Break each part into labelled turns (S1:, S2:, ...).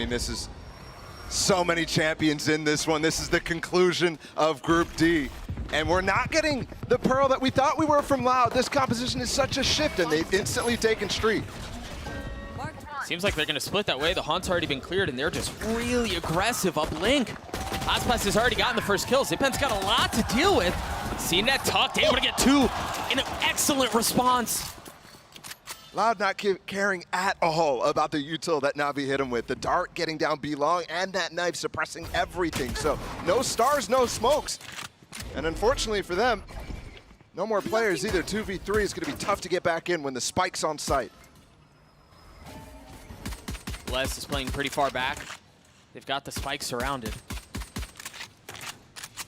S1: mean, this is so many champions in this one. This is the conclusion of Group D. And we're not getting the Pearl that we thought we were from Loud. This composition is such a shift, and they've instantly taken Street.
S2: Seems like they're going to split that way. The Haunt's already been cleared, and they're just really aggressive up Link. Aspas has already gotten the first kills. Zipan's got a lot to deal with. CNET tucked, able to get two in an excellent response.
S1: Loud not caring at all about the util that Navi hit him with. The dart getting down B long and that knife suppressing everything. So no stars, no smokes. And unfortunately for them, no more players either. 2v3 is going to be tough to get back in when the spike's on site.
S2: Les is playing pretty far back. They've got the spike surrounded.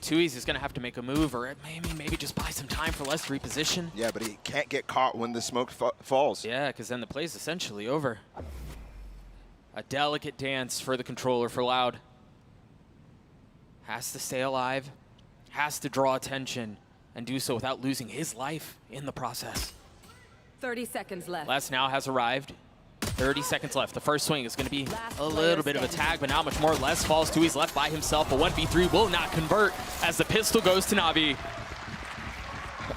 S2: Tui's is going to have to make a move, or maybe just buy some time for Les to reposition.
S1: Yeah, but he can't get caught when the smoke falls.
S2: Yeah, because then the play's essentially over. A delicate dance for the controller for Loud. Has to stay alive, has to draw attention, and do so without losing his life in the process.
S3: 30 seconds left.
S2: Les now has arrived. 30 seconds left. The first swing is going to be a little bit of a tag, but not much more. Les falls to, he's left by himself. A 1v3 will not convert as the pistol goes to Navi.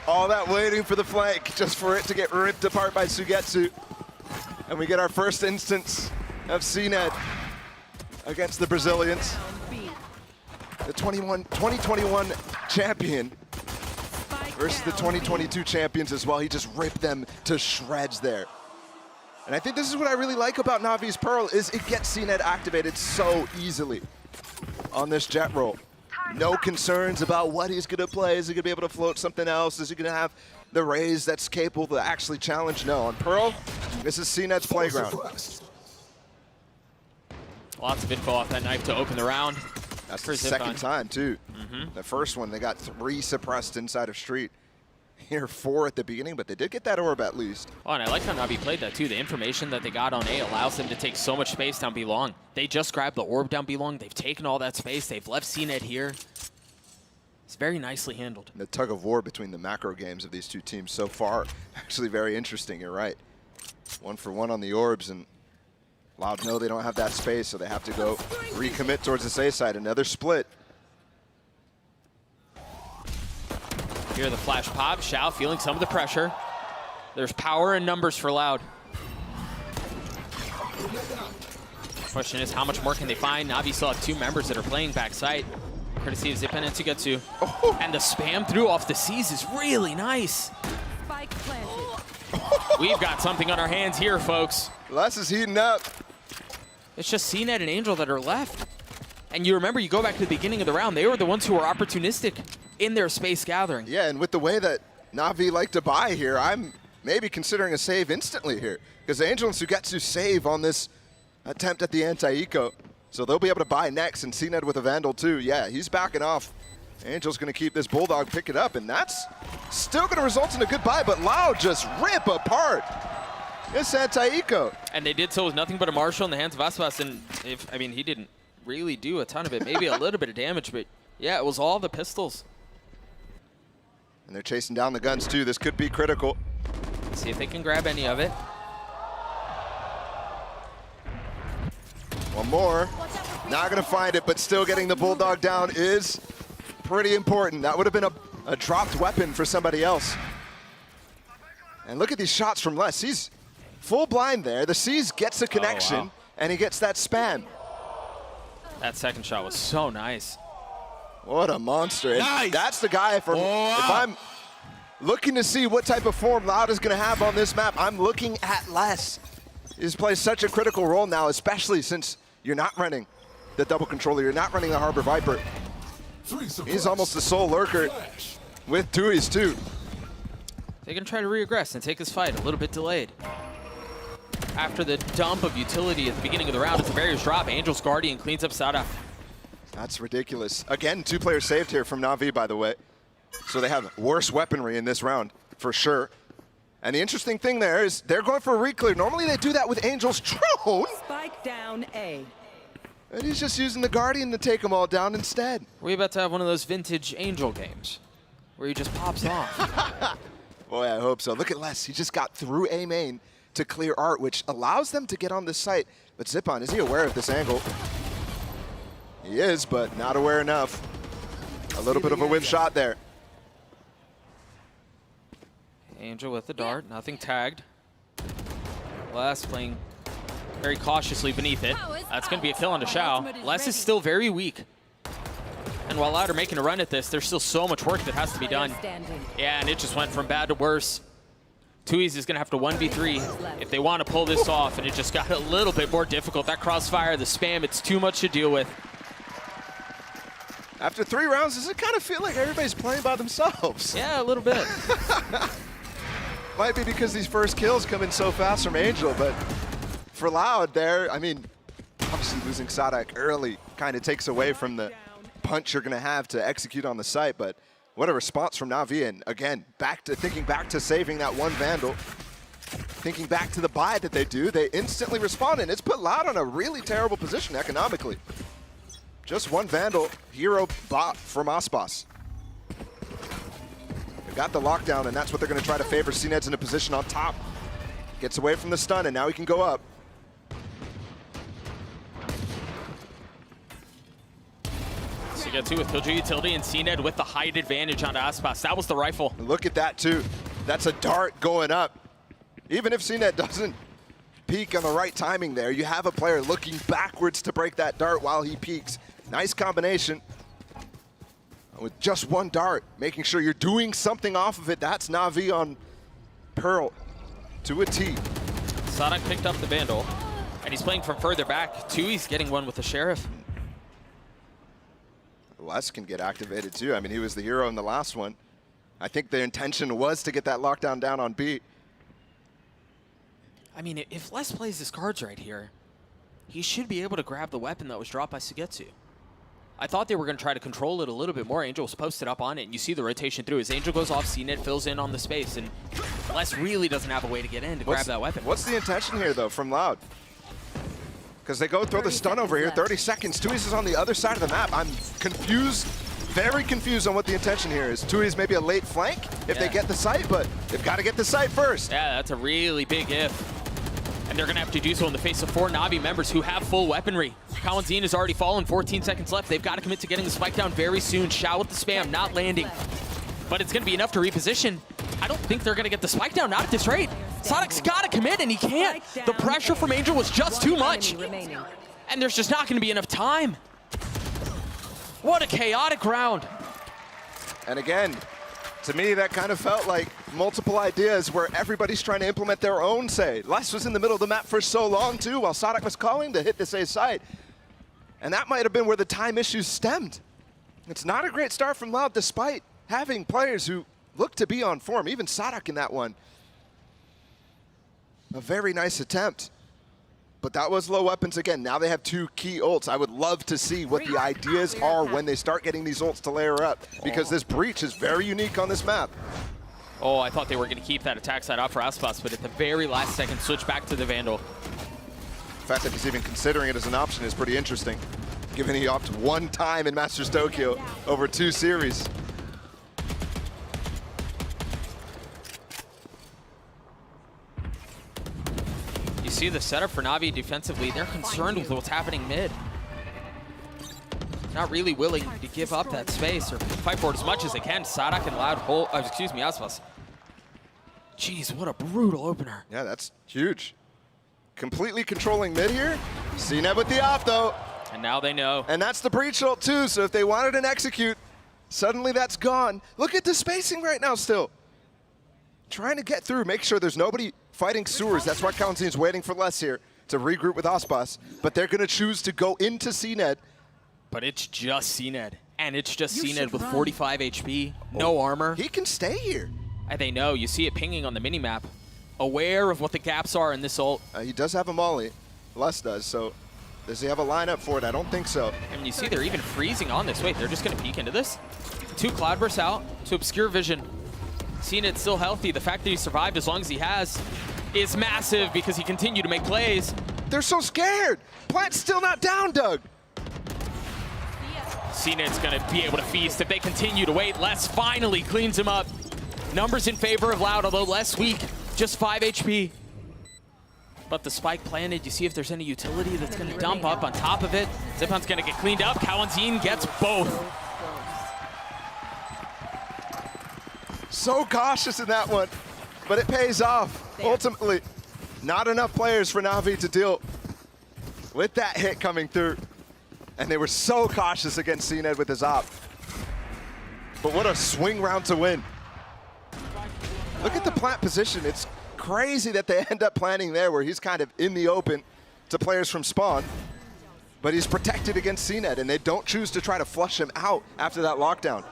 S1: All that waiting for the flank just for it to get ripped apart by Sugetsu. And we get our first instance of CNED against the Brazilians. The 2021 champion versus the 2022 champions as well. He just ripped them to shreds there. And I think this is what I really like about Navi's Pearl is it gets CNED activated so easily on this jet roll. No concerns about what he's gonna play. Is he gonna be able to float something else? Is he gonna have the raise that's capable to actually challenge? No, on Pearl, this is CNED's playground.
S2: Lots of info off that knife to open the round.
S1: That's the second time too. The first one, they got 3 suppressed inside of Street. Here 4 at the beginning, but they did get that orb at least.
S2: Oh, and I like how Navi played that too. The information that they got on A allows them to take so much space down B long. They just grabbed the orb down B long. They've taken all that space. They've left CNED here. It's very nicely handled.
S1: The tug of war between the macro games of these two teams so far, actually very interesting, you're right. 1 for 1 on the orbs, and Loud know they don't have that space, so they have to go recommit towards the A side. Another split.
S2: Here the flash pop, Xiao feeling some of the pressure. There's power in numbers for Loud. Question is, how much more can they find? Navi still have 2 members that are playing backside. Courtesy of Zipan and Sugetsu.
S1: Oh.
S2: And the spam through off the C's is really nice.
S3: Spike planted.
S2: We've got something on our hands here, folks.
S1: Les is heating up.
S2: It's just CNED and Angel that are left. And you remember, you go back to the beginning of the round, they were the ones who were opportunistic in their space gathering.
S1: Yeah, and with the way that Navi like to buy here, I'm maybe considering a save instantly here. Because Angel and Sugetsu save on this attempt at the anti-eco. So they'll be able to buy next, and CNED with a Vandal too. Yeah, he's backing off. Angel's gonna keep this Bulldog, pick it up, and that's still gonna result in a good buy, but Loud just rip apart this anti-eco.
S2: And they did so with nothing but a Marshal in the hands of Aspas, and he didn't really do a ton of it, maybe a little bit of damage, but yeah, it was all the pistols.
S1: And they're chasing down the guns too. This could be critical.
S2: Let's see if they can grab any of it.
S1: One more. Not gonna find it, but still getting the Bulldog down is pretty important. That would have been a dropped weapon for somebody else. And look at these shots from Les. He's full blind there. The C's gets a connection,
S2: wow.
S1: And he gets that spam.
S2: That second shot was so nice.
S1: What a monster.
S4: Nice.
S1: That's the guy from, if I'm looking to see what type of form Loud is gonna have on this map, I'm looking at Les. He's plays such a critical role now, especially since you're not running the double controller, you're not running the Harbor Viper. He's almost the sole lurker with Tui's too.
S2: They're gonna try to regress and take this fight a little bit delayed. After the dump of utility at the beginning of the round, as the barriers drop, Angel's Guardian cleans up Sada.
S1: That's ridiculous. Again, 2 players saved here from Navi, by the way. So they have worse weaponry in this round, for sure. And the interesting thing there is they're going for a re-clear. Normally they do that with Angel's drone.
S3: Spike down A.
S1: And he's just using the Guardian to take them all down instead.
S2: We're about to have one of those vintage Angel games where he just pops off.
S1: Boy, I hope so. Look at Les. He just got through A main to clear art, which allows them to get on this site. But Zippon, is he aware of this angle? He is, but not aware enough. A little bit of a whiff shot there.
S2: Angel with the dart, nothing tagged. Les playing very cautiously beneath it. That's going to be a kill on the Shao. Les is still very weak. And while Loud are making a run at this, there's still so much work that has to be done. Yeah, and it just went from bad to worse. Tui's is going to have to 1v3 if they want to pull this off, and it just got a little bit more difficult. That crossfire, the spam, it's too much to deal with.
S1: After 3 rounds, does it kind of feel like everybody's playing by themselves?
S2: Yeah, a little bit.
S1: Might be because these first kills come in so fast from Angel, but for Loud there, I mean, obviously losing Sadak early kind of takes away from the punch you're going to have to execute on the site, but what a response from NAVI, and again, thinking back to saving that one Vandal, thinking back to the buy that they do, they instantly respond, and it's put Loud on a really terrible position economically. Just one Vandal, hero bot from Aspas. They got the lockdown, and that's what they're going to try to favor. CNED's in a position on top. Gets away from the stun, and now he can go up.
S2: Sugetsu with Killjoy utility and CNED with the height advantage on Aspas. That was the rifle.
S1: And look at that, too. That's a dart going up. Even if CNED doesn't peek on the right timing there, you have a player looking backwards to break that dart while he peeks. Nice combination. With just one dart, making sure you're doing something off of it. That's NAVI on Pearl to a T.
S2: Sadak picked up the Vandal, and he's playing from further back. Tui's getting one with the Sheriff.
S1: Les can get activated too. I mean, he was the hero in the last one. I think the intention was to get that lockdown down on B.
S2: I mean, if Les plays his cards right here, he should be able to grab the weapon that was dropped by Sugetsu. I thought they were going to try to control it a little bit more. Angel was posted up on it, and you see the rotation through. As Angel goes off, CNED fills in on the space, and Les really doesn't have a way to get in to grab that weapon.
S1: What's the intention here, though, from Loud? Because they go throw the stun over here, 30 seconds. Tui's is on the other side of the map. I'm confused, very confused on what the intention here is. Tui's maybe a late flank if they get the site, but they've got to get the site first.
S2: Yeah, that's a really big if. And they're going to have to do so in the face of 4 NAVI members who have full weaponry. Kawanzin has already fallen, 14 seconds left. They've got to commit to getting the spike down very soon. Shao with the spam, not landing. But it's going to be enough to reposition. I don't think they're going to get the spike down, not at this rate. Sadak's got to commit, and he can't. The pressure from Angel was just too much. And there's just not going to be enough time. What a chaotic round.
S1: And again, to me, that kind of felt like multiple ideas where everybody's trying to implement their own say. Les was in the middle of the map for so long, too, while Sadak was calling to hit this A site. And that might have been where the time issues stemmed. It's not a great start from Loud, despite having players who look to be on form. Even Sadak in that one. A very nice attempt. But that was low weapons again. Now they have 2 key ults. I would love to see what the ideas are when they start getting these ults to layer up, because this breach is very unique on this map.
S2: Oh, I thought they were going to keep that attack side up for Aspas, but at the very last second, switch back to the Vandal.
S1: The fact that he's even considering it as an option is pretty interesting, given he opted 1 time in Masters Tokyo over 2 series.
S2: You see the setup for NAVI defensively. They're concerned with what's happening mid. Not really willing to give up that space or fight for it as much as they can. Sadak and Loud hold, excuse me, Aspas. Jeez, what a brutal opener.
S1: Yeah, that's huge. Completely controlling mid here. CNED with the off, though.
S2: And now they know.
S1: And that's the breach ult, too, so if they wanted an execute, suddenly that's gone. Look at the spacing right now still. Trying to get through, make sure there's nobody fighting sewers. That's why Kawanzin's waiting for Les here to regroup with Aspas. But they're going to choose to go into CNED.
S2: But it's just CNED. And it's just CNED with 45 HP, no armor.
S1: He can stay here.
S2: And they know. You see it pinging on the minimap. Aware of what the gaps are in this ult.
S1: He does have a molly. Les does, so does he have a lineup for it? I don't think so.
S2: And you see they're even freezing on this. Wait, they're just going to peek into this? 2 Cloudbursts out to obscure vision. CNED's still healthy. The fact that he survived as long as he has is massive because he continued to make plays.
S1: They're so scared. Plant's still not down, Doug.
S2: CNED's going to be able to feast if they continue to wait. Les finally cleans him up. Numbers in favor of Loud, although less weak. Just 5 HP. But the spike planted, you see if there's any utility that's going to dump up on top of it. Zipan's going to get cleaned up. Kawanzin gets both.
S1: So cautious in that one, but it pays off. Ultimately, not enough players for NAVI to deal with that hit coming through. And they were so cautious against CNED with his op. But what a swing round to win. Look at the plant position. It's crazy that they end up planting there where he's kind of in the open to players from spawn. But he's protected against CNED, and they don't choose to try to flush him out after that lockdown.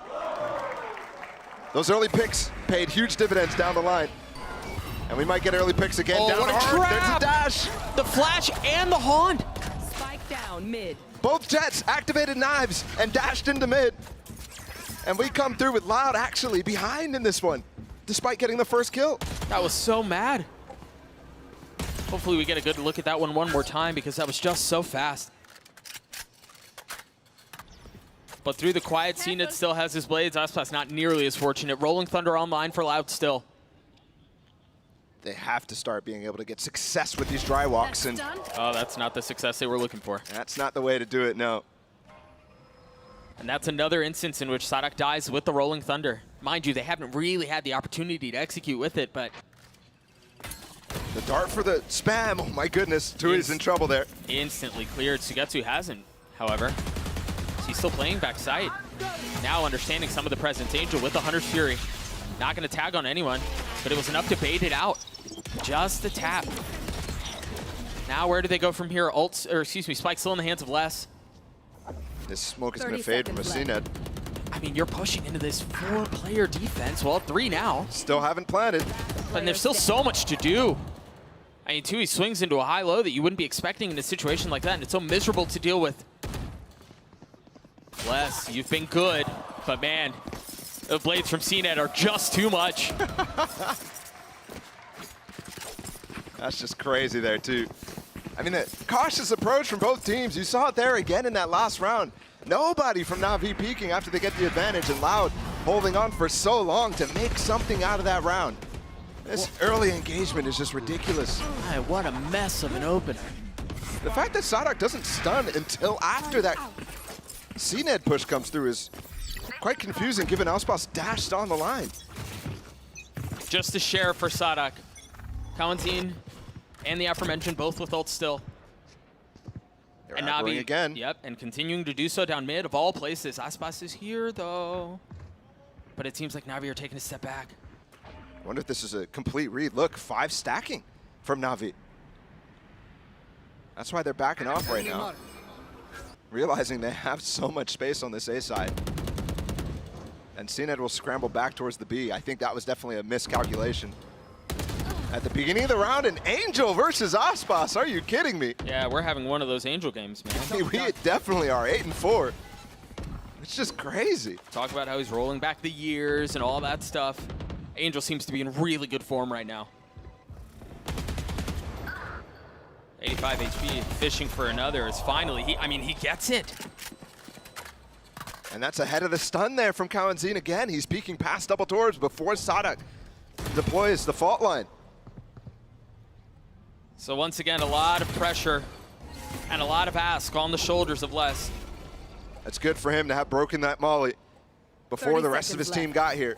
S1: Those early picks paid huge dividends down the line. And we might get early picks again.
S2: Oh,
S1: down
S2: what a
S1: hard.
S2: trap!
S1: There's a dash.
S2: The flash and the haunt.
S3: Spike down mid.
S1: Both Jets activated knives and dashed into mid. And we come through with Loud actually behind in this one, despite getting the first kill.
S2: That was so mad. Hopefully we get a good look at that one more time because that was just so fast. But through the quiet, CNED still has his blades. Aspas not nearly as fortunate. Rolling Thunder online for Loud still.
S1: They have to start being able to get success with these dry walks, and
S2: Oh, that's not the success they were looking for.
S1: that's not the way to do it, no.
S2: And that's another instance in which Sadak dies with the Rolling Thunder. Mind you, they haven't really had the opportunity to execute with it, but
S1: The dart for the spam, oh my goodness, Tui's in trouble there.
S2: instantly cleared. Sugetsu hasn't, however. He's still playing backside. Now understanding some of the presence. Angel with the Hunter's Fury. Not going to tag on anyone, but it was enough to bait it out. Just the tap. Now where do they go from here? Spike still in the hands of Les.
S1: This smoke is going to fade from a CNED.
S2: I mean, you're pushing into this 4-player defense. Well, 3 now.
S1: Still haven't planted.
S2: But there's still so much to do. I mean, Tui swings into a high-low that you wouldn't be expecting in a situation like that, and it's so miserable to deal with. Les, you've been good, but man, the blades from CNED are just too much.
S1: That's just crazy there, too. I mean, the cautious approach from both teams. You saw it there again in that last round. Nobody from NAVI peeking after they get the advantage, and Loud holding on for so long to make something out of that round. This early engagement is just ridiculous.
S2: Man, what a mess of an opener.
S1: The fact that Sadak doesn't stun until after that CNED push comes through is quite confusing, given Auspas dashed on the line.
S2: Just a share for Sadak. Kawanzin and the aforementioned both with ult still.
S1: They're
S2: And
S1: aggroing
S2: NAVI,
S1: again.
S2: yep, and continuing to do so down mid of all places. Aspas is here though. But it seems like NAVI are taking a step back.
S1: I wonder if this is a complete read. Look, 5 stacking from NAVI. That's why they're backing off right now. Realizing they have so much space on this A side. And CNED will scramble back towards the B. I think that was definitely a miscalculation. At the beginning of the round, an Angel versus Aspas. Are you kidding me?
S2: Yeah, we're having one of those Angel games, man.
S1: We definitely are, 8-4. It's just crazy.
S2: Talk about how he's rolling back the years and all that stuff. Angel seems to be in really good form right now. 85 HP, fishing for another is finally, he gets it.
S1: And that's ahead of the stun there from Kawanzin again. He's peeking past double doors before Sadak deploys the fault line.
S2: So once again, a lot of pressure and a lot of ask on the shoulders of Les.
S1: That's good for him to have broken that molly before
S3: 30
S1: the rest of his
S3: seconds
S1: team got here.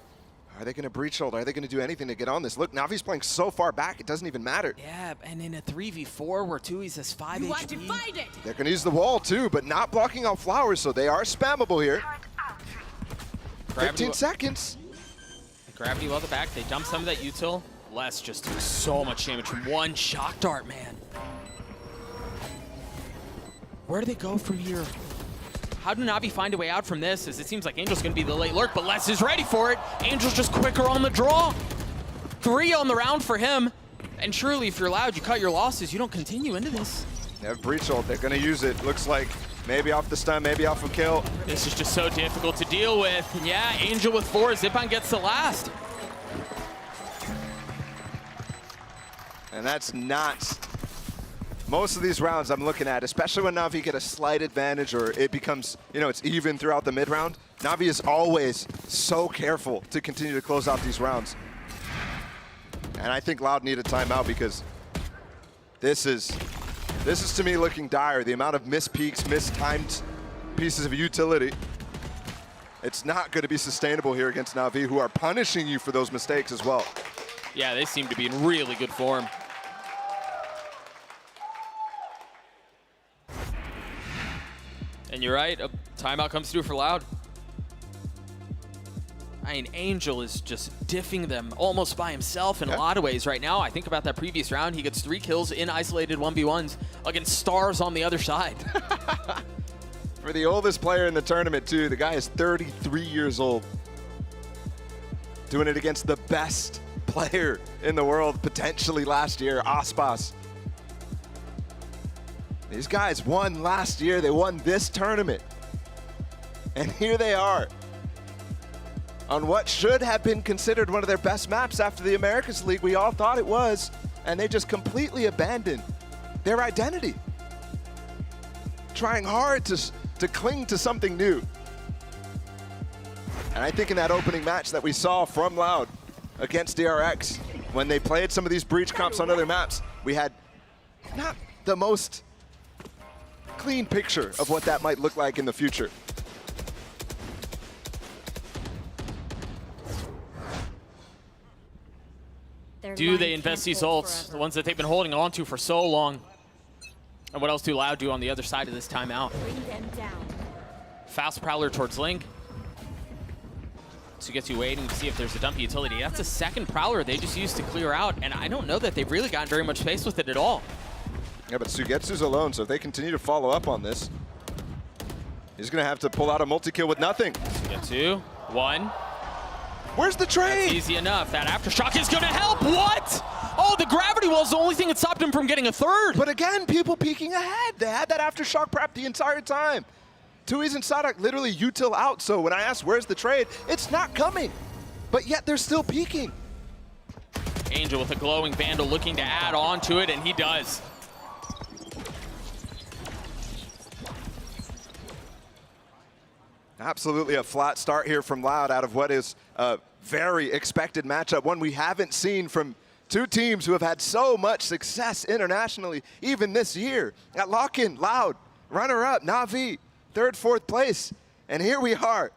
S1: Are they going to breach hold? Are they going to do anything to get on this? Look, Navi's playing so far back, it doesn't even matter.
S2: Yeah, and in a 3v4 where Tui's has 5 HP.
S1: They're going to use the wall too, but not blocking out flowers, so they are spammable here. 15 seconds.
S2: Gravity well at the back, they dump some of that util. Les just took so much damage from one shock dart, man. Where do they go from here? How do Navi find a way out from this? As it seems like Angel's gonna be the late lurk, but Les is ready for it. Angel's just quicker on the draw. 3 on the round for him. And surely if you're Loud, you cut your losses. You don't continue into this.
S1: They have breach hold, they're going to use it. Looks like maybe off the stun, maybe off a kill.
S2: This is just so difficult to deal with. And yeah, Angel with 4, Zipan gets the last.
S1: And that's not most of these rounds I'm looking at, especially when Navi get a slight advantage or it becomes, it's even throughout the mid round. Navi is always so careful to continue to close out these rounds. And I think Loud need a timeout because This is to me looking dire. The amount of missed peaks, mistimed pieces of utility. It's not going to be sustainable here against NAVI, who are punishing you for those mistakes as well.
S2: Yeah, they seem to be in really good form. And you're right, a timeout comes through for Loud. I mean, Angel is just diffing them almost by himself in a lot of ways right now. I think about that previous round. He gets 3 kills in isolated 1v1s against stars on the other side.
S1: For the oldest player in the tournament, too, the guy is 33 years old. Doing it against the best player in the world, potentially last year, Aspas. These guys won last year. They won this tournament. And here they are on what should have been considered one of their best maps after the Americas League. We all thought it was, and they just completely abandoned their identity. Trying hard to cling to something new. And I think in that opening match that we saw from Loud against DRX, when they played some of these breach comps on other maps, we had not the most clean picture of what that might look like in the future.
S2: Do they invest these ults, the ones that they've been holding on to for so long? And what else do Loud do on the other side of this timeout?
S4: Bring them down.
S2: Fast Prowler towards Link. So gets you waiting to see if there's a dumpy utility. That's the second Prowler they just used to clear out, and I don't know that they've really gotten very much space with it at all.
S1: Yeah, but Sugetsu's alone, so if they continue to follow up on this, he's going to have to pull out a multi-kill with nothing.
S2: Sugetsu, 1.
S1: Where's the trade?
S2: That's easy enough. That aftershock is going to help. What? Oh, the gravity wall is the only thing that stopped him from getting a third.
S1: But again, people peeking ahead. They had that aftershock prep the entire time. Tui's and Sadak literally util out, so when I asked where's the trade, it's not coming. But yet they're still peeking.
S2: Angel with a glowing Vandal looking to add on to it, and he does.
S1: Absolutely a flat start here from Loud out of what is a very expected matchup, one we haven't seen from two teams who have had so much success internationally, even this year. At lock-in, Loud, runner-up, Navi, 3rd, 4th place. And here we are,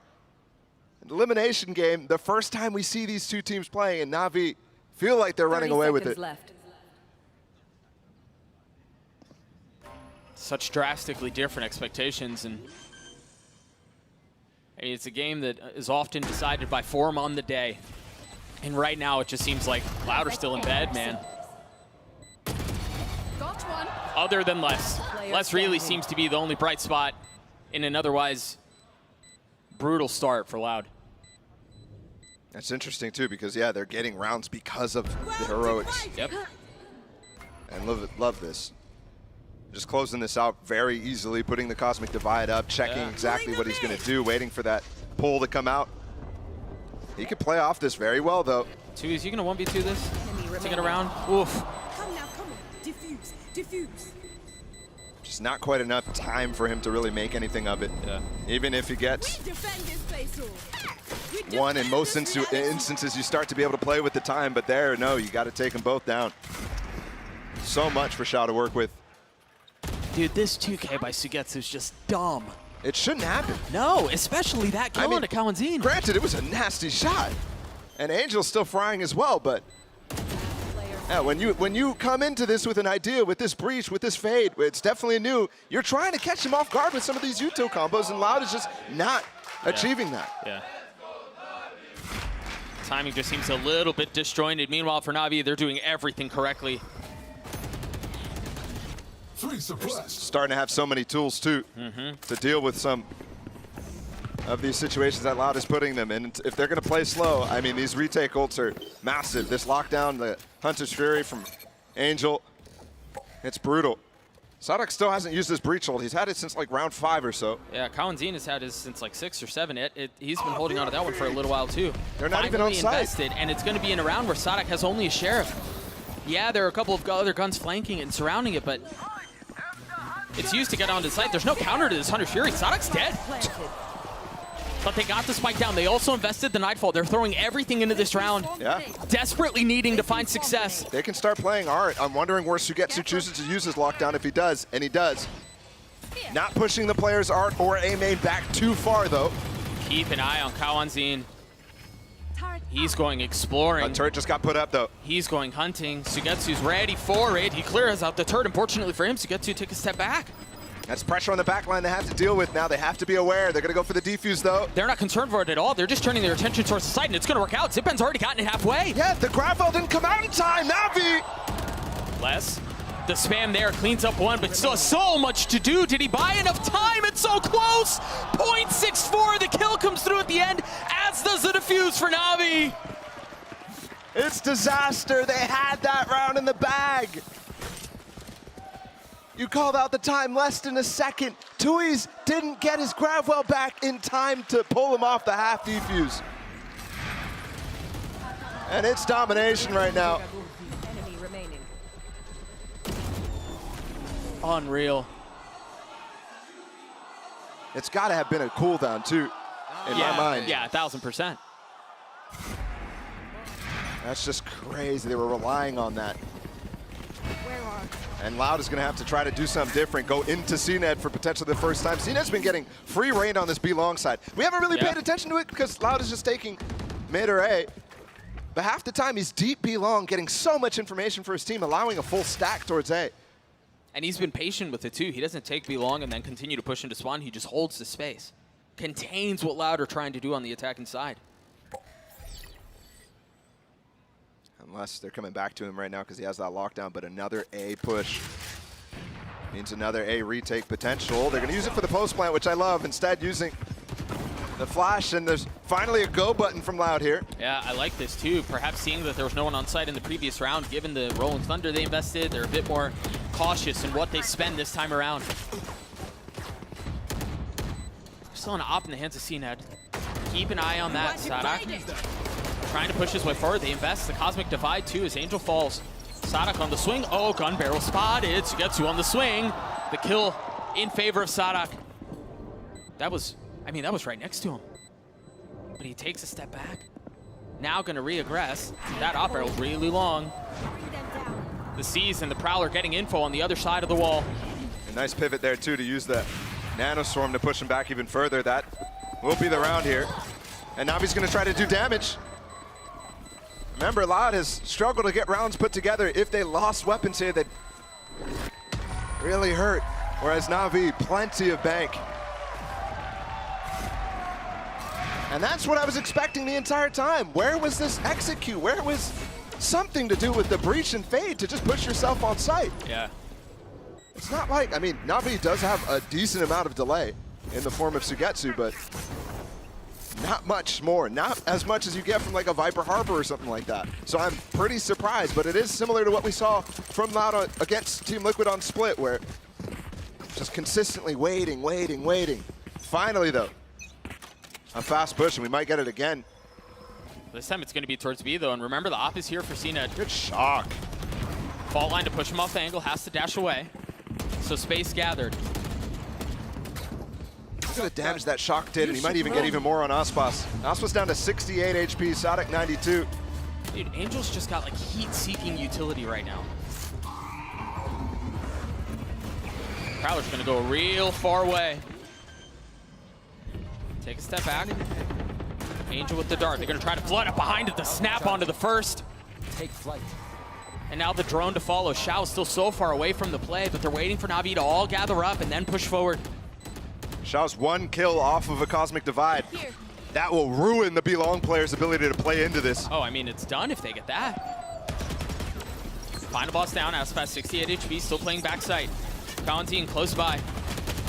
S1: an elimination game, the first time we see these two teams playing, and Navi feel like they're running away with it.
S3: Left.
S2: Such drastically different expectations, and it's a game that is often decided by form on the day. And right now, it just seems like Loud are still in bed, man.
S4: Got one.
S2: Other than Les. Les really seems to be the only bright spot in an otherwise brutal start for Loud.
S1: That's interesting, too, because, yeah, they're getting rounds because of the heroics.
S2: Yep.
S1: And love this. Just closing this out very easily, putting the Cosmic Divide up, checking exactly what he's going to do, waiting for that pull to come out. He could play off this very well, though.
S2: Two, is he going to 1v2 this? Take it around? Oof.
S4: Come now, come on. Diffuse, diffuse.
S1: Just not quite enough time for him to really make anything of it.
S2: Yeah.
S1: Even if he gets
S4: We defend this place, all.
S1: one, in most instances, you start to be able to play with the time, but there, no, you got to take them both down. So much for Shao to work with.
S2: Dude, this 2K by Sugetsu is just dumb.
S1: It shouldn't happen.
S2: No, especially that kill onto Kawanzin.
S1: Granted, it was a nasty shot, and Angel's still frying as well, but yeah, when you come into this with an idea, with this breach, with this fade, it's definitely new. You're trying to catch him off guard with some of these util combos, and Loud is just not achieving that.
S2: Yeah. Timing just seems a little bit disjointed. Meanwhile, for Navi, they're doing everything correctly.
S1: Starting to have so many tools, too, to deal with some of these situations that Loud is putting them in. And if they're going to play slow, I mean, these retake ults are massive. This lockdown, the Hunter's Fury from Angel, it's brutal. Sadak still hasn't used his breach ult. He's had it since like round 5 or so.
S2: Yeah, Kawanzin has had his since like 6 or 7. He's been holding on to that one for a little while, too.
S1: They're not even on site.
S2: Invested, and it's going to be in a round where Sadak has only a Sheriff. Yeah, there are a couple of other guns flanking and surrounding it, but it's used to get onto the site. There's no counter to this Hunter's Fury. Sadak's dead. but they got the spike down. They also invested the Nightfall. They're throwing everything into this round,
S1: Yeah.
S2: desperately needing to find success.
S1: They can start playing art. I'm wondering where Sugetsu chooses to use his lockdown if he does, and he does. Not pushing the player's art or A main back too far, though.
S2: Keep an eye on Kawanzin. He's going exploring.
S1: A turret just got put up, though.
S2: He's going hunting. Sugetsu's ready for it. He clears out the turret. Unfortunately for him, Sugetsu took a step back.
S1: That's pressure on the back line they have to deal with now. They have to be aware. They're going to go for the defuse, though.
S2: They're not concerned for it at all. They're just turning their attention towards the site, and it's going to work out. Zipen's already gotten it halfway.
S1: Yeah, the Gravel didn't come out in time. Navi!
S2: Les, the spam there cleans up one, but still has so much to do. Did he buy enough time? It's so close. 0.64. The kill comes through at the end, as does the defuse for Navi.
S1: It's disaster. They had that round in the bag. You called out the time, less than a second. Tui's didn't get his Gravwell back in time to pull him off the half defuse. And it's domination right now.
S3: Enemy remaining.
S2: Unreal.
S1: It's got to have been a cooldown, too, in my mind.
S2: Yeah, 1000%.
S1: That's just crazy. They were relying on that. And Loud is going to have to try to do something different, go into CNED for potentially the first time. CNED's been getting free reign on this B long side. We haven't really paid attention to it because Loud is just taking mid or A. But half the time he's deep B long, getting so much information for his team, allowing a full stack towards A.
S2: And he's been patient with it too. He doesn't take B long and then continue to push into spawn. He just holds the space. Contains what Loud are trying to do on the attacking side.
S1: Unless they're coming back to him right now because he has that lockdown, but another A push means another A retake potential. They're going to use it for the post plant, which I love, instead using the flash, and there's finally a go button from Loud here.
S2: Yeah, I like this too. Perhaps seeing that there was no one on site in the previous round, given the Rolling Thunder they invested, they're a bit more cautious in what they spend this time around. Still an op in the hands of CNED. Keep an eye on that, Sadak. Trying to push his way forward. They invest the Cosmic Divide too as Angel falls. Sadak on the swing. Oh, gun barrel spotted. Sugetsu on the swing. The kill in favor of Sadak. That was right next to him. But he takes a step back. Now going to re-aggress. That op barrel's really long. The Seas and the Prowler getting info on the other side of the wall.
S1: A nice pivot there too to use the Nanostorm to push him back even further. That will be the round here. And Navi's going to try to do damage. Remember, Loud has struggled to get rounds put together. If they lost weapons here, they'd really hurt. Whereas Navi, plenty of bank. And that's what I was expecting the entire time. Where was this execute? Where was something to do with the breach and fade to just push yourself on site?
S2: Yeah.
S1: It's not like, I mean, Navi does have a decent amount of delay in the form of Sugetsu, but not much more. Not as much as you get from like a Viper Harbor or something like that. So I'm pretty surprised, but it is similar to what we saw from Loud against Team Liquid on Split, where just consistently waiting. Finally, though, a fast push, and we might get it again.
S2: This time it's going to be towards B, though, and remember the op is here for CNED.
S1: Good shock.
S2: Fault line to push him off the angle, has to dash away. So space gathered.
S1: Look at the damage that shock did, and he might even get even more on Aspas. Aspas down to 68 HP, Sadak 92.
S2: Dude, Angel's just got like heat-seeking utility right now. Prowler's gonna go real far away. Take a step back. Angel with the dart. They're gonna try to flood up behind it, the snap onto the first.
S5: Take flight.
S2: And now the drone to follow. Xiao's still so far away from the play, but they're waiting for Navi to all gather up and then push forward.
S1: Xiao's one kill off of a Cosmic Divide.
S4: Here.
S1: That will ruin the B-Long player's ability to play into this.
S2: Oh, I mean, it's done if they get that. Final boss down, Aspas 68 HP, still playing backside. Valentine close by.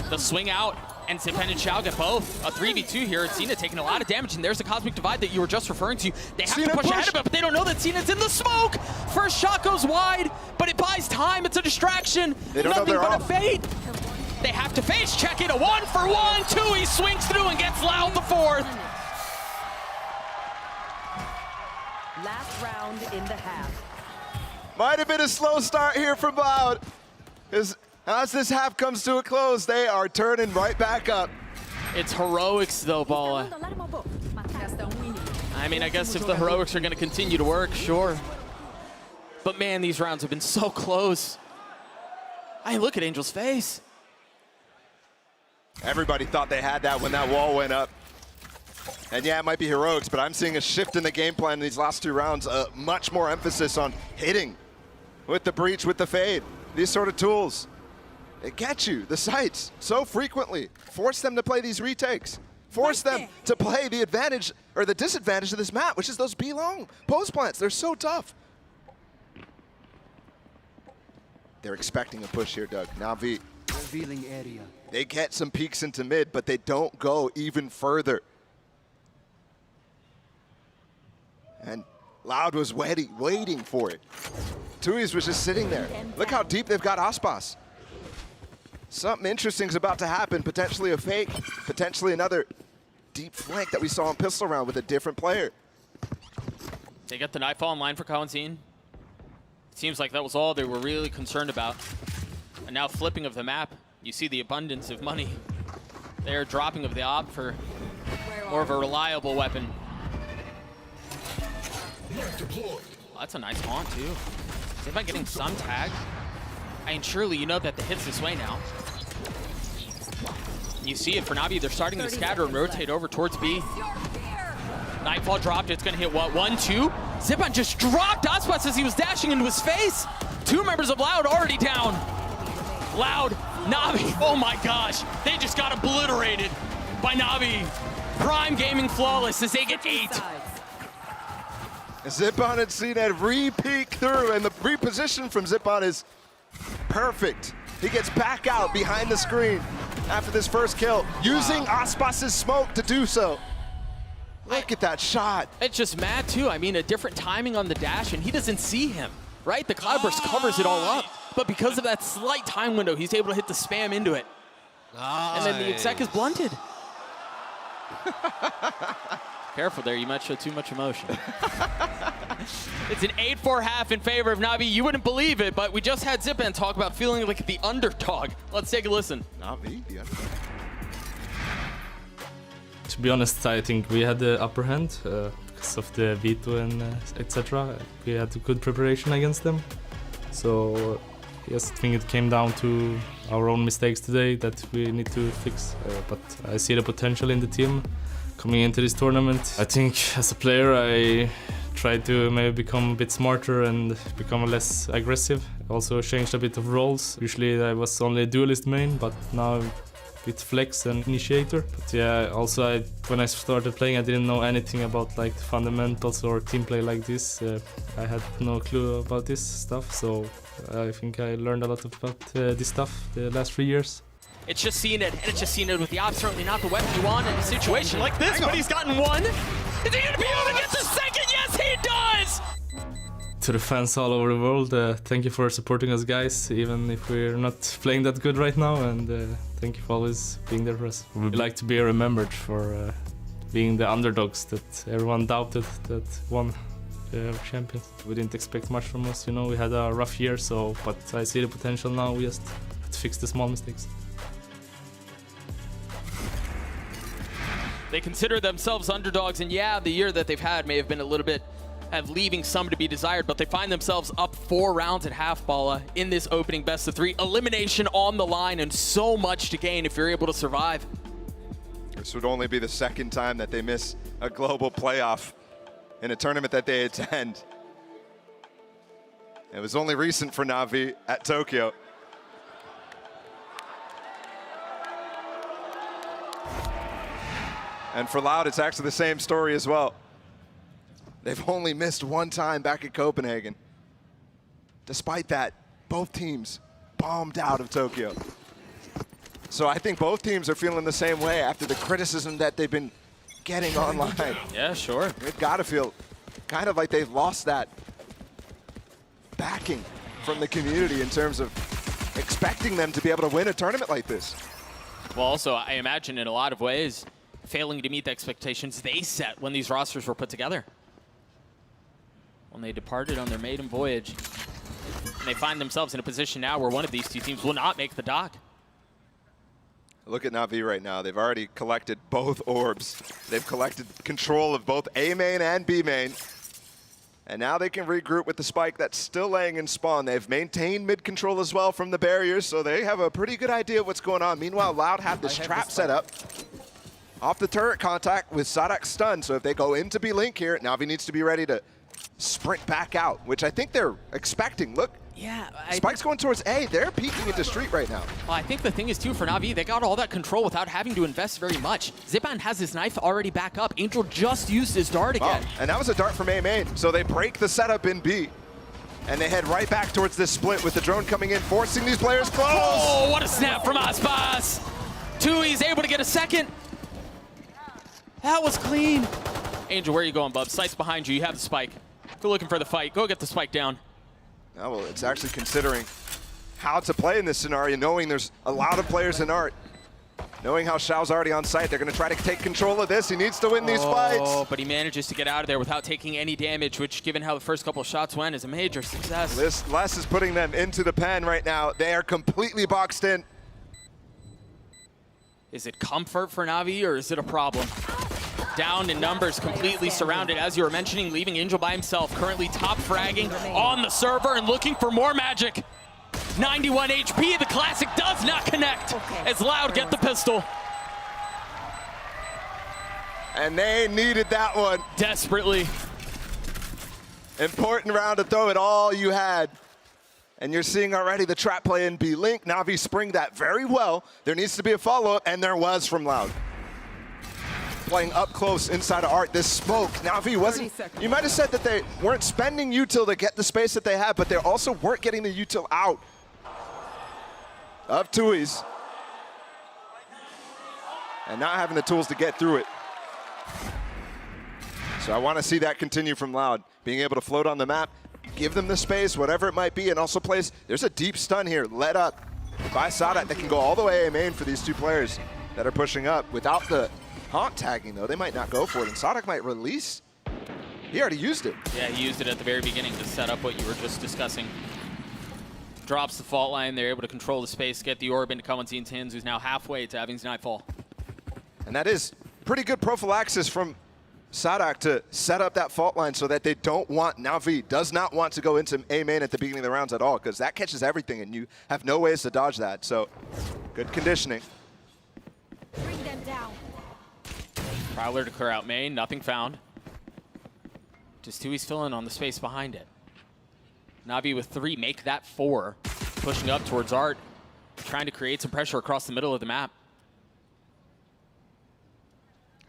S2: The swing out, and Zipen and Xiao get both. A 3v2 here. Cena taking a lot of damage, and there's the Cosmic Divide that you were just referring to. They have
S1: Cena
S2: to push ahead
S1: push.
S2: of it, but they don't know that Cena's in the smoke. First shot goes wide, but it buys time. It's a distraction.
S1: They don't know
S2: Nothing
S1: they're
S2: but
S1: off.
S2: a fade. They have to face check it. A 1-for-1. Tui swings through and gets Loud the fourth.
S3: Last round in the half.
S1: Might have been a slow start here from Loud. As this half comes to a close, they are turning right back up.
S2: It's heroics though, Bala. I mean, I guess if the heroics are going to continue to work, sure. But man, these rounds have been so close. I mean, look at Angel's face.
S1: Everybody thought they had that when that wall went up. And yeah, it might be heroics, but I'm seeing a shift in the game plan in these last 2 rounds. Much more emphasis on hitting with the breach, with the fade. These sort of tools. It gets you the sights so frequently. Force them to play these retakes. Force them to play the advantage or the disadvantage of this map, which is those B-long post plants. They're so tough. They're expecting a push here, Doug. NAVI.
S5: Revealing area.
S1: They get some peeks into mid, but they don't go even further. And Loud was waiting for it. Tui's was just sitting there. Look how deep they've got Aspas. Something interesting is about to happen. Potentially a fake, potentially another deep flank that we saw in pistol round with a different player.
S2: They get the Nightfall in line for Kalanzine. It seems like that was all they were really concerned about. And now flipping of the map, you see the abundance of money. They're dropping of the op for more of a reliable weapon. Oh, that's a nice haunt too. Is anybody getting some tag? I mean, surely you know that the hit's this way now. You see it for Navi, they're starting to scatter and rotate over towards B. Nightfall dropped, it's gonna hit what, 1, 2? Zipan just dropped Aspas as he was dashing into his face. 2 members of Loud already down. Loud, Navi, oh my gosh. They just got obliterated by Navi. Prime Gaming flawless as they get 8.
S1: Zipan and CNED re-peek through, and the reposition from Zipan is perfect. He gets back out behind the screen after this first kill, using Aspas' smoke to do so. Look at that shot.
S2: It's just mad too. I mean, a different timing on the dash, and he doesn't see him, right? The Cloudburst covers it all up, but because of that slight time window, he's able to hit the spam into it. And then the exec is blunted. Careful there, you might show too much emotion. It's an 8-4 half in favor of Navi. You wouldn't believe it, but we just had Zipan talk about feeling like the underdog. Let's take a listen.
S1: NAVI, the underdog.
S6: To be honest, I think we had the upper hand because of the veto and etc. We had a good preparation against them. So yes, I think it came down to our own mistakes today that we need to fix. But I see the potential in the team coming into this tournament. I think as a player I tried to maybe become a bit smarter and become less aggressive. Also changed a bit of roles. Usually I was only a duelist main, but now with flex and initiator. But yeah, also when I started playing I didn't know anything about like the fundamentals or team play like this. I had no clue about this stuff, so I think I learned a lot about this stuff the last 3 years.
S2: It's just seeing it, and it's just seeing it with the op. Certainly not the weapon you want in a situation like this, but he's gotten 1. Is he gonna be able to get the second? Yes, he does!
S6: To the fans all over the world, thank you for supporting us guys, even if we're not playing that good right now, and thank you for always being there for us. We'd like to be remembered for being the underdogs that everyone doubted that won the Champions. We didn't expect much from us, you know, we had a rough year, so but I see the potential now, we just have to fix the small mistakes.
S2: They consider themselves underdogs, and yeah, the year that they've had may have been a little bit leaving some to be desired, but they find themselves up 4 rounds at half, Bala, in this opening best of 3. Elimination on the line, and so much to gain if you're able to survive.
S1: This would only be the 2nd time that they miss a global playoff in a tournament that they attend. It was only recent for NAVI at Tokyo. And for Loud, it's actually the same story as well. They've only missed 1 time back at Copenhagen. Despite that, both teams bombed out of Tokyo. So I think both teams are feeling the same way after the criticism that they've been getting online.
S2: Yeah, sure.
S1: They've got to feel kind of like they've lost that backing from the community in terms of expecting them to be able to win a tournament like this.
S2: Well, also, I imagine in a lot of ways, failing to meet the expectations they set when these rosters were put together. When they departed on their maiden voyage. And they find themselves in a position now where one of these 2 teams will not make the dock.
S1: Look at NAVI right now. They've already collected both orbs. They've collected control of both A main and B main. And now they can regroup with the spike that's still laying in spawn. They've maintained mid control as well from the barriers, so they have a pretty good idea of what's going on. Meanwhile, Loud have this trap set up off the turret contact with Sadak stunned. So if they go into B-Link here, NAVI needs to be ready to sprint back out, which I think they're expecting. Look,
S2: Yeah.
S1: Spike's going towards A. They're peeking into street right now.
S2: Well, I think the thing is, too, for Navi, they got all that control without having to invest very much. Zipan has his knife already back up. Angel just used his dart again.
S1: Oh, and that was a dart from A main. So they break the setup in B. And they head right back towards this split with the drone coming in, forcing these players close.
S2: Oh, what a snap from Aspas. Tui's able to get a second. That was clean. Angel, where are you going, bub? Sight's behind you. You have the spike. Go looking for the fight. Go get the spike down.
S1: Oh, well, it's actually considering how to play in this scenario, knowing there's a lot of players in Art. Knowing how Xiao's already on site, they're going to try to take control of this. He needs to win these fights.
S2: Oh, but he manages to get out of there without taking any damage, which, given how the first couple of shots went, is a major success.
S1: Les is putting them into the pen right now. They are completely boxed in.
S2: Is it comfort for Navi, or is it a problem? Down in numbers, completely surrounded, as you were mentioning, leaving Angel by himself, currently top fragging on the server and looking for more magic. 91 HP, the classic does not connect as Loud get the pistol.
S1: And they needed that one.
S2: Desperately.
S1: Important round to throw it all you had. And you're seeing already the trap play in B-Link. Navi spring that very well. There needs to be a follow-up, and there was from Loud. Playing up close inside of Art, this smoke. Navi wasn't, you might have said that they weren't spending util to get the space that they had, but they also weren't getting the util out of Tui's. And not having the tools to get through it. So I want to see that continue from Loud. Being able to float on the map, give them the space, whatever it might be, and also place, there's a deep stun here, let up by Sadat that can go all the way A main for these two players that are pushing up. Without the haunt tagging though, they might not go for it, and Sadak might release. He already used it.
S2: Yeah, he used it at the very beginning to set up what you were just discussing. Drops the fault line, they're able to control the space, get the orb into Kawanzin's hands, who's now halfway to having his nightfall.
S1: And that is pretty good prophylaxis from Sadak to set up that fault line so that they don't want, Navi does not want to go into A main at the beginning of the rounds at all, because that catches everything and you have no ways to dodge that. So good conditioning.
S4: Bring them down.
S2: Prowler to clear out main, nothing found. Just Tui's filling on the space behind it. Navi with 3, make that 4. Pushing up towards Art, trying to create some pressure across the middle of the map.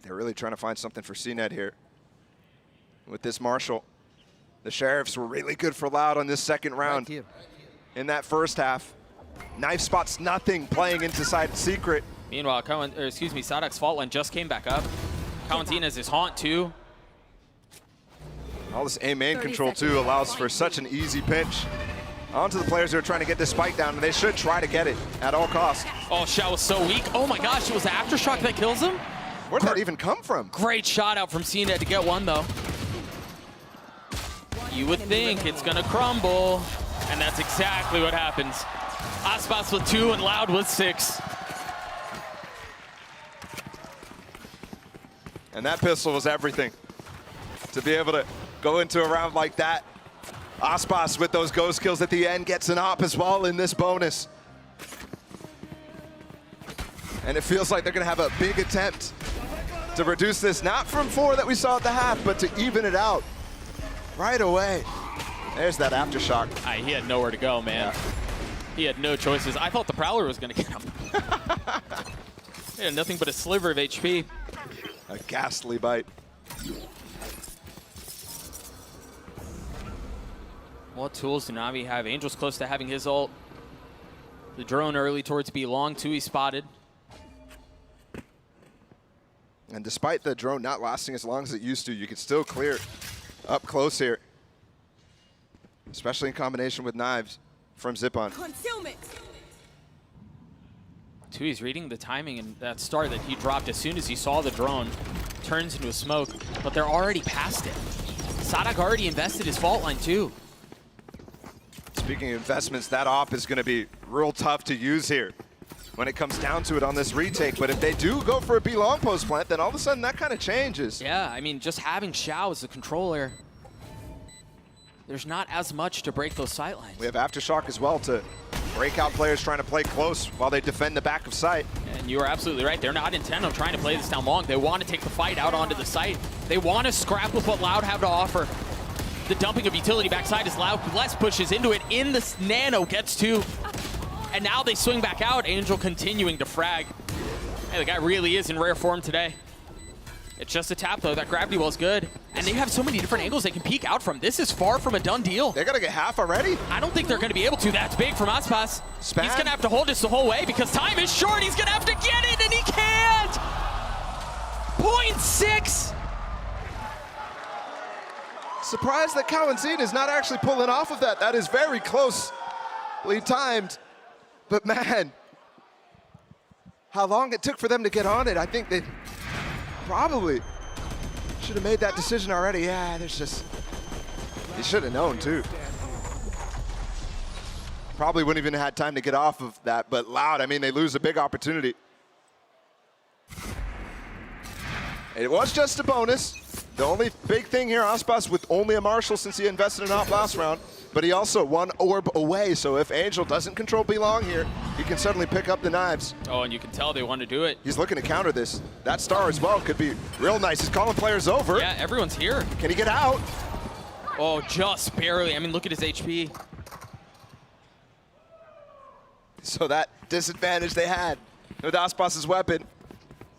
S1: They're really trying to find something for CNED here with this Marshall. The Sheriffs were really good for Loud on this second round. In that first half. Knife spots nothing, playing into side secret.
S2: Meanwhile, Sadak's fault line just came back up. Kawanzin has his haunt too.
S1: All this A main control too allows for such an easy pinch onto the players who are trying to get this spike down, and they should try to get it at all costs.
S2: Oh, Xiao was so weak. Oh my gosh, it was the Aftershock that kills him?
S1: Where did that even come from?
S2: Great shot out from CNED to get one though. You would think it's gonna crumble, and that's exactly what happens. Aspas with 2 and Loud with 6.
S1: And that pistol was everything. To be able to go into a round like that. Aspas with those ghost kills at the end gets an op as well in this bonus. And it feels like they're gonna have a big attempt to reduce this, not from 4 that we saw at the half, but to even it out right away. There's that Aftershock.
S2: He had nowhere to go, man.
S1: Yeah.
S2: He had no choices. I thought the Prowler was gonna get him. He had nothing but a sliver of HP.
S1: A ghastly bite.
S2: What tools do Navi have? Angel's close to having his ult. The drone early towards B long, Tui spotted.
S1: And despite the drone not lasting as long as it used to, you can still clear up close here. Especially in combination with knives from Zipon.
S4: Concealment.
S2: Tui's reading the timing and that start that he dropped as soon as he saw the drone. Turns into a smoke, but they're already past it. Sadak already invested his fault line too.
S1: Speaking of investments, that op is going to be real tough to use here. when it comes down to it on this retake. But if they do go for a B long post plant, then all of a sudden that kind of changes.
S2: Yeah, I mean, just having Xiao as a controller, there's not as much to break those sight lines.
S1: We have Aftershock as well to break out players trying to play close while they defend the back of sight.
S2: And you are absolutely right. They're not intent on trying to play this down long. They want to take the fight out onto the site. They want to scrap with what Loud have to offer. The dumping of utility backside is Loud. Les pushes into it. In the Nano gets two. And now they swing back out. Angel continuing to frag. Hey, the guy really is in rare form today. It's just a tap, though. That gravity wall's good. And they have so many different angles they can peek out from. This is far from a done deal.
S1: They're going to get half already?
S2: I don't think they're going to be able to. That's big from Aspas.
S1: Span.
S2: He's going to have to hold this the whole way because time is short. He's going to have to get it, and he can't! 0.6!
S1: Surprised that Kawanzin is not actually pulling off of that. That is very closely timed. But man, how long it took for them to get on it, I think they probably should have made that decision already. Yeah, there's just, he should have known too. Probably wouldn't even have had time to get off of that, but Loud, I mean, they lose a big opportunity. It was just a bonus. The only big thing here, Aspas with only a Marshal since he invested in Op last round, but he also one orb away, so if Angel doesn't control B-Long here, he can suddenly pick up the knives.
S2: Oh, and you can tell they want to do it.
S1: He's looking to counter this. That star as well could be real nice. He's calling players over.
S2: Yeah, everyone's here.
S1: Can he get out?
S2: Oh, just barely. I mean, look at his HP.
S1: So that disadvantage they had with Aspas's weapon,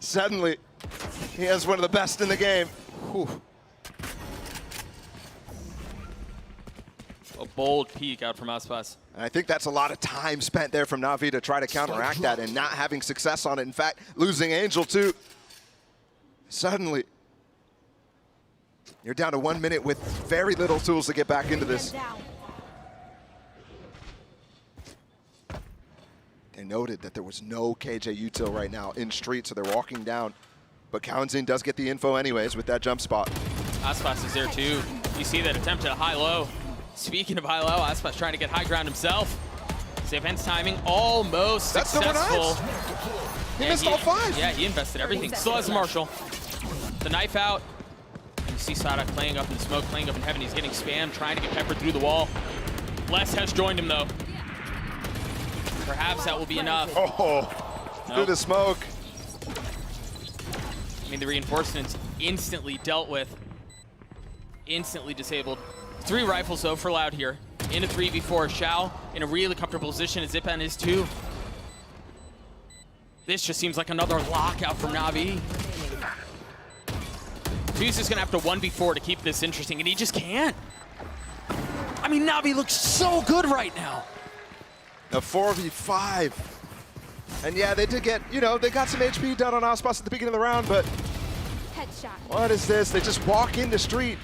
S1: suddenly he has one of the best in the game. Whew.
S2: A bold peek out from Aspas.
S1: And I think that's a lot of time spent there from Navi to try to counteract that and not having success on it. In fact, losing Angel too. Suddenly, you're down to 1 minute with very little tools to get back into this. They noted that there was no KJ util right now in street, so they're walking down. But Kawanzin does get the info anyways with that jump spot.
S2: Aspas is there too. You see that attempt at a high-low. Speaking of high-low, Aspas trying to get high ground himself. Ziphen's timing almost successful.
S1: He missed all five.
S2: Yeah, he invested everything. Still has the Marshal. The knife out. And you see Sadak playing up in smoke, playing up in heaven. He's getting spammed, trying to get peppered through the wall. Les has joined him though. Perhaps that will be enough.
S1: Oh, through the smoke.
S2: I mean, the reinforcements instantly dealt with. Instantly disabled. 3 rifles though for Loud here. In a 3v4. Xiao in a really comfortable position as Zipan is too. This just seems like another lockout from Navi. Fuse is gonna have to 1v4 to keep this interesting, and he just can't. I mean, Navi looks so good right now.
S1: A 4v5. And yeah, they did get, you know, they got some HP down on Aspas at the beginning of the round, but
S4: Headshot.
S1: what is this? They just walk into street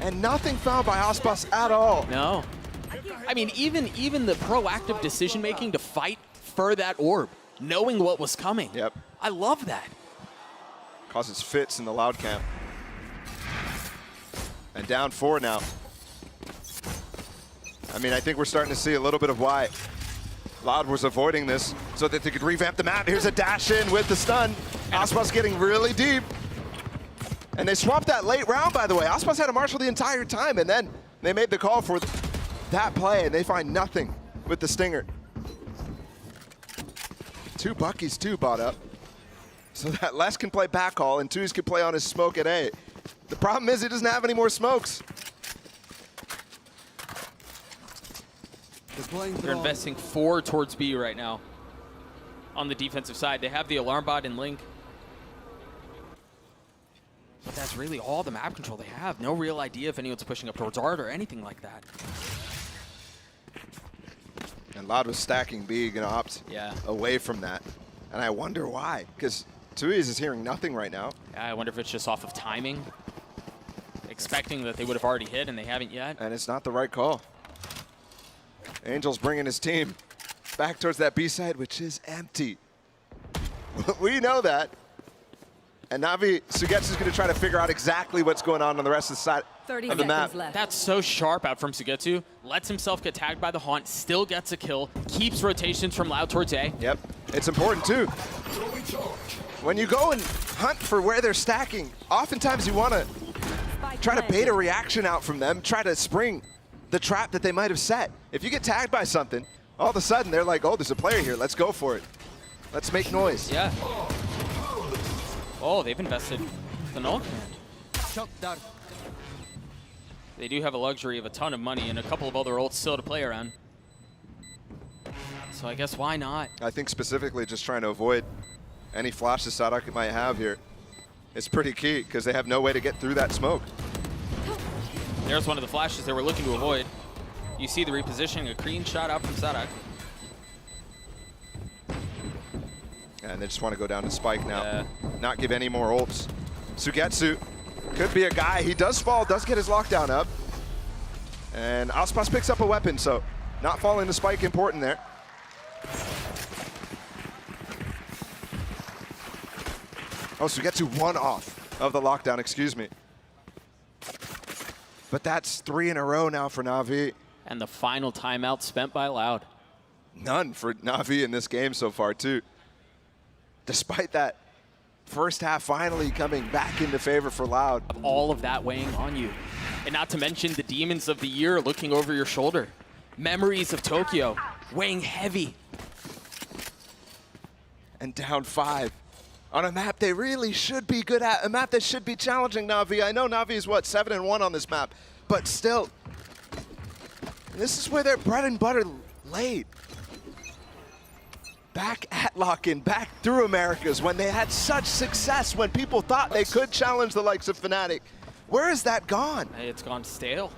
S1: and nothing found by Aspas at all.
S2: No. I mean, even the proactive decision-making to fight for that orb, knowing what was coming.
S1: Yep.
S2: I love that.
S1: Causes fits in the Loud camp. And down 4 now. I mean, I think we're starting to see a little bit of why Loud was avoiding this so that they could revamp the map. Here's a dash in with the stun. Aspas getting really deep. And they swapped that late round, by the way. Aspas had a Marshal the entire time, and then they made the call for that play, and they find nothing with the Stinger. 2 Buckies, too, bought up. So that Les can play backhaul, and Twos can play on his smoke at A. The problem is he doesn't have any more smokes.
S2: They're investing 4 towards B right now on the defensive side. They have the alarm bot and Link. But that's really all the map control they have. No real idea if anyone's pushing up towards Art or anything like that.
S1: And Loud was stacking B, gonna opt
S2: Yeah.
S1: away from that. And I wonder why, because Tuiz is hearing nothing right now.
S2: Yeah, I wonder if it's just off of timing. Expecting that they would have already hit and they haven't yet.
S1: And it's not the right call. Angel's bringing his team back towards that B side, which is empty. We know that. And Navi, Sugetsu's going to try to figure out exactly what's going on the rest of the side
S3: 30
S1: of the map.
S3: seconds left.
S2: That's so sharp out from Sugetsu. Lets himself get tagged by the Haunt, still gets a kill, keeps rotations from Loud towards A.
S1: Yep. it's important too. When you go and hunt for where they're stacking, oftentimes you want to try to bait a reaction out from them, try to spring the trap that they might have set. If you get tagged by something, all of a sudden they're like, oh, there's a player here, let's go for it. Let's make noise.
S2: Yeah. Oh, they've invested the null command. They do have a luxury of a ton of money and a couple of other ults still to play around. So I guess why not?
S1: I think specifically just trying to avoid any flashes Sadak might have here is pretty key because they have no way to get through that smoke.
S2: There's one of the flashes they were looking to avoid. You see the repositioning, a clean shot out from Sadak.
S1: And they just want to go down to Spike now, not give any more ults. Sugetsu could be a guy. He does fall, does get his lockdown up. And Aspas picks up a weapon, so not falling to Spike important there. Oh, Sugetsu one off of the lockdown, excuse me. But that's 3 in a row now for Na'Vi.
S2: And the final timeout spent by Loud.
S1: None for Na'Vi in this game so far, too. Despite that first half finally coming back into favor for Loud.
S2: All of that weighing on you. And not to mention the demons of the year looking over your shoulder. Memories of Tokyo weighing heavy.
S1: And down 5 on a map they really should be good at, a map that should be challenging Na'Vi. I know Na'Vi is, what, 7-1 on this map, but still, this is where their bread and butter laid. Back at lock-in, back through Americas, when they had such success, when people thought they could challenge the likes of Fnatic. Where has that gone?
S2: Hey, it's gone stale.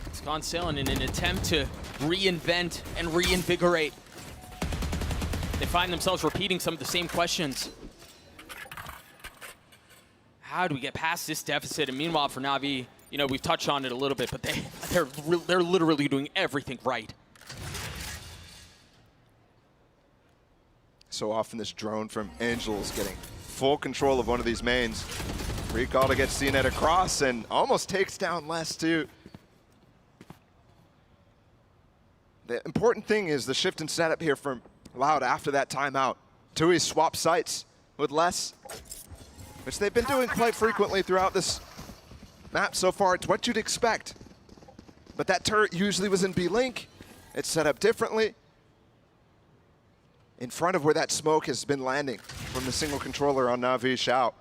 S2: It's gone stale in an attempt to reinvent and reinvigorate. They find themselves repeating some of the same questions. How do we get past this deficit? And meanwhile, for Na'Vi, you know, we've touched on it a little bit, but they're literally doing everything right.
S1: So often this drone from Angel is getting full control of one of these mains. Recall to get CNET across and almost takes down Les too. The important thing is the shift in setup here from Loud after that timeout. Tui swap sites with Les, which they've been doing quite frequently throughout this map so far. It's what you'd expect. But that turret usually was in B-Link. It's set up differently, in front of where that smoke has been landing from the single controller on Na'Vi Xiao.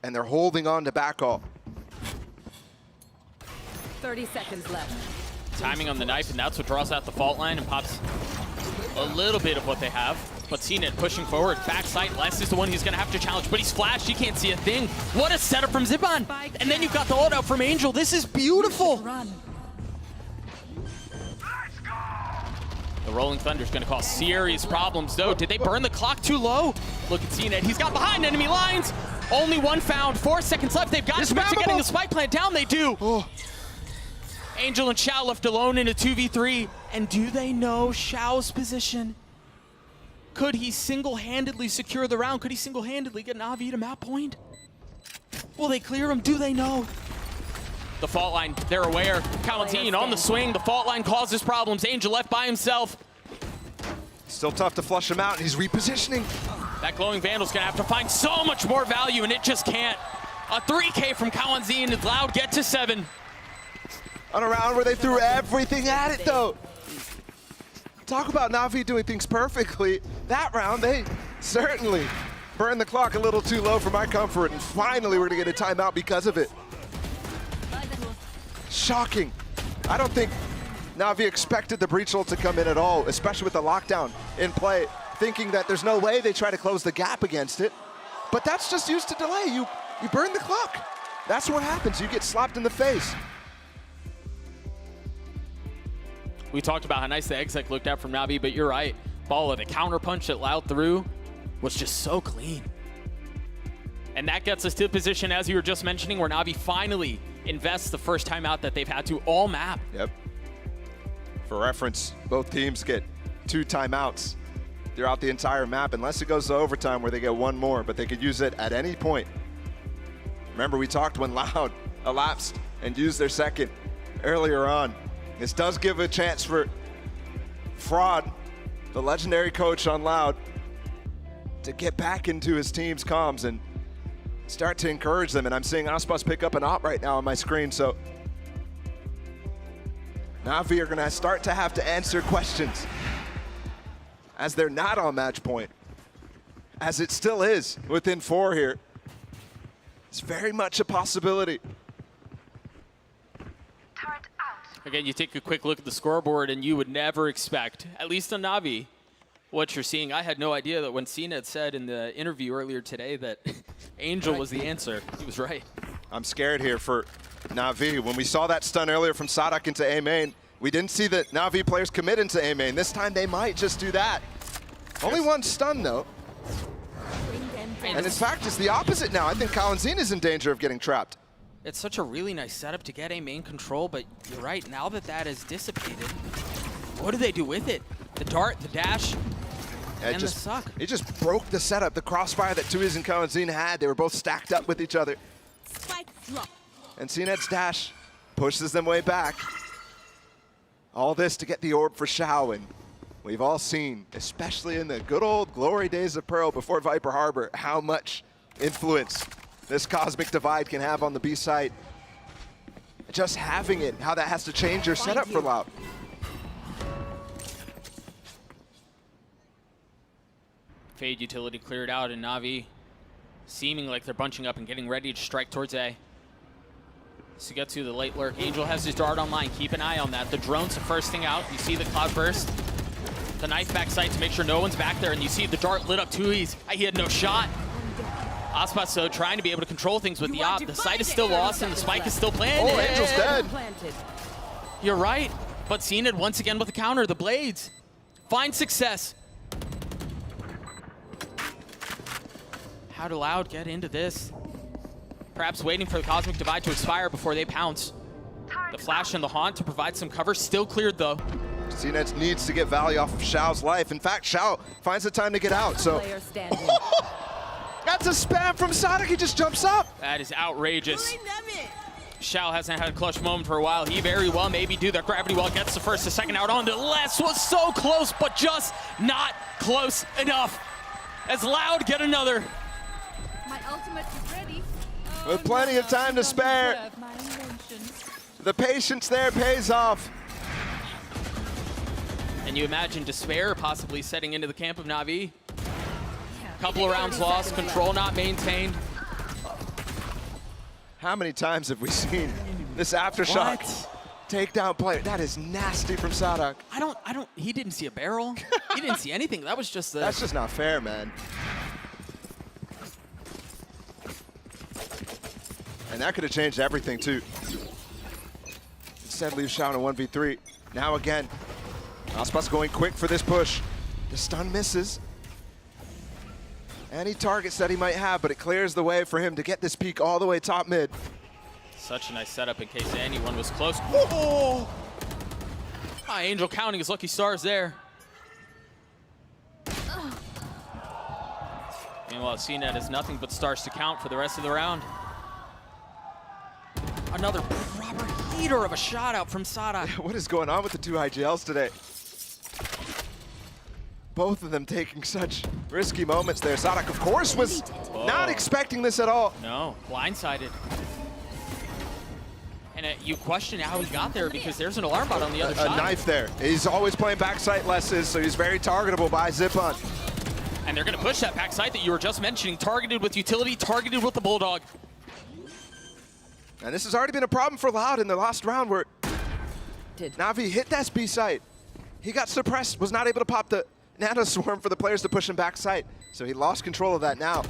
S1: And they're holding on to backall.
S3: 30 seconds left.
S2: Timing on the knife, and that's what draws out the fault line and pops a little bit of what they have. But CNET pushing forward, backside. Les is the one who's gonna have to challenge, but he's flashed, he can't see a thing. What a setup from Ziban. And then you've got the ult out from Angel. This is beautiful. The Rolling Thunder's gonna cause serious problems though. Did they burn the clock too low? Look at CNET, he's got behind enemy lines. Only one found, 4 seconds left. They've got to commit to getting the spike plant down, they do.
S1: Oh.
S2: Angel and Xiao left alone in a 2v3. And do they know Xiao's position? Could he single-handedly secure the round? Could he single-handedly get Na'Vi to map point? Will they clear him? Do they know? The fault line, they're aware. Calentine on the swing. The fault line causes problems. Angel left by himself.
S1: Still tough to flush him out, and he's repositioning.
S2: That glowing Vandal's gonna have to find so much more value, and it just can't. A 3K from Kawanzi and Loud get to 7.
S1: On a round where they threw everything at it, though. Talk about Na'Vi doing things perfectly. That round, they certainly burned the clock a little too low for my comfort, and finally we're gonna get a timeout because of it. Shocking. I don't think Na'Vi expected the breach ult to come in at all, especially with the lockdown in play, thinking that there's no way they try to close the gap against it. But that's just used to delay. You burn the clock. That's what happens. You get slapped in the face.
S2: We talked about how nice the exec looked out from Na'Vi, but you're right. Baller, the counter punch that Loud threw was just so clean. And that gets us to the position, as you were just mentioning, where Na'Vi finally invests the first time out that they've had to all map.
S1: Yep. For reference, both teams get 2 timeouts throughout the entire map, unless it goes to overtime where they get 1 more, but they could use it at any point. Remember, we talked when Loud elapsed and used their second earlier on. This does give a chance for fraud the legendary coach on Loud, to get back into his team's comms and start to encourage them. And I'm seeing Aspas pick up an op right now on my screen, so NAVI are gonna start to have to answer questions as they're not on match point, as it still is within 4 here. It's very much a possibility.
S2: Again, you take a quick look at the scoreboard and you would never expect, at least on NAVI, what you're seeing. I had no idea that when CNET said in the interview earlier today that Angel was the answer. He was right.
S1: I'm scared here for NAVI. When we saw that stun earlier from Sadak into A main, we didn't see the NAVI players commit into A main. This time they might just do that. Only one stun though. And in fact, it's the opposite now. I think Kalanzine is in danger of getting trapped.
S2: It's such a really nice setup to get a main control, but you're right, now that that is dissipated, what do they do with it? The dart, the dash, and the suck.
S1: It just broke the setup, the crossfire that Tuiz and Kalanzine had. They were both stacked up with each other.
S4: Spike drop.
S1: And CNET's dash pushes them way back. All this to get the orb for Shao, and we've all seen, especially in the good old glory days of Pearl before Viper Harbor, how much influence this cosmic divide can have on the B site. Just having it, how that has to change your setup for Loud.
S2: Fade utility cleared out, and NAVI seeming like they're bunching up and getting ready to strike towards A. Sugetsu, the late lurk. Angel has his dart online. Keep an eye on that. The drone's the first thing out. You see the cloud burst. The knife back sight to make sure no one's back there, and you see the dart lit up Tuiz. He had no shot. Aspas, so trying to be able to control things with the op. The site is still lost and the spike is still planted.
S1: Oh, Angel's dead.
S2: You're right, but CNET once again with the counter, the blades. Find success. How do Loud get into this? Perhaps waiting for the cosmic divide to expire before they pounce. The flash and the haunt to provide some cover, still cleared though.
S1: CNET needs to get value off of Shao's life. In fact, Shao finds the time to get out, so. That's a spam from Sonic, he just jumps up.
S2: That is outrageous. Shao hasn't had a clutch moment for a while. He very well maybe do that gravity well, gets the first, the second out onto Les. Was so close, but just not close enough. As Loud get another.
S4: My ultimate is ready.
S1: With plenty of time to spare. The patience there pays off.
S2: And you imagine despair possibly setting into the camp of NAVI. Couple of rounds lost, control not maintained.
S1: How many times have we seen this aftershock takedown play? That is nasty from Sadak.
S2: He didn't see a barrel. He didn't see anything. That was just the.
S1: That's just not fair, man. And that could have changed everything too. Instead leaves Shao in a 1v3. Now again, Aspas going quick for this push. The stun misses. Any targets that he might have, but it clears the way for him to get this peak all the way top mid.
S2: Such a nice setup in case anyone was close. Oh! Angel counting his lucky stars there. Meanwhile, CNET has nothing but stars to count for the rest of the round. Another proper heater of a shot out from Sadak.
S1: What is going on with the two IGLs today? Both of them taking such risky moments there. Sadak, of course, was not expecting this at all.
S2: No, blindsided. And you question how he got there because there's an alarm bot on the other side.
S1: A knife there. He's always playing backside Lesses, so he's very targetable by Zipon.
S2: And they're going to push that backside that you were just mentioning. Targeted with utility, targeted with the Bulldog.
S1: And this has already been a problem for Loud in the last round where NAVI hit that B site. He got suppressed, was not able to pop the Nano Swarm for the players to push him back site. So he lost control of that now.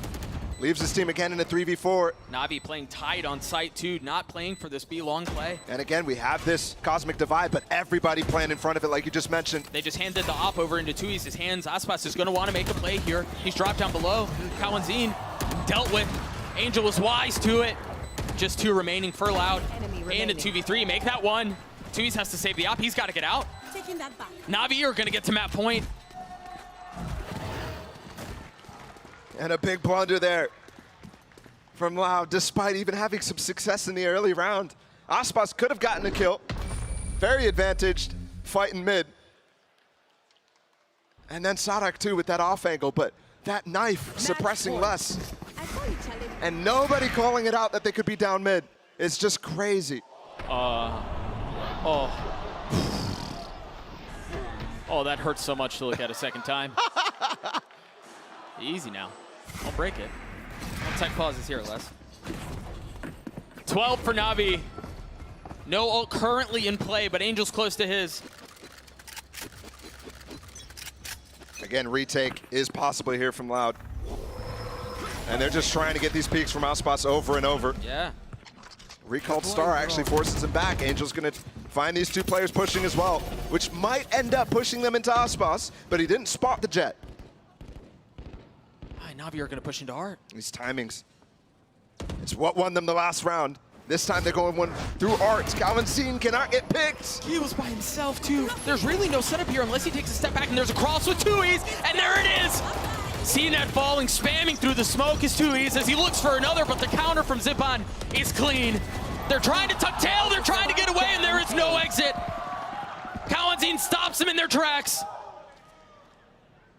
S1: Leaves his team again in a 3v4.
S2: NAVI playing tight on site too, not playing for this B long play.
S1: And again, we have this cosmic divide, but everybody playing in front of it like you just mentioned.
S2: They just handed the op over into Tuiz's hands. Aspas is going to want to make a play here. He's dropped down below. Kalanzine dealt with. Angel was wise to it. Just 2 remaining for Loud. And a 2v3, make that 1. Tuiz has to save the op, he's got to get out.
S4: Taking that back.
S2: NAVI are going to get to map point.
S1: And a big blunder there from Loud, despite even having some success in the early round. Aspas could have gotten a kill. Very advantaged, fighting mid. And then Sadak too with that off angle, but that knife suppressing less.
S4: I saw you challenge.
S1: And nobody calling it out that they could be down mid. It's just crazy.
S2: Oh, that hurts so much to look at a second time. Easy now. I'll break it. One tech pauses here, Les. 12 for Navi. No ult currently in play, but Angel's close to his.
S1: Again, retake is possibly here from Loud. And they're just trying to get these peaks from Aspas over and over.
S2: Yeah.
S1: Recalled Star actually forces him back. Angel's going to find these two players pushing as well, which might end up pushing them into Aspas, but he didn't spot the jet.
S2: Navi are going to push into Art.
S1: These timings. It's what won them the last round. This time they're going one through Art. Calvin cannot get picked.
S2: He was by himself, too. There's really no setup here unless he takes a step back, and there's a cross with 2Es, and there it is! CNET falling, spamming through the smoke is 2Es as he looks for another, but the counter from Zipan is clean. They're trying to tuck tail, they're trying to get away, and there is no exit. Kawanzin stops them in their tracks.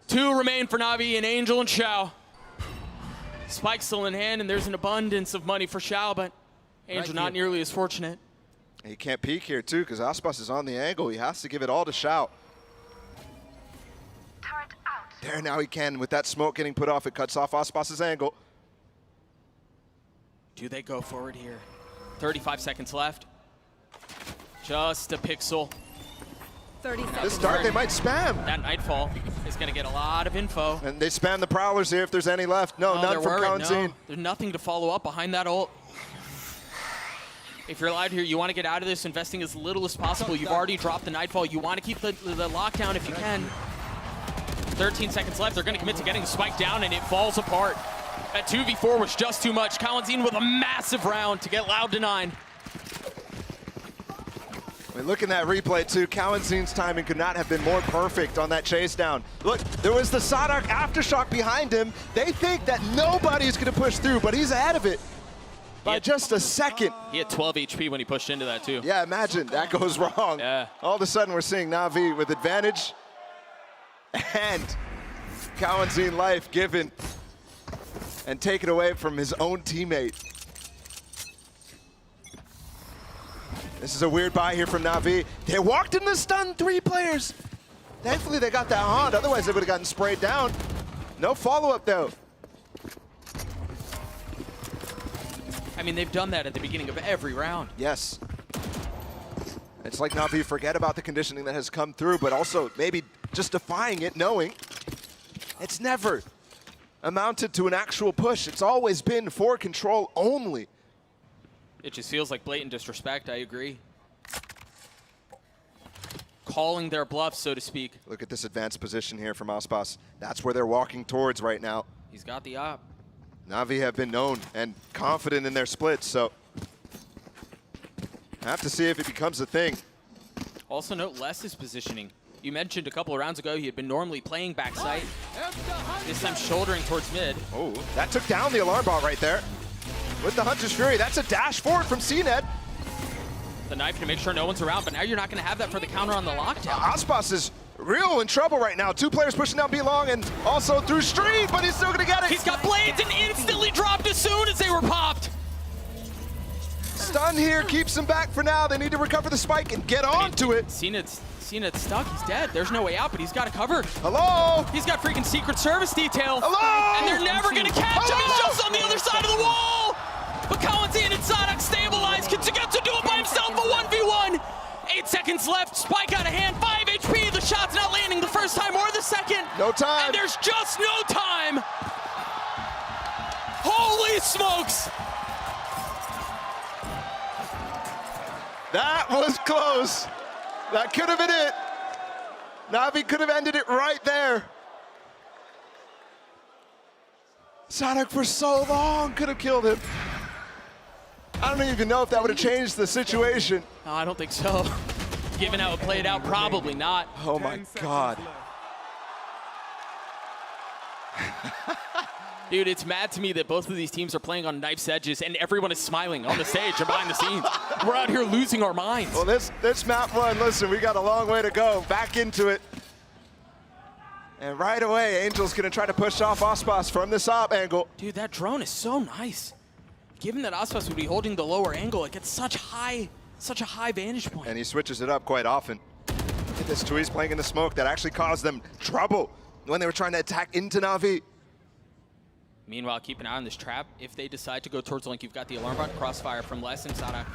S2: 2 remain for Navi and Angel and Xiao. Spike still in hand, and there's an abundance of money for Xiao, but Angel not nearly as fortunate.
S1: He can't peek here, too, because Aspas is on the angle. He has to give it all to Xiao. There, now he can. With that smoke getting put off, it cuts off Aspas's angle.
S2: Do they go forward here? 35 seconds left. Just a pixel.
S3: 30 seconds.
S1: This start, they might spam.
S2: That Nightfall is going to get a lot of info.
S1: And they spam the Prowlers here if there's any left. No, none from Kawanzin.
S2: No. There's nothing to follow up behind that ult. If you're allowed here, you want to get out of this, investing as little as possible. You've already dropped the Nightfall. You want to keep the lockdown if you can. 13 seconds left. They're going to commit to getting the spike down, and it falls apart. That 2v4 was just too much. Kawanzin with a massive round to get Loud to 9.
S1: I mean, look at that replay, too. Kawanzin's timing could not have been more perfect on that chase down. Look, there was the Sadak aftershock behind him. They think that nobody's going to push through, but he's ahead of it by just a second.
S2: He had 12 HP when he pushed into that, too.
S1: Yeah, imagine that goes wrong.
S2: Yeah.
S1: All of a sudden, we're seeing Navi with advantage. And Kawanzin life given and taken away from his own teammate. This is a weird buy here from Navi. They walked in the stun 3 players. Thankfully, they got that haunt. Otherwise, they would have gotten sprayed down. No follow-up, though.
S2: I mean, they've done that at the beginning of every round.
S1: Yes. It's like Navi forget about the conditioning that has come through, but also maybe just defying it, knowing it's never amounted to an actual push. It's always been for control only.
S2: It just feels like blatant disrespect, I agree. Calling their bluff, so to speak.
S1: Look at this advanced position here from Aspas. That's where they're walking towards right now.
S2: He's got the op.
S1: Navi have been known and confident in their splits, so have to see if it becomes a thing.
S2: Also note Les's positioning. You mentioned a couple of rounds ago he had been normally playing backside. This time shouldering towards mid.
S1: Oh, that took down the alarm bot right there. With the Hunter's Fury, that's a dash forward from CNET.
S2: The knife to make sure no one's around, but now you're not going to have that for the counter on the lockdown.
S1: Aspas is real in trouble right now. 2 players pushing down B-Long and also through Street, but he's still going to get it.
S2: He's got blades and instantly dropped as soon as they were popped.
S1: Stun here keeps him back for now. They need to recover the spike and get onto it.
S2: CNET's stuck. He's dead. There's no way out, but he's got it covered.
S1: Hello?
S2: He's got freaking Secret Service detail.
S1: Hello?
S2: And they're never going to catch him. He's just on the other side of the wall. But Kawanzin and Sadak stabilize. Can Sugetsu do it by himself? A 1v1. 8 seconds left. Spike out of hand. 5 HP. The shot's not landing the first time or the second.
S1: No time.
S2: And there's just no time. Holy smokes.
S1: That was close. That could have been it. Navi could have ended it right there. Sadak for so long could have killed him. I don't even know if that would have changed the situation.
S2: No, I don't think so. Given how it played out, probably not.
S1: Oh my God.
S2: Dude, it's mad to me that both of these teams are playing on knife's edges and everyone is smiling on the stage or behind the scenes. We're out here losing our minds.
S1: Well, this map run, listen, we got a long way to go. Back into it. And right away, Angel's gonna try to push off Aspas from this op angle.
S2: Dude, that drone is so nice. Given that Aspas would be holding the lower angle, it gets such a high vantage point.
S1: And he switches it up quite often. Look at this, Tui's playing in the smoke. That actually caused them trouble when they were trying to attack into Navi.
S2: Meanwhile, keep an eye on this trap. If they decide to go towards Link, you've got the alarm bot crossfire from Les and Sadak.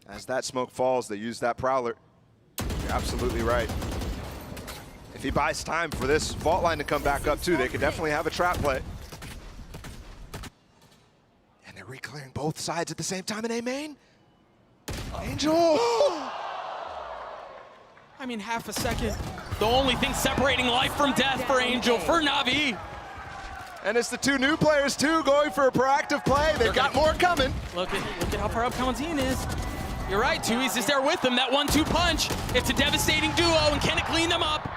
S1: As that smoke falls, they use that Prowler. You're absolutely right. If he buys time for this fault line to come back up too, they could definitely have a trap play. And they're re-clearing both sides at the same time in A main. Angel!
S2: I mean, half a second. The only thing separating life from death for Angel, for Navi.
S1: And it's the two new players too, going for a proactive play. They've got more coming.
S2: Look at how far up Kawanzin is. You're right, Tui's is there with them. That 1-2 punch. It's a devastating duo, and can it clean them up?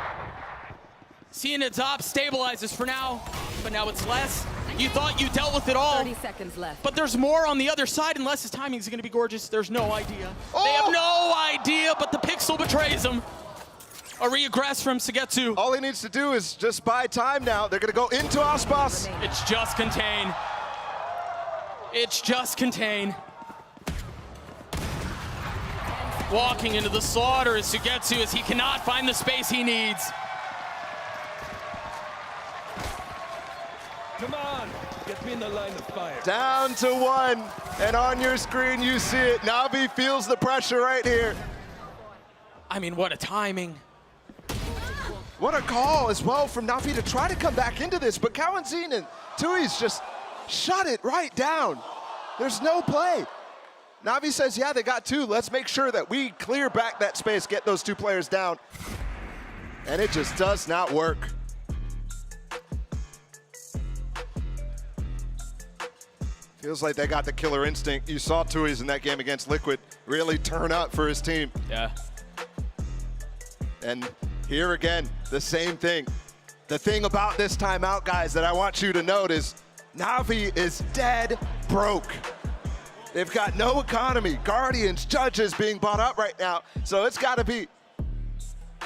S2: Seeing its op stabilizes for now, but now it's less. You thought you dealt with it all.
S3: 30 seconds left.
S2: But there's more on the other side, and Les's timing is going to be gorgeous. There's no idea. They have no idea, but the pixel betrays them. A regress from Sugetsu.
S1: All he needs to do is just buy time now. They're gonna go into Aspas.
S2: It's just contain. It's just contain. Walking into the slaughter is Sugetsu as he cannot find the space he needs.
S5: Come on, get me in the line of fire.
S1: Down to 1, and on your screen you see it. Navi feels the pressure right here.
S2: I mean, what a timing.
S1: What a call as well from Navi to try to come back into this, but Kawanzin and Tui's just shut it right down. There's no play. Navi says, yeah, they got 2. Let's make sure that we clear back that space, get those 2 players down. And it just does not work. Feels like they got the killer instinct. You saw Tui's in that game against Liquid really turn up for his team.
S2: Yeah.
S1: And here again, the same thing. The thing about this timeout, guys, that I want you to note is Navi is dead broke. They've got no economy. Guardians, Judges being bought up right now. So it's got to be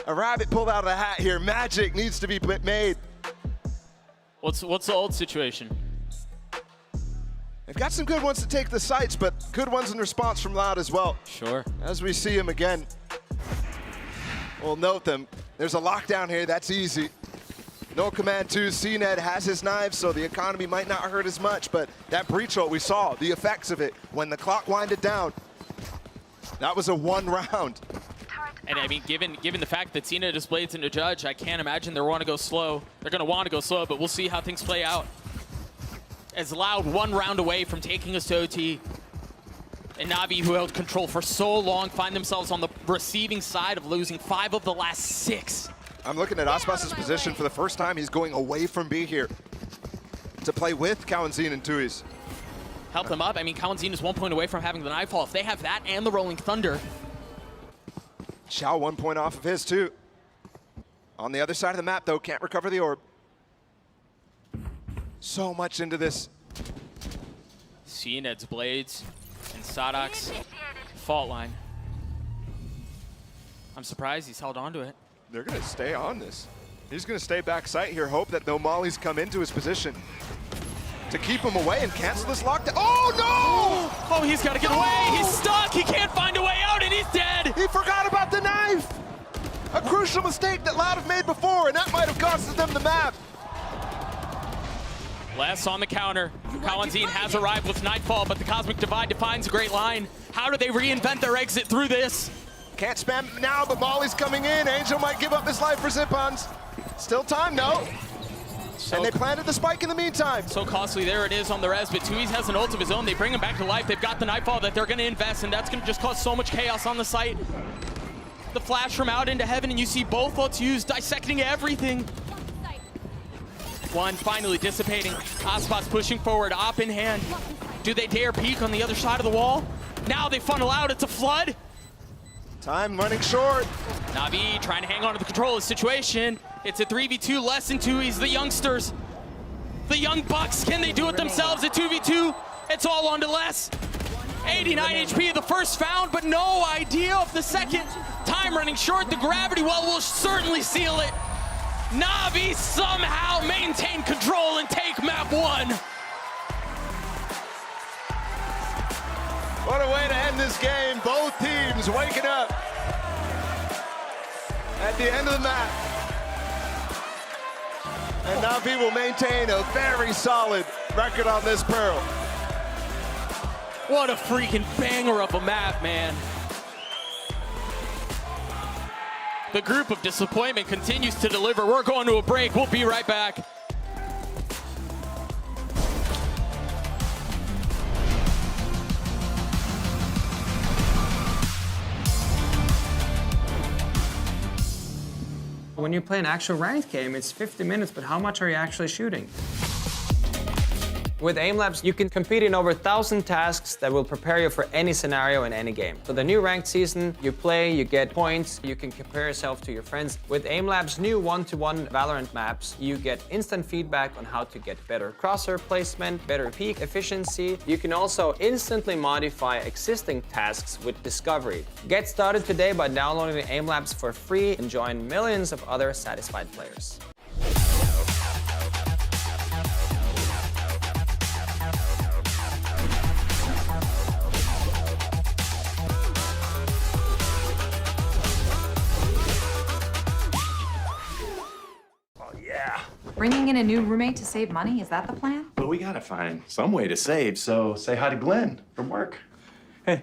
S1: a rabbit pulled out of the hat here. Magic needs to be made.
S2: What's the old situation?
S1: They've got some good ones to take the sites, but good ones in response from Loud as well.
S2: Sure.
S1: As we see him again, we'll note them. There's a lockdown here, that's easy. No command 2, CNED has his knives, so the economy might not hurt as much, but that breach ult, we saw the effects of it when the clock winded down. That was a 1 round.
S2: And I mean, given the fact that CNED just blades into Judge, I can't imagine they want to go slow. They're going to want to go slow, but we'll see how things play out. As Loud 1 round away from taking us to OT. And Navi, who held control for so long, find themselves on the receiving side of losing 5 of the last 6.
S1: I'm looking at Aspas's position for the first time. He's going away from B here to play with Kawanzin and Tui's.
S2: Help them up. I mean, Kawanzin is 1 point away from having the Nightfall. If they have that and the Rolling Thunder.
S1: Xiao 1 point off of his too. On the other side of the map though, can't recover the orb. So much into this.
S2: CNED's blades and Sadak's fault line. I'm surprised he's held on to it.
S1: They're gonna stay on this. He's gonna stay back site here, hope that no mollies come into his position to keep him away and cancel this lockdown. Oh no!
S2: Oh, he's gotta get away! He's stuck! He can't find a way out and he's dead!
S1: He forgot about the knife! A crucial mistake that Loud have made before, and that might have costed them the map.
S2: Les on the counter. Kawanzin has arrived with Nightfall, but the Cosmic Divide defines a great line. How do they reinvent their exit through this?
S1: Can't spam now, but Molly's coming in. Angel might give up his life for Zip-Ons. Still time, though. And they planted the spike in the meantime.
S2: So costly, there it is on the res, but Tui's has an ult of his own. They bring him back to life. They've got the Nightfall that they're going to invest, and that's going to just cause so much chaos on the site. The flash from out into heaven, and you see both ults used, dissecting everything. One finally dissipating. Aspas pushing forward, op in hand. Do they dare peek on the other side of the wall? Now they funnel out, it's a flood.
S1: Time running short.
S2: Navi trying to hang on to the control of the situation. It's a 3v2, less than 2. He's the youngsters. The young bucks, can they do it themselves at 2v2? It's all on to Les. 89 HP the first found, but no idea of the second. Time running short, the gravity well will certainly seal it. NAVI somehow maintain control and take map 1.
S1: What a way to end this game. Both teams waking up at the end of the map. And NAVI will maintain a very solid record on this Pearl.
S2: What a freaking banger of a map, man. The group of disappointment continues to deliver. We're going to a break. We'll be right back.
S7: When you play an actual ranked game, it's 50 minutes, but how much are you actually shooting? With AimLabs, you can compete in over 1,000 tasks that will prepare you for any scenario in any game. So the new ranked season, you play, you get points, you can compare yourself to your friends. With AimLabs' new one-to-one Valorant maps, you get instant feedback on how to get better crosshair placement, better peak efficiency. You can also instantly modify existing tasks with Discovery. Get started today by downloading AimLabs for free and join millions of other satisfied players.
S8: Bringing in a new roommate to save money, is that the plan?
S9: Well, we gotta find some way to save, so say hi to Glenn from work.
S10: Hey,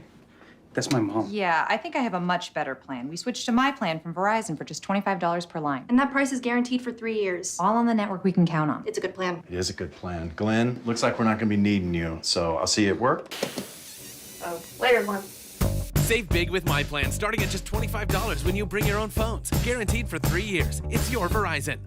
S10: that's my mom.
S8: Yeah, I think I have a much better plan. We switched to my plan from Verizon for just $25 per line.
S11: And that price is guaranteed for 3 years.
S8: All on the network we can count on.
S11: It's a good plan.
S9: It is a good plan. Glenn, looks like we're not gonna be needing you, so I'll see you at work.
S11: Oh, later, Glenn.
S12: Save big with my plan, starting at just $25 when you bring your own phones. Guaranteed for 3 years. It's your Verizon.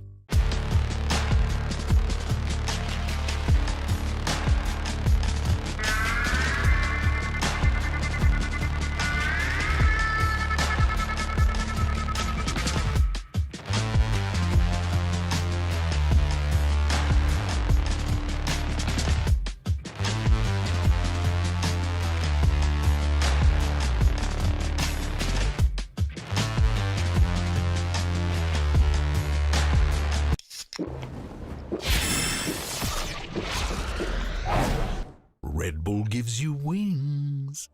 S13: Red Bull gives you wings.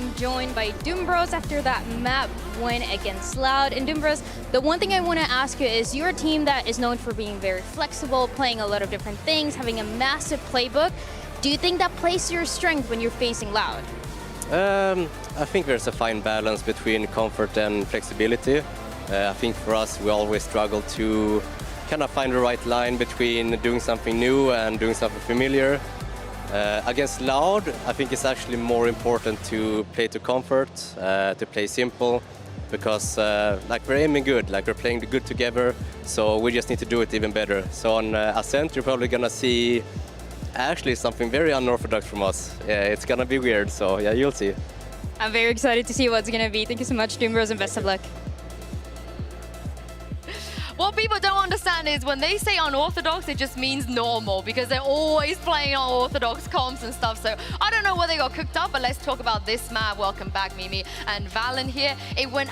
S14: being joined by Doombros after that map win against Loud. And Doombros, the one thing I want to ask you is, you're a team that is known for being very flexible, playing a lot of different things, having a massive playbook. Do you think that plays to your strength when you're facing Loud?
S15: I think there's a fine balance between comfort and flexibility. I think for us, we always struggle to kind of find the right line between doing something new and doing something familiar. Against Loud, I think it's actually more important to play to comfort, to play simple, because like we're aiming good, like we're playing good together, so we just need to do it even better. So on Ascent, you're probably gonna see actually something very unorthodox from us. Yeah, it's gonna be weird, so yeah, you'll see.
S14: I'm very excited to see what's gonna be. Thank you so much, Doombros, and best of luck.
S16: What people don't understand is when they say unorthodox, it just means normal, because they're always playing unorthodox comps and stuff. So I don't know where they got cooked up, but let's talk about this map. Welcome back, Mimi and Valen here. It went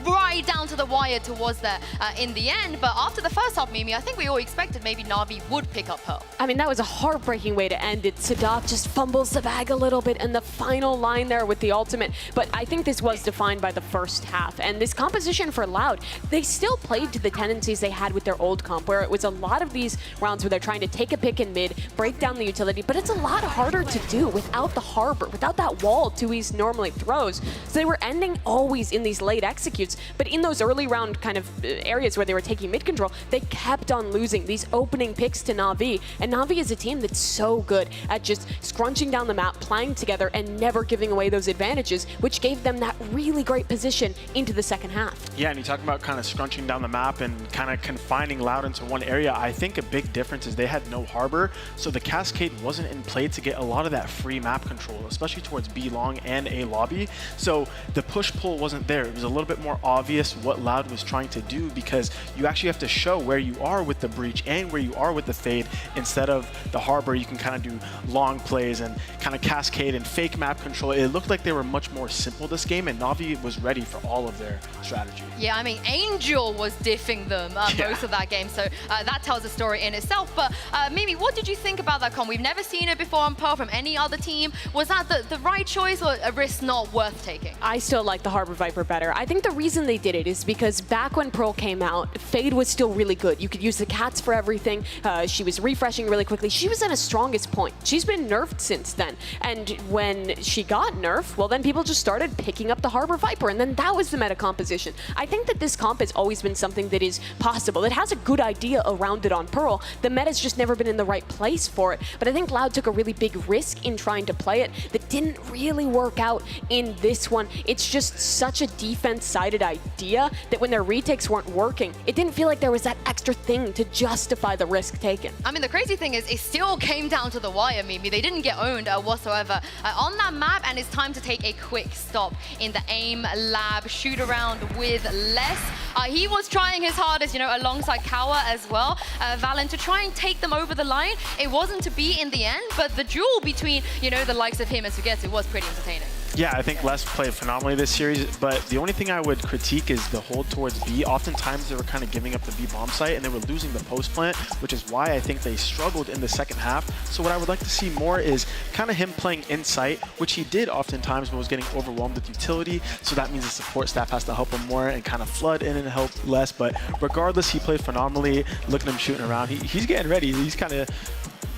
S16: right down to the wire towards there in the end. But after the first half, Mimi, I think we all expected maybe Navi would pick up Pearl.
S17: I mean, that was a heartbreaking way to end it. Sadat just fumbles the bag a little bit in the final line there with the ultimate. But I think this was defined by the first half. And this composition for Loud, they still played to the tendencies they had with their old comp, where it was a lot of these rounds where they're trying to take a pick in mid, break down the utility, but it's a lot harder to do without the harbor, without that wall 2Es normally throws. So they were ending always in these late executes, but in those early round kind of areas where they were taking mid control, they kept on losing these opening picks to NAVI. And NAVI is a team that's so good at just scrunching down the map, playing together, and never giving away those advantages, which gave them that really great position into the second half.
S10: Yeah, and you talk about kind of scrunching down the map and kind of confining Loud into one area. I think a big difference is they had no harbor, so the cascade wasn't in play to get a lot of that free map control, especially towards B long and A lobby. So the push-pull wasn't there. It was a little bit more obvious what Loud was trying to do, because you actually have to show where you are with the breach and where you are with the fade. Instead of the harbor, you can kind of do long plays and kind of cascade and fake map control. It looked like they were much more simple this game, and Navi was ready for all of their strategy.
S16: Yeah, I mean, Angel was diffing them most of that game, so that tells a story in itself. But Mimi, what did you think about that comp? We've never seen it before on Pearl from any other team. Was that the right choice, or a risk not worth taking?
S17: I still like the Harbor Viper better. I think the reason they did it is because back when Pearl came out, Fade was still really good. You could use the cats for everything. She was refreshing really quickly. She was at a strongest point. She's been nerfed since then. And when she got nerfed, well, then people just started picking up the Harbor Viper, and then that was the meta composition. I think that this comp has always been something that is possible. It has a good idea around it on Pearl. The meta's just never been in the right place for it. But I think Loud took a really big risk in trying to play it that didn't really work out in this one. It's just such a defense-sided idea that when their retakes weren't working, it didn't feel like there was that extra thing to justify the risk taken.
S16: I mean, the crazy thing is it still came down to the wire, Mimi. They didn't get owned whatsoever on that map, and it's time to take a quick stop in the AIM lab shoot around with Les. He was trying his hardest, you know, alongside Kawa as well, Valen, to try and take them over the line. It wasn't to be in the end, but the duel between, you know, the likes of him and Sugetsu was pretty entertaining.
S10: Yeah, I think Les played phenomenally this series, but the only thing I would critique is the hold towards B. Oftentimes they were kind of giving up the B bomb site, and they were losing the post plant, which is why I think they struggled in the second half. So what I would like to see more is kind of him playing in sight, which he did oftentimes, but was getting overwhelmed with utility. So that means the support staff has to help him more and kind of flood in and help Les. But regardless, he played phenomenally. Look at him shooting around. He's getting ready. He's kind of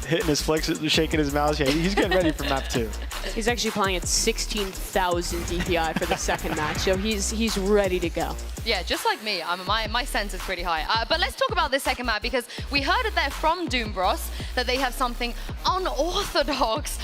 S10: hitting his flex, shaking his mouth. Yeah, he's getting ready for map 2.
S17: He's actually playing at 16,000 DPI for the second match, so he's ready to go.
S16: Yeah, just like me. My sense is pretty high. But let's talk about this second map, because we heard it there from Doombros that they have something unorthodox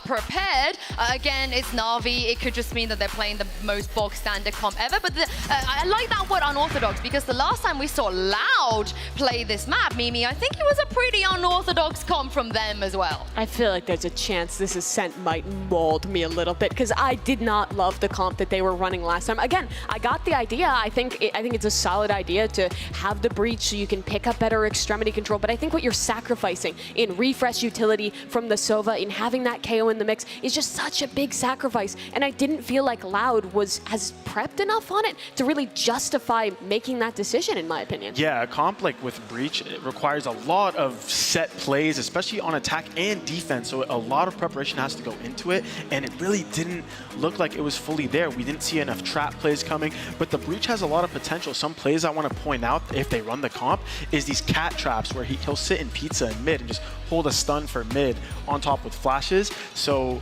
S16: prepared. Again, it's Navi. It could just mean that they're playing the most bog standard comp ever. But I like that word unorthodox, because the last time we saw Loud play this map, Mimi, I think it was a pretty unorthodox comp from them as well.
S17: I feel like there's a chance this Ascent might mold me a little bit, because I did not love the comp that they were running last time. Again, I got the idea. I think it's a solid idea to have the breach so you can pick up better extremity control, but I think what you're sacrificing in refresh utility from the Sova, in having that KO in the mix, is just such a big sacrifice. And I didn't feel like Loud has prepped enough on it to really justify making that decision, in my opinion.
S10: Yeah, a comp like with Breach, it requires a lot of set plays, especially on attack and defense. So a lot of preparation has to go into it, and it really didn't look like it was fully there. We didn't see enough trap plays coming, but the Breach has a lot of potential. Some plays I want to point out, if they run the comp, is these cat traps where he'll sit in pizza in mid and just hold a stun for mid on top with flashes. So,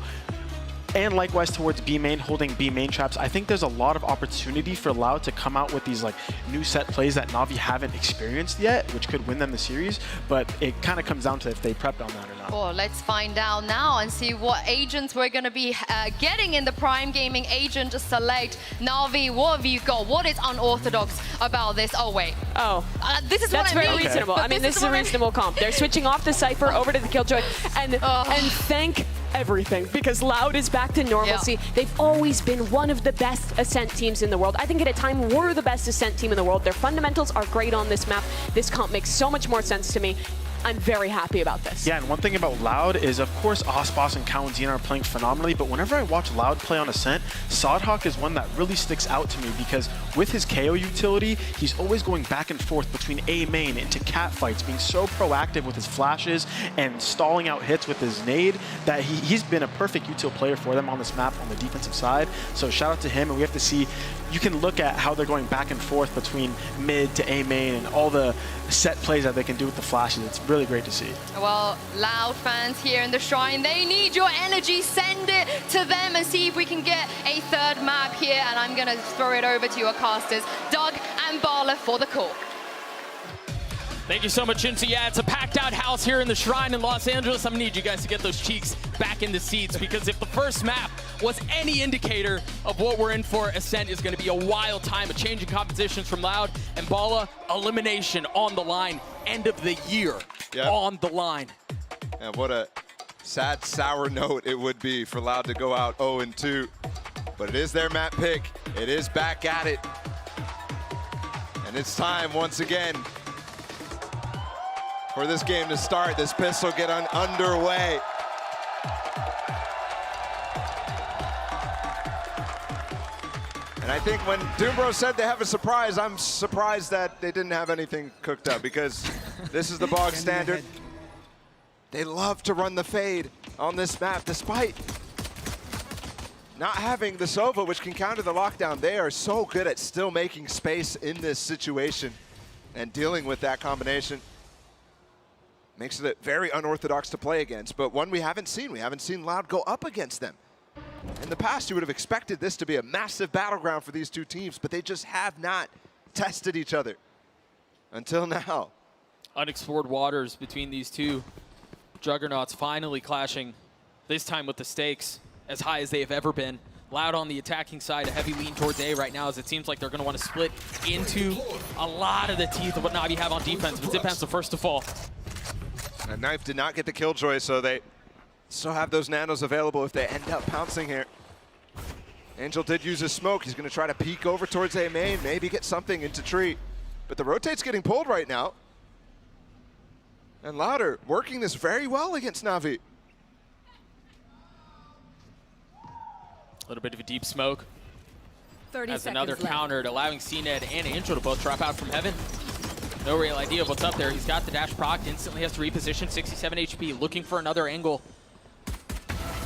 S10: and likewise towards B main, holding B main traps. I think there's a lot of opportunity for Loud to come out with these like new set plays that Navi haven't experienced yet, which could win them the series, but it kind of comes down to if they prepped on that or not.
S16: Well, let's find out now and see what agents we're going to be getting in the Prime Gaming Agent Select. Navi, what have you got? What is unorthodox about this? Oh, wait.
S17: Oh.
S16: This is
S17: That's
S16: what I
S17: very
S16: mean.
S17: reasonable. I mean, this is a reasonable comp. They're switching off the Cypher over to the Killjoy, and thank everything, because Loud is back to normalcy. They've always been one of the best Ascent teams in the world. I think at a time we're the best Ascent team in the world. Their fundamentals are great on this map. This comp makes so much more sense to me. I'm very happy about this.
S10: Yeah, and one thing about Loud is, of course, Osboss and Kawanzina are playing phenomenally, but whenever I watch Loud play on Ascent, Sodhawk is one that really sticks out to me because with his KO utility, he's always going back and forth between A main into cat fights, being so proactive with his flashes and stalling out hits with his nade that he's been a perfect util player for them on this map on the defensive side. So shout out to him, and we have to see, you can look at how they're going back and forth between mid to A main and all the set plays that they can do with the flashes. It's really great to see.
S16: Well, Loud fans here in the Shrine, they need your energy. Send it to them and see if we can get a third map here. And I'm going to throw it over to your casters, Doug and Bala, for the call.
S2: Thank you so much, Shinsu. Yeah, it's a packed out house here in the Shrine in Los Angeles. I'm gonna need you guys to get those cheeks back in the seats, because if the first map was any indicator of what we're in for, Ascent is gonna be a wild time, a change in compositions from Loud and Bala. Elimination on the line, end of the year on the line.
S1: And what a sad, sour note it would be for Loud to go out 0-2. But it is their map pick. It is back at it. And it's time once again for this game to start, this pistol get underway. And I think when Doombro said they have a surprise, I'm surprised that they didn't have anything cooked up, because this is the bog standard. They love to run the fade on this map, despite not having the Sova, which can counter the lockdown. They are so good at still making space in this situation and dealing with that combination. Makes it very unorthodox to play against, but one we haven't seen. We haven't seen Loud go up against them. In the past, you would have expected this to be a massive battleground for these two teams, but they just have not tested each other until now.
S2: Unexplored waters between these two juggernauts finally clashing, this time with the stakes as high as they have ever been. Loud on the attacking side, a heavy lean towards A right now, as it seems like they're going to want to split into a lot of the teeth of what Navi have on defense, but Zip has the first to fall.
S1: And Knife did not get the Killjoy, so they still have those nanos available if they end up pouncing here. Angel did use his smoke. He's going to try to peek over towards A main, maybe get something into tree. But the rotate's getting pulled right now. And Louder working this very well against Navi.
S2: A little bit of a deep smoke.
S3: 30
S2: as
S3: seconds
S2: another
S3: left.
S2: countered, allowing CNED and Angel to both drop out from heaven. No real idea of what's up there. He's got the dash proc, instantly has to reposition, 67 HP, looking for another angle.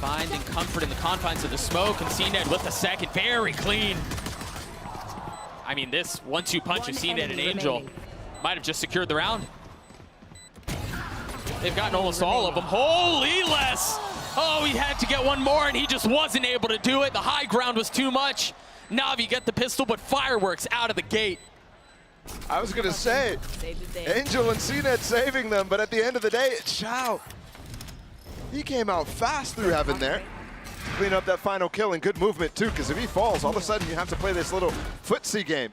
S2: Finding comfort in the confines of the smoke, and CNED with the second, very clean. I mean, this 1-2 punch of CNED and Angel might have just secured the round. They've gotten almost all of them. Holy Les! Oh, he had to get one more, and he just wasn't able to do it. The high ground was too much. Navi got the pistol, but fireworks out of the gate.
S1: I was going to say, Angel and CNED saving them, but at the end of the day, it's Xiao. He came out fast through heaven there. Clean up that final kill, and good movement too, because if he falls, all of a sudden you have to play this little footsie game.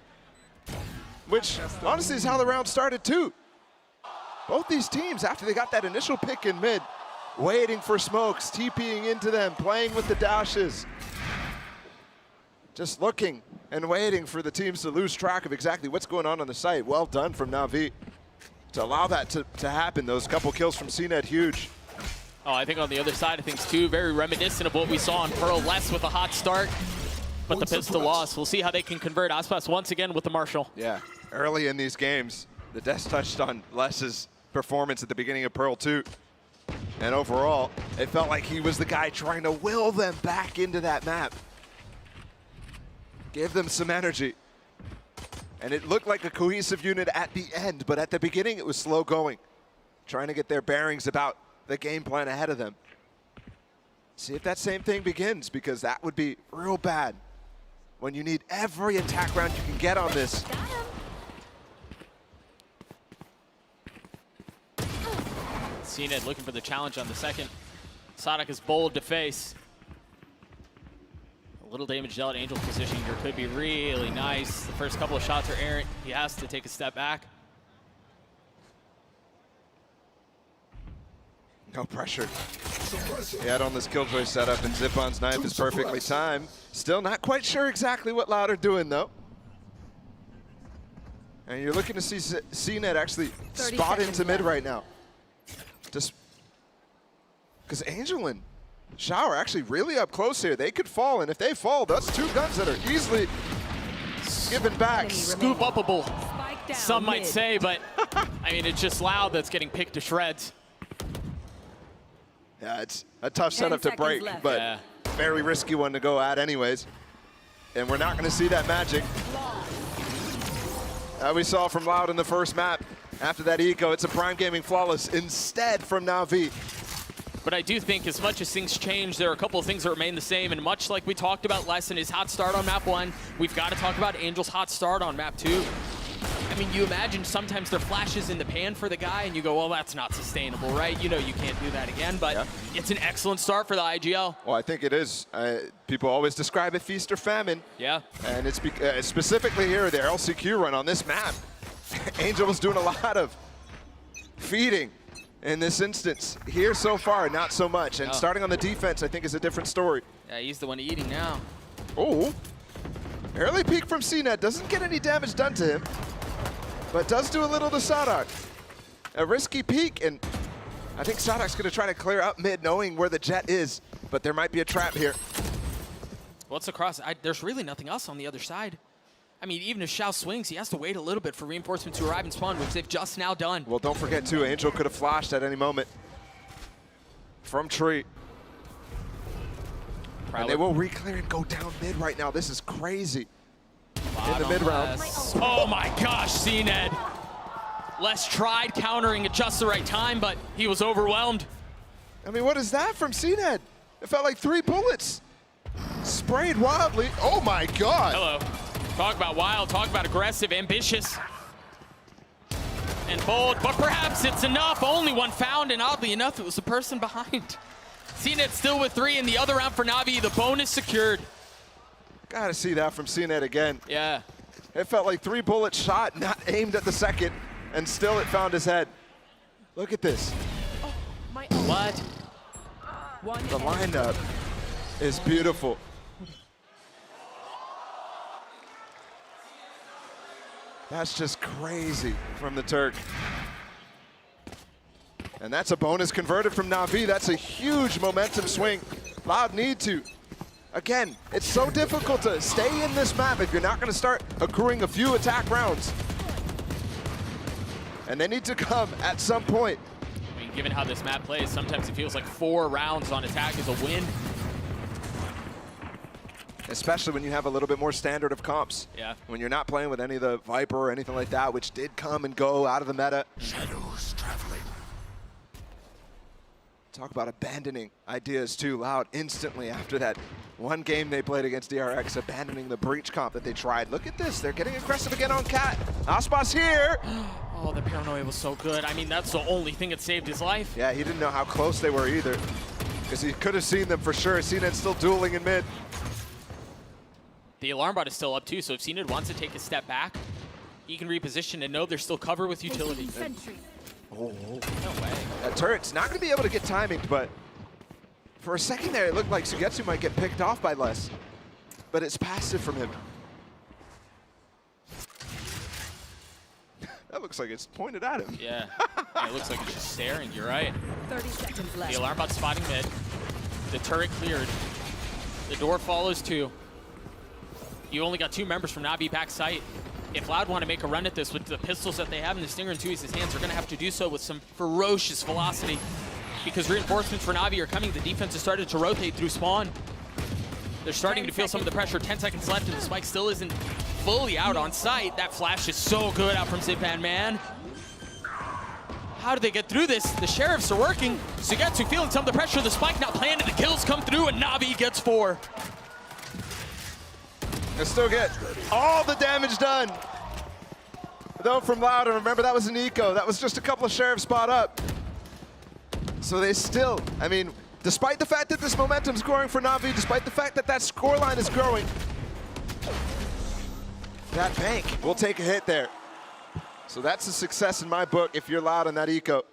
S1: Which, honestly, is how the round started too. Both these teams, after they got that initial pick in mid, waiting for smokes, TPing into them, playing with the dashes. Just looking and waiting for the teams to lose track of exactly what's going on the site. Well done from Navi to allow that to happen. Those couple kills from CNED, huge.
S2: Oh, I think on the other side of things too, very reminiscent of what we saw on Pearl. Les with a hot start, but the pistol loss. We'll see how they can convert. Aspas once again with the Marshall.
S1: Yeah, early in these games, the Des touched on Les's performance at the beginning of Pearl 2. And overall, it felt like he was the guy trying to will them back into that map. Give them some energy. And it looked like a cohesive unit at the end, but at the beginning it was slow going. Trying to get their bearings about the game plan ahead of them. See if that same thing begins, because that would be real bad when you need every attack round you can get on this.
S2: CNED looking for the challenge on the second. Sadak is bold to face. A little damage dealt. Angel's positioning here could be really nice. The first couple of shots are errant. He has to take a step back.
S1: No pressure. He had on this Killjoy setup, and Zipon's knife is perfectly timed. Still not quite sure exactly what Loud are doing, though. And you're looking to see CNED actually spot into mid right now. Just because Angel and Shao are actually really up close here. They could fall, and if they fall, that's two guns that are easily given back.
S2: Scoop-upable, some might say, but I mean, it's just Loud that's getting picked to shreds.
S1: Yeah, it's a tough setup to break, but very risky one to go at anyways. And we're not going to see that magic we saw from Loud in the first map. After that eco, it's a Prime Gaming flawless instead from NAVI.
S2: But I do think as much as things change, there are a couple of things that remain the same. And much like we talked about Les and his hot start on map 1, we've got to talk about Angel's hot start on map 2. I mean, you imagine sometimes there flashes in the pan for the guy, and you go, well, that's not sustainable, right? You know you can't do that again, but it's an excellent start for the IGL.
S1: Well, I think it is. People always describe it feast or famine.
S2: Yeah.
S1: And it's specifically here, the LCQ run on this map. Angel was doing a lot of feeding in this instance. Here so far, not so much. And starting on the defense, I think, is a different story.
S2: Yeah, he's the one eating now.
S1: Oh, early peek from CNED. Doesn't get any damage done to him, but does do a little to Sadak. A risky peek, and I think Sadak's going to try to clear up mid, knowing where the jet is, but there might be a trap here.
S2: What's across? There's really nothing else on the other side. I mean, even if Shao swings, he has to wait a little bit for reinforcements to arrive and spawn, which they've just now done.
S1: Well, don't forget, too, Angel could have flashed at any moment from tree. And they will re-clear and go down mid right now. This is crazy. In the mid round.
S2: Oh my gosh, CNED. Les tried countering at just the right time, but he was overwhelmed.
S1: I mean, what is that from CNED? It felt like 3 bullets. Sprayed wildly. Oh my God.
S2: Hello. Talk about wild, talk about aggressive, ambitious, and bold, but perhaps it's enough. Only one found, and oddly enough, it was the person behind. CNED still with 3 in the other round for NAVI. The bonus secured.
S1: Gotta see that from CNED again.
S2: Yeah.
S1: It felt like 3 bullets shot, not aimed at the second, and still it found his head. Look at this.
S2: What?
S1: The lineup is beautiful. That's just crazy from the Turk. And that's a bonus converted from NAVI. That's a huge momentum swing. Loud need to. Again, it's so difficult to stay in this map if you're not going to start accruing a few attack rounds. And they need to come at some point.
S2: I mean, given how this map plays, sometimes it feels like 4 rounds on attack is a win.
S1: Especially when you have a little bit more standard of comps.
S2: Yeah.
S1: When you're not playing with any of the Viper or anything like that, which did come and go out of the meta.
S13: Shadows traveling.
S1: Talk about abandoning ideas too. Loud instantly after that one game they played against DRX, abandoning the breach comp that they tried. Look at this, they're getting aggressive again on Cat. Aspas here.
S2: Oh, the paranoia was so good. I mean, that's the only thing that saved his life.
S1: Yeah, he didn't know how close they were either, because he could have seen them for sure. CNED still dueling in mid.
S2: The alarm bot is still up too, so if CNED wants to take a step back, he can reposition and know there's still cover with utility.
S1: Oh,
S2: no way.
S1: That turret's not going to be able to get timing, but for a second there, it looked like Sugetsu might get picked off by Les. But it's passive from him. That looks looks like it's pointed at him.
S2: Yeah, it looks like it's just staring. You're right.
S3: 30 seconds left.
S2: The alarm bot spotting mid. The turret cleared. The door follows too. You only got 2 members from Navi back site. If Loud want to make a run at this with the pistols that they have in the Stinger and Tui's hands, they're going to have to do so with some ferocious velocity because reinforcements for Navi are coming. The defense has started to rotate through spawn. They're starting to feel some of the pressure. 10 seconds left, and the spike still isn't fully out on site. That flash is so good out from Zipan, man. How do they get through this? The sheriffs are working. Sugetsu feeling some of the pressure. The spike not planted. The kills come through, and Navi gets 4.
S1: They still get all the damage done. Though from Loud, and remember that was an eco. That was just a couple of sheriffs spot up. So they still, I mean, despite the fact that this momentum's growing for Navi, despite the fact that that scoreline is growing, that bank will take a hit there. So that's a success in my book if you're Loud on that eco.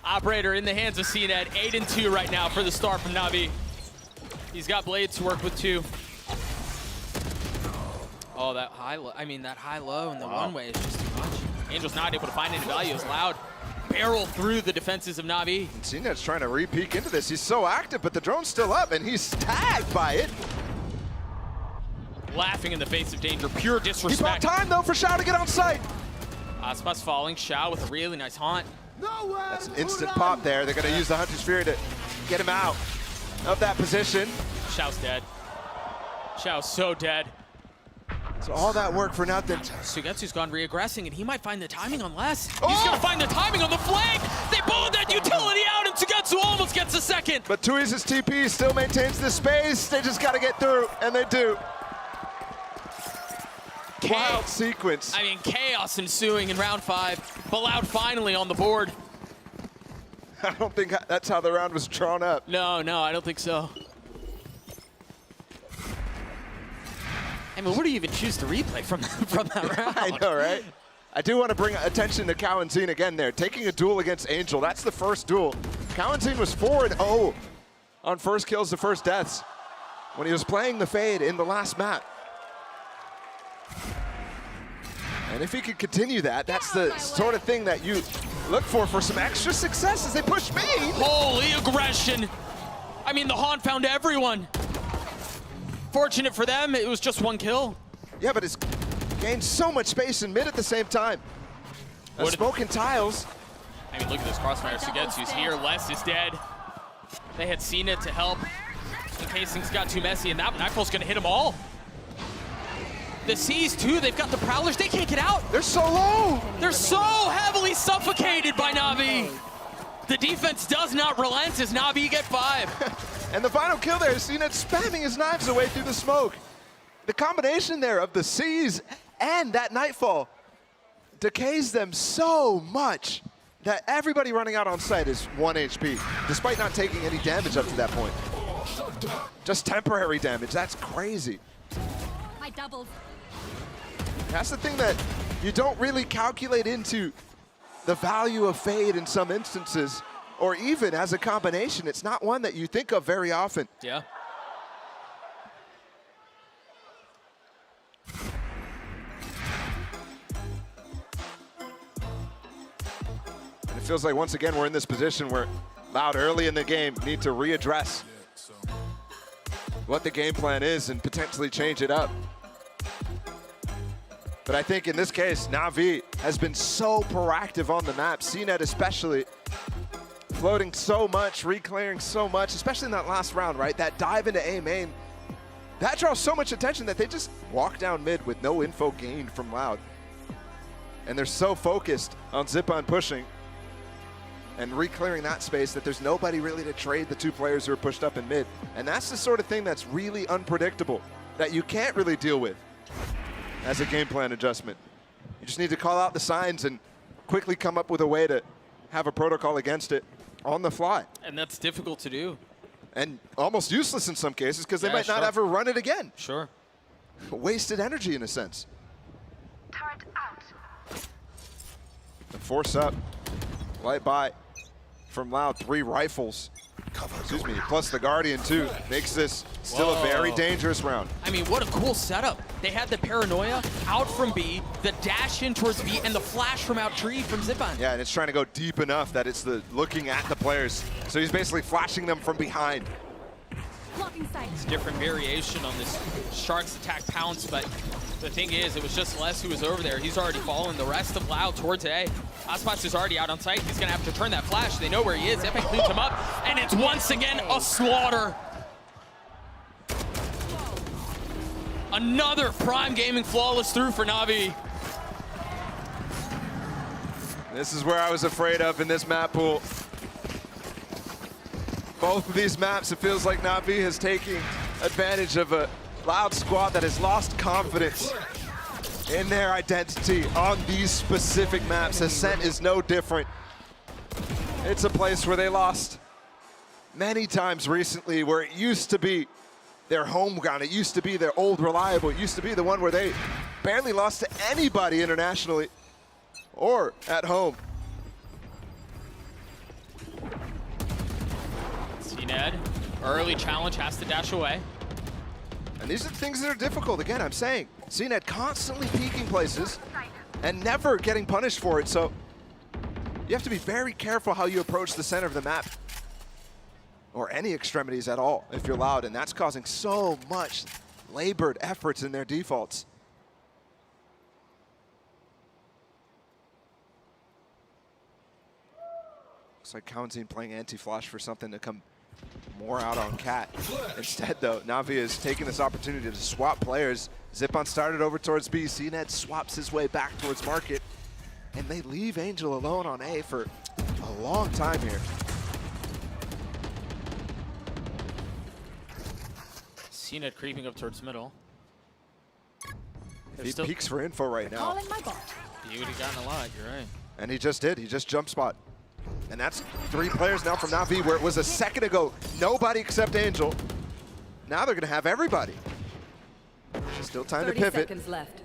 S2: Operator in the hands of CNET, 8-2 right now for the star from Navi. He's got blades to work with too. Oh, that high-low, I mean that high-low and the one-way is just too much. Angel's not able to find any value as Loud barrel through the defenses of Navi.
S1: And CNET's trying to re-peek into this. He's so active, but the drone's still up and he's tagged by it.
S2: Laughing in the face of danger, pure disrespect.
S1: He bought time though for Shao to get on site.
S2: Aspas falling, Shao with a really nice haunt.
S1: That's an instant pop there. They're going to use the Hunter's Fury to get him out of that position.
S2: Shao's dead. Shao's so dead.
S1: So all that work for nothing.
S2: Sugetsu's gone re-aggressing, and he might find the timing on less. He's going to find the timing on the flank. They bowled that utility out, and Sugetsu almost gets a second.
S1: But Tui's TP still maintains the space. They just got to get through, and they do. Wild sequence.
S2: I mean, chaos ensuing in round 5. But Loud finally on the board.
S1: I don't think that's how the round was drawn up.
S2: No, I don't think so. I mean, what do you even choose to replay from that round?
S1: I know, right? I do want to bring attention to Cowanzine again there. Taking a duel against Angel, that's the first duel. Cowanzine was 4-0 on first kills to first deaths when he was playing the Fade in the last map. And if he could continue that, that's the sort of thing that you look for some extra success as they push me.
S2: Holy aggression. I mean, the haunt found everyone. Fortunate for them, it was just 1 kill.
S1: Yeah, but it's gained so much space in mid at the same time. Smoking tiles.
S2: I mean, look at this crossfire. Sugetsu's here. Les is dead. They had seen it to help in case things got too messy, and that Nightfall's going to hit them all. The C's too, they've got the Prowlers, they can't get out.
S1: They're so low.
S2: They're so heavily suffocated by Navi. The defense does not relent as Navi get 5.
S1: And the final kill there is CNET spamming his knives away through the smoke. The combination there of the C's and that Nightfall decays them so much that everybody running out on site is 1 HP, despite not taking any damage up to that point. Just temporary damage, that's crazy.
S4: My doubles.
S1: That's the thing that you don't really calculate into the value of Fade in some instances, or even as a combination. It's not one that you think of very often.
S2: Yeah.
S1: And it feels like once again we're in this position where Loud early in the game need to readdress what the game plan is and potentially change it up. But I think in this case, Navi has been so proactive on the map, CNET especially, floating so much, reclearing so much, especially in that last round, right? That dive into A main, that draws so much attention that they just walk down mid with no info gained from Loud. And they're so focused on Zipan pushing and reclearing that space that there's nobody really to trade the 2 players who are pushed up in mid. And that's the sort of thing that's really unpredictable, that you can't really deal with as a game plan adjustment. You just need to call out the signs and quickly come up with a way to have a protocol against it on the fly.
S2: And that's difficult to do.
S1: And almost useless in some cases because they might not ever run it again.
S2: Sure.
S1: Wasted energy in a sense.
S11: Turret out.
S1: The force up, light by from Loud, 3 rifles. Excuse me, plus the Guardian too, makes this still a very dangerous round.
S2: I mean, what a cool setup. They had the paranoia out from B, the dash in towards B, and the flash from out tree from Zipan.
S1: Yeah, and it's trying to go deep enough that it's the looking at the players. So he's basically flashing them from behind.
S2: It's different variation on this Sharks attack pounce, but the thing is, it was just Les who was over there. He's already fallen. The rest of Loud towards A. Aspas is already out on site. He's gonna have to turn that flash. They know where he is. Epic cleans him up, and it's once again a slaughter. Another Prime Gaming flawless through for Navi.
S1: This is where I was afraid of in this map pool. Both of these maps, it feels like Navi is taking advantage of a Loud squad that has lost confidence in their identity on these specific maps. Ascent is no different. It's a place where they lost many times recently, where it used to be their home ground. It used to be their old reliable. It used to be the one where they barely lost to anybody internationally or at home.
S2: CNED, early challenge, has to dash away.
S1: And these are the things that are difficult. Again, I'm saying, CNED constantly peeking places and never getting punished for it. So you have to be very careful how you approach the center of the map, or any extremities at all if you're Loud, and that's causing so much labored efforts in their defaults. Looks like Counting playing anti-flash for something to come more out on Cat. Instead though, Navi is taking this opportunity to swap players. Zipan started over towards B, CNED swaps his way back towards Market, and they leave Angel alone on A for a long time here.
S2: CNED creeping up towards middle.
S1: He peeks for info right now.
S4: Calling my bot.
S2: He would have gotten a lot, you're right.
S1: And he just did, he just jump spot. And that's 3 players now from Navi, where it was a second ago, nobody except Angel. Now they're gonna have everybody. Still time to
S3: 30
S1: pivot.
S3: seconds left.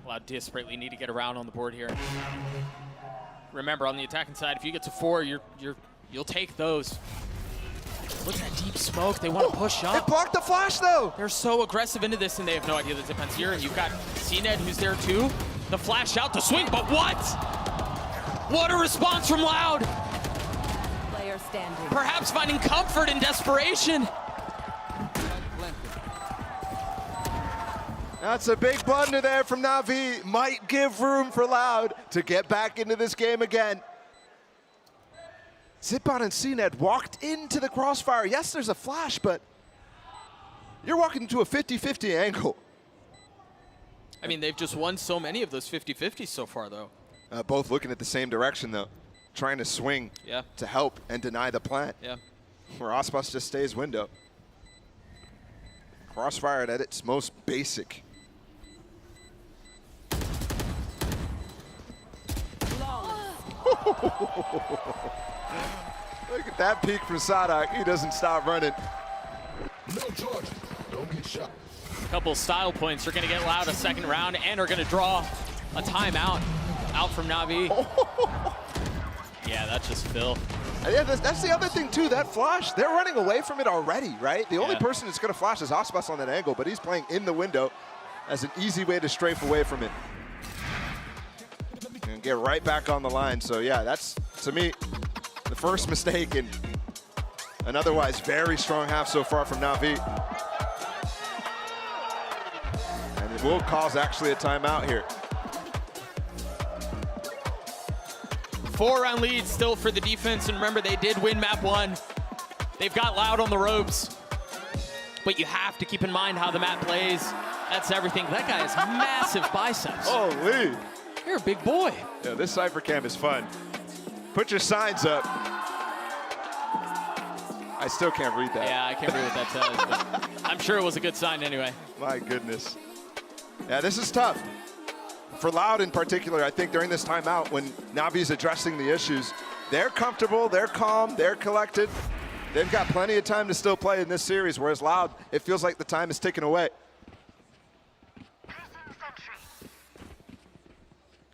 S2: Loud desperately need to get around on the board here. Remember, on the attacking side, if you get to 4, you'll take those. Look at that deep smoke. They want to push up.
S1: It blocked the flash, though.
S2: They're so aggressive into this, and they have no idea that Zipan's here. And you've got CNED, who's there too. The flash out, the swing, but what? What a response from Loud.
S3: Player standing.
S2: Perhaps finding comfort in desperation.
S1: That's a big blunder there from Navi. Might give room for Loud to get back into this game again. Zipan and CNED walked into the crossfire. Yes, there's a flash, but you're walking into a 50-50 angle.
S2: I mean, they've just won so many of those 50-50s so far, though.
S1: Both looking at the same direction, though. Trying to swing to help and deny the plant.
S2: Yeah.
S1: Where Aspas just stays window. Crossfire at its most basic. Look at that peek from Sadak. He doesn't stop running.
S13: No charge. Don't get shot.
S2: A couple style points are going to get Loud a second round and are going to draw a timeout out from Navi. Yeah, that's just Phil.
S1: Yeah, that's the other thing, too. That flash, they're running away from it already, right? The only person that's going to flash is Aspas on that angle, but he's playing in the window as an easy way to strafe away from it. And get right back on the line. So, yeah, that's, to me, the first mistake in an otherwise very strong half so far from Navi. And it will cause actually a timeout here.
S2: 4-round lead still for the defense, and remember, they did win map 1. They've got Loud on the ropes, but you have to keep in mind how the map plays. That's everything. That guy has massive biceps.
S1: Holy.
S2: You're a big boy.
S1: Yeah, this Cypher Cam is fun. Put your signs up. I still can't read that.
S2: Yeah, I can't read what that says, but I'm sure it was a good sign anyway.
S1: My goodness. Yeah, this is tough. For Loud in particular, I think during this timeout when Navi's addressing the issues, they're comfortable, they're calm, they're collected. They've got plenty of time to still play in this series, whereas Loud, it feels like the time is ticking away.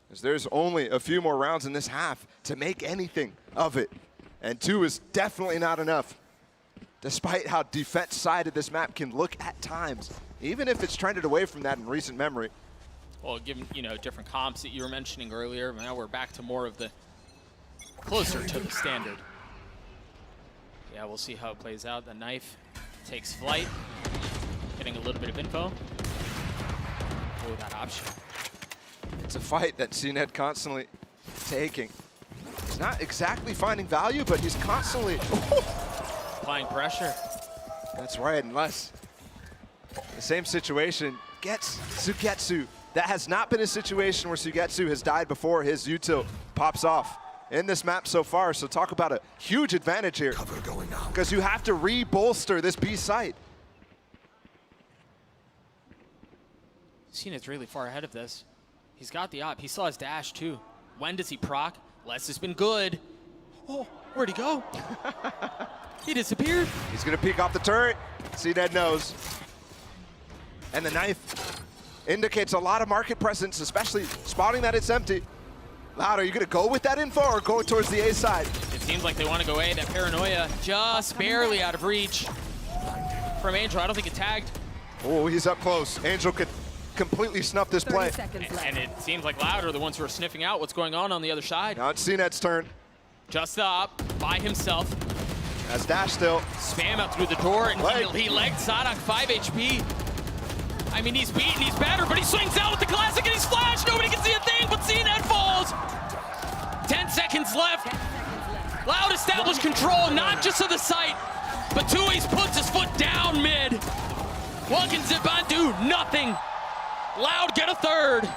S1: Because there's only a few more rounds in this half to make anything of it. And 2 is definitely not enough, despite how defense-sided this map can look at times, even if it's trended away from that in recent memory.
S2: Well, given, you know, different comps that you were mentioning earlier, now we're back to more of the closer to the standard. Yeah, we'll see how it plays out. The knife takes flight, getting a little bit of info. Oh, that option.
S1: It's a fight that CNED constantly taking. He's not exactly finding value, but he's constantly
S2: applying pressure.
S1: That's right, unless the same situation gets Sugetsu. That has not been a situation where Sugetsu has died before his util pops off in this map so far. So talk about a huge advantage here, because you have to re-bolster this B site.
S2: CNED's really far ahead of this. He's got the op. He saw his dash too. When does he proc? Les has been good. Oh, where'd he go? He disappeared.
S1: He's gonna peek off the turret. CNED knows. And the knife indicates a lot of market presence, especially spotting that it's empty. Loud, are you gonna go with that info or go towards the A side?
S2: It seems like they want to go A. That paranoia just barely out of reach from Angel. I don't think it tagged.
S1: Oh, he's up close. Angel could completely snuff this play.
S2: And it seems like Loud are the ones who are sniffing out what's going on the other side.
S1: Now it's CNED's turn.
S2: Just up by himself.
S1: Has dash still.
S2: Spam out through the door, and he legged Sadak 5 HP. I mean, he's beaten, he's battered, but he swings out with the classic and he's flashed. Nobody can see a thing, but CNED falls. 10 seconds left. Loud established control, not just of the site, but Tui's puts his foot down mid. What can Ziban do? Nothing. Loud get a third.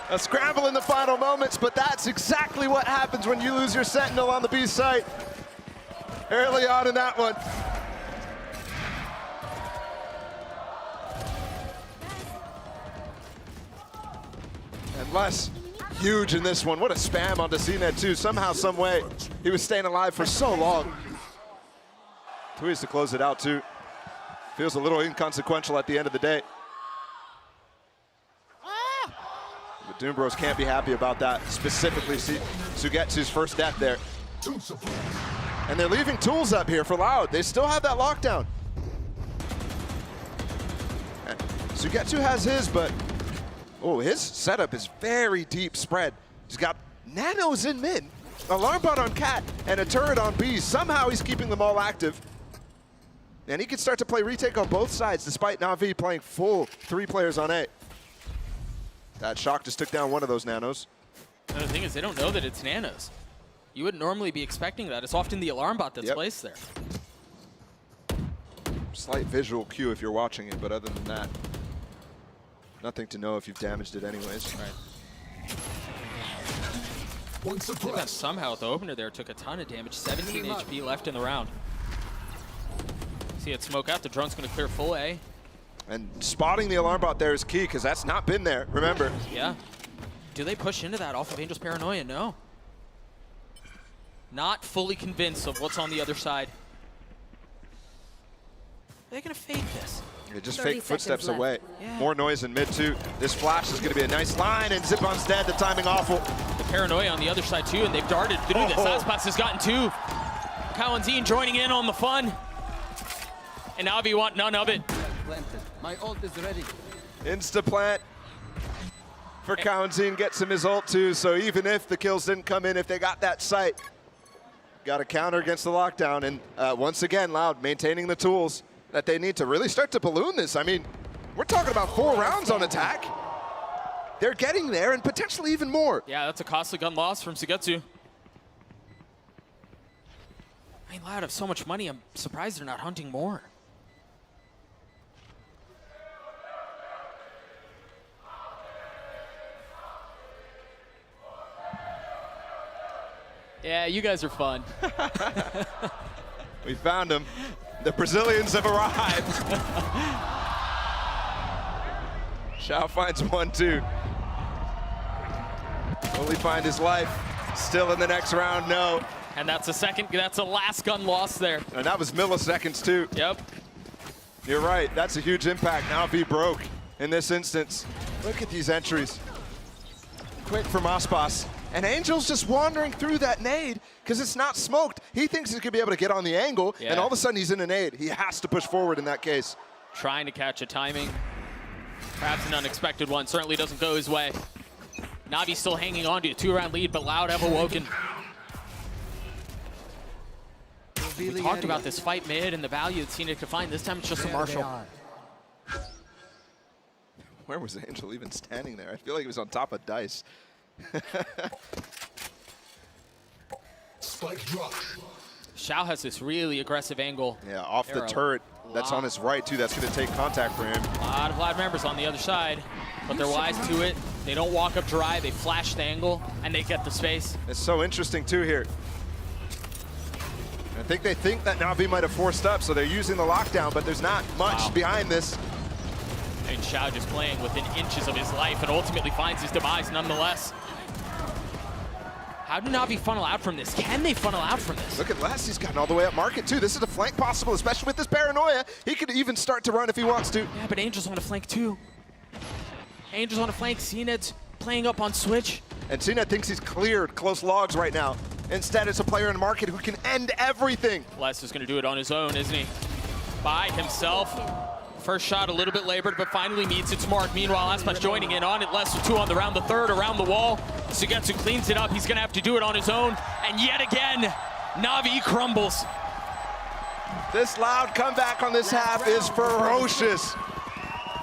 S1: A scramble in the final moments, but that's exactly what happens when you lose your sentinel on the B site early on in that one. And Les, huge in this one. What a spam onto CNED too. Somehow, some way, he was staying alive for so long. Tui's to close it out too. Feels a little inconsequential at the end of the day. But Doombros can't be happy about that, specifically Sugetsu's first death there. And they're leaving tools up here for Loud. They still have that lockdown. And Sugetsu has his, but oh, his setup is very deep spread. He's got nanos in mid, alarm bot on Cat, and a turret on B. Somehow he's keeping them all active. And he can start to play retake on both sides, despite NAVI playing full 3 players on A. That shock just took down one of those nanos.
S2: And the thing is, they don't know that it's nanos. You wouldn't normally be expecting that. It's often the alarm bot that's placed there.
S1: Slight visual cue if you're watching it, but other than that, nothing to know if you've damaged it anyways.
S2: Right. I think that somehow at the opener there took a ton of damage. 17 HP left in the round. See it smoke out. The drone's going to clear full A.
S1: And spotting the alarm bot there is key, because that's not been there, remember.
S2: Yeah. Do they push into that off of Angel's paranoia? No. Not fully convinced of what's on the other side. Are they going to fake this?
S1: They just fake footsteps away. Yeah. More noise in mid too. This flash is going to be a nice line, and Zipon's dead. The timing awful.
S2: The paranoia on the other side too, and they've darted through this. Aspas has gotten 2. Kalanzine joining in on the fun. And Navi want none of it.
S5: My ult is ready.
S1: Insta-plant for Kalanzine, gets him his ult too, so even if the kills didn't come in, if they got that sight, got a counter against the lockdown, and once again, Loud maintaining the tools that they need to really start to balloon this. I mean, we're talking about 4 rounds on attack. They're getting there, and potentially even more.
S2: Yeah, that's a costly gun loss from Sugetsu. I mean, Loud have so much money, I'm surprised they're not hunting more. Yeah, you guys are fun.
S1: We found them. The Brazilians have arrived. Xiao finds 1-2. Will he find his life? Still in the next round, no.
S2: And that's a last gun loss there.
S1: And that was milliseconds too.
S2: Yep.
S1: You're right, that's a huge impact. Now V broke in this instance. Look at these entries. Quick from Aspas. And Angel's just wandering through that nade because it's not smoked. He thinks he's going to be able to get on the angle, and all of a sudden he's in a nade. He has to push forward in that case.
S2: Trying to catch a timing. Perhaps an unexpected one. Certainly doesn't go his way. Navi still hanging on to a 2-round lead, but Loud have awoken. We talked about this fight mid and the value that Cena could find. This time it's just a Marshall.
S1: Where was Angel even standing there? I feel like he was on top of Dice.
S13: Spike drop.
S2: Xiao has this really aggressive angle.
S1: Yeah, off the turret. That's on his right, too. That's going to take contact for him.
S2: A lot of Loud members on the other side, but they're wise to it. They don't walk up dry. They flash the angle, and they get the space.
S1: It's so interesting, too, here. I think they think that Navi might have forced up, so they're using the lockdown, but there's not much behind this.
S2: And Xiao just playing within inches of his life and ultimately finds his demise nonetheless. How do Navi funnel out from this? Can they funnel out from this?
S1: Look at Les, he's gotten all the way up market too. This is a flank possible, especially with this paranoia. He could even start to run if he wants to.
S2: Yeah, but Angel's on a flank too. Angel's on a flank, CNED's playing up on switch.
S1: And CNED thinks he's cleared close logs right now. Instead, it's a player in the market who can end everything.
S2: Les is gonna do it on his own, isn't he? By himself. First shot a little bit labored, but finally meets its mark. Meanwhile, Aspas joining in on it. Les with 2 on the round, the third around the wall. Sugetsu cleans it up. He's gonna have to do it on his own. And yet again, Navi crumbles.
S1: This Loud comeback on this half is ferocious.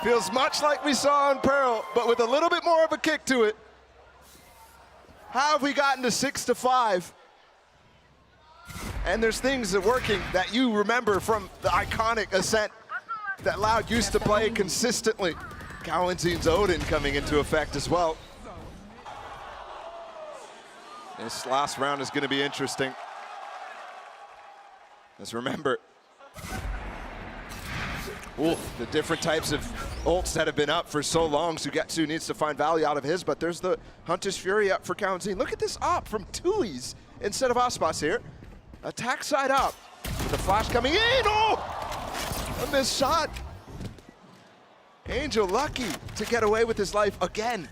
S1: Feels much like we saw on Pearl, but with a little bit more of a kick to it. How have we gotten to 6-5? And there's things that are working that you remember from the iconic Ascent that Loud used to play consistently. Kalenzin's Odin coming into effect as well. This last round is going to be interesting. Let's remember the different types of ults that have been up for so long. Sugetsu needs to find value out of his, but there's the Hunter's Fury up for Kalenzin. Look at this up from Tui's instead of Aspas here. Attack side up with the flash coming in. Oh! A missed shot. Angel lucky to get away with his life again.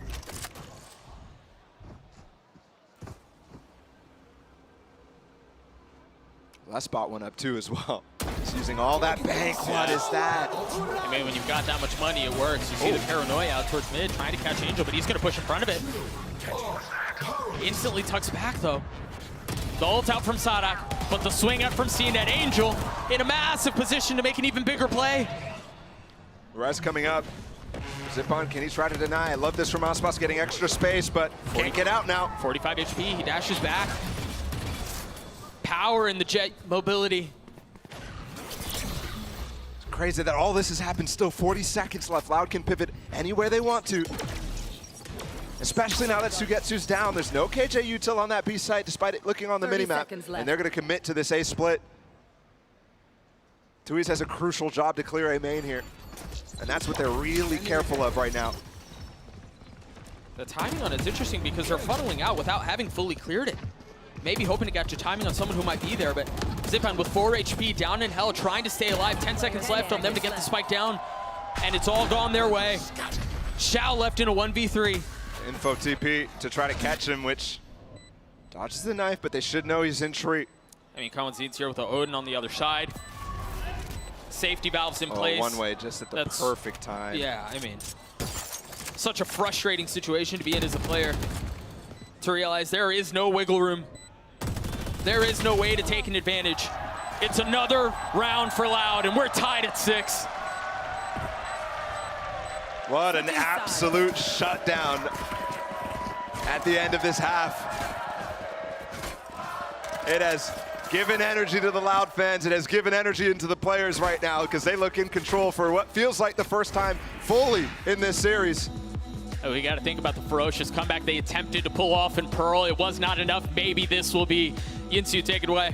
S1: Last spot one up too as well. He's using all that bank. What is that?
S2: I mean, when you've got that much money, it works. You see the paranoia out towards mid, trying to catch Angel, but he's gonna push in front of it. Instantly tucks back though. The ult out from Sadak, but the swing out from CNED. Angel in a massive position to make an even bigger play.
S1: Res coming up. Zipon, can he try to deny? I love this from Aspas, getting extra space, but can't get out now.
S2: 45 HP, he dashes back. Power in the jet mobility.
S1: It's crazy that all this has happened still. 40 seconds left. Loud can pivot anywhere they want to. Especially now that Sugetsu's down. There's no KJ util on that B site despite it looking on the minimap. And they're going to commit to this A split. Tui's has a crucial job to clear A main here. And that's what they're really careful of right now.
S2: The timing on it's interesting because they're funneling out without having fully cleared it. Maybe hoping to catch a timing on someone who might be there, but Zipan with 4 HP, down in hell, trying to stay alive. 10 seconds left on them to get the spike down, and it's all gone their way. Xiao left in a 1v3.
S1: Info TP to try to catch him, which dodges the knife, but they should know he's in tree.
S2: I mean, Kalenzin's here with the Odin on the other side. Safety valves in place.
S1: One way, just at the perfect time.
S2: Yeah, I mean, such a frustrating situation to be in as a player. To realize there is no wiggle room. There is no way to take an advantage. It's another round for Loud, and we're tied at 6.
S1: What an absolute shutdown at the end of this half. It has given energy to the Loud fans. It has given energy into the players right now because they look in control for what feels like the first time fully in this series.
S2: Oh, we got to think about the ferocious comeback they attempted to pull off in Pearl. It was not enough. Maybe this will be. Yinsu, take it away.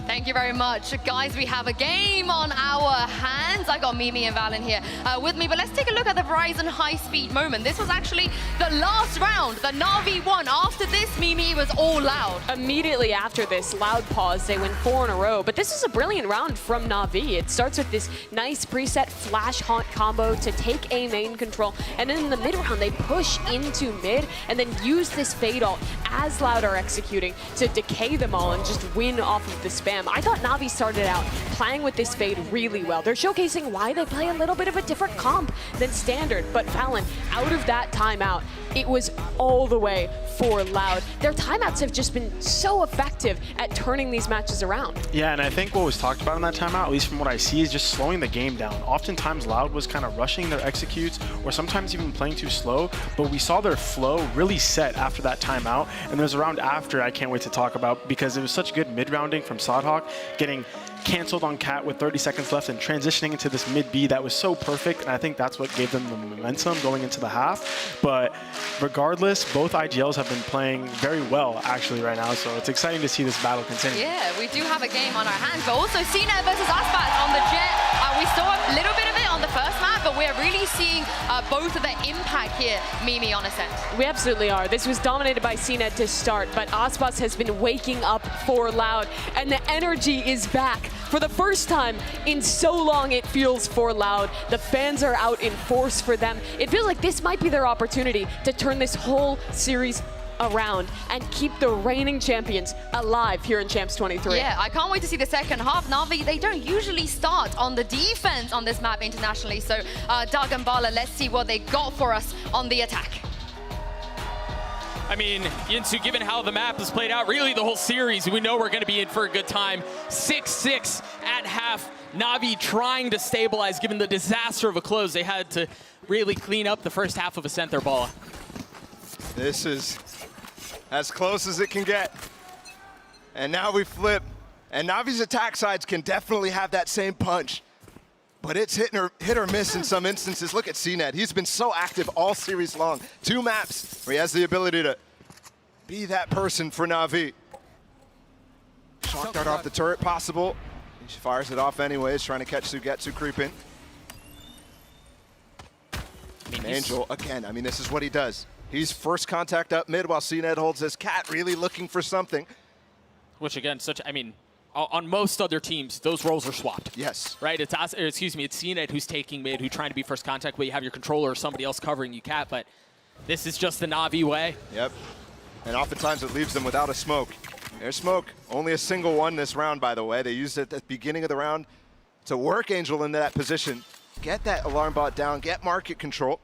S16: Thank you very much. Guys, we have a game on our hands. I got Mimi and Valen here with me, but let's take a look at the Verizon high-speed moment. This was actually the last round. The NAVI won. After this, Mimi, was all Loud.
S17: Immediately after this, Loud pause. They win 4 in a row, but this is a brilliant round from NAVI. It starts with this nice preset flash haunt combo to take A main control, and then in the mid round, they push into mid and then use this fade ult as Loud are executing to decay them all and just win off of the spam. I thought NAVI started out playing with this fade really well. They're showcasing why they play a little bit of a different comp than standard, but Fallon, out of that timeout, it was all the way for Loud. Their timeouts have just been so effective at turning these matches around.
S10: Yeah, and I think what was talked about in that timeout, at least from what I see, is just slowing the game down. Oftentimes, Loud was kind of rushing their executes, or sometimes even playing too slow, but we saw their flow really set after that timeout, and there's a round after I can't wait to talk about because it was such good mid-rounding from Sodhawk, getting canceled on Cat with 30 seconds left and transitioning into this mid-B that was so perfect, and I think that's what gave them the momentum going into the half. But regardless, both IGLs have been playing very well actually right now, so it's exciting to see this battle continue.
S16: Yeah, we do have a game on our hands, but also CNET versus Aspas on the Jet. We saw a little bit of it on the first map, but we're really seeing both of the impact here, Mimi, on Ascent.
S17: We absolutely are. This was dominated by CNET to start, but Aspas has been waking up for Loud, and the energy is back. For the first time in so long, it feels for Loud. The fans are out in force for them. It feels like this might be their opportunity to turn this whole series around and keep the reigning champions alive here in Champs 23.
S16: Yeah, I can't wait to see the second half. NAVI, they don't usually start on the defense on this map internationally, so Doug and Bala, let's see what they got for us on the attack.
S2: I mean, Yinsu, given how the map has played out, really the whole series, we know we're going to be in for a good time. 6-6 at half. NAVI trying to stabilize, given the disaster of a close. They had to really clean up the first half of Ascent there, Bala.
S1: This is as close as it can get. And now we flip. And Navi's attack sides can definitely have that same punch. But it's hit or miss in some instances. Look at CNET. He's been so active all series long. 2 maps where he has the ability to be that person for Navi. Shock dart off the turret possible. He fires it off anyways, trying to catch Sugetsu creeping. Angel, again, I mean, this is what he does. He's first contact up mid while CNET holds his Cat, really looking for something.
S2: Which again, on most other teams, those roles are swapped.
S1: Yes.
S2: Right? It's CNET who's taking mid, who's trying to be first contact, but you have your controller or somebody else covering you, Cat, but this is just the Navi way.
S1: Yep. And oftentimes it leaves them without a smoke. There's smoke. Only a single one this round, by the way. They used it at the beginning of the round to work Angel into that position, get that alarm bot down, get market control.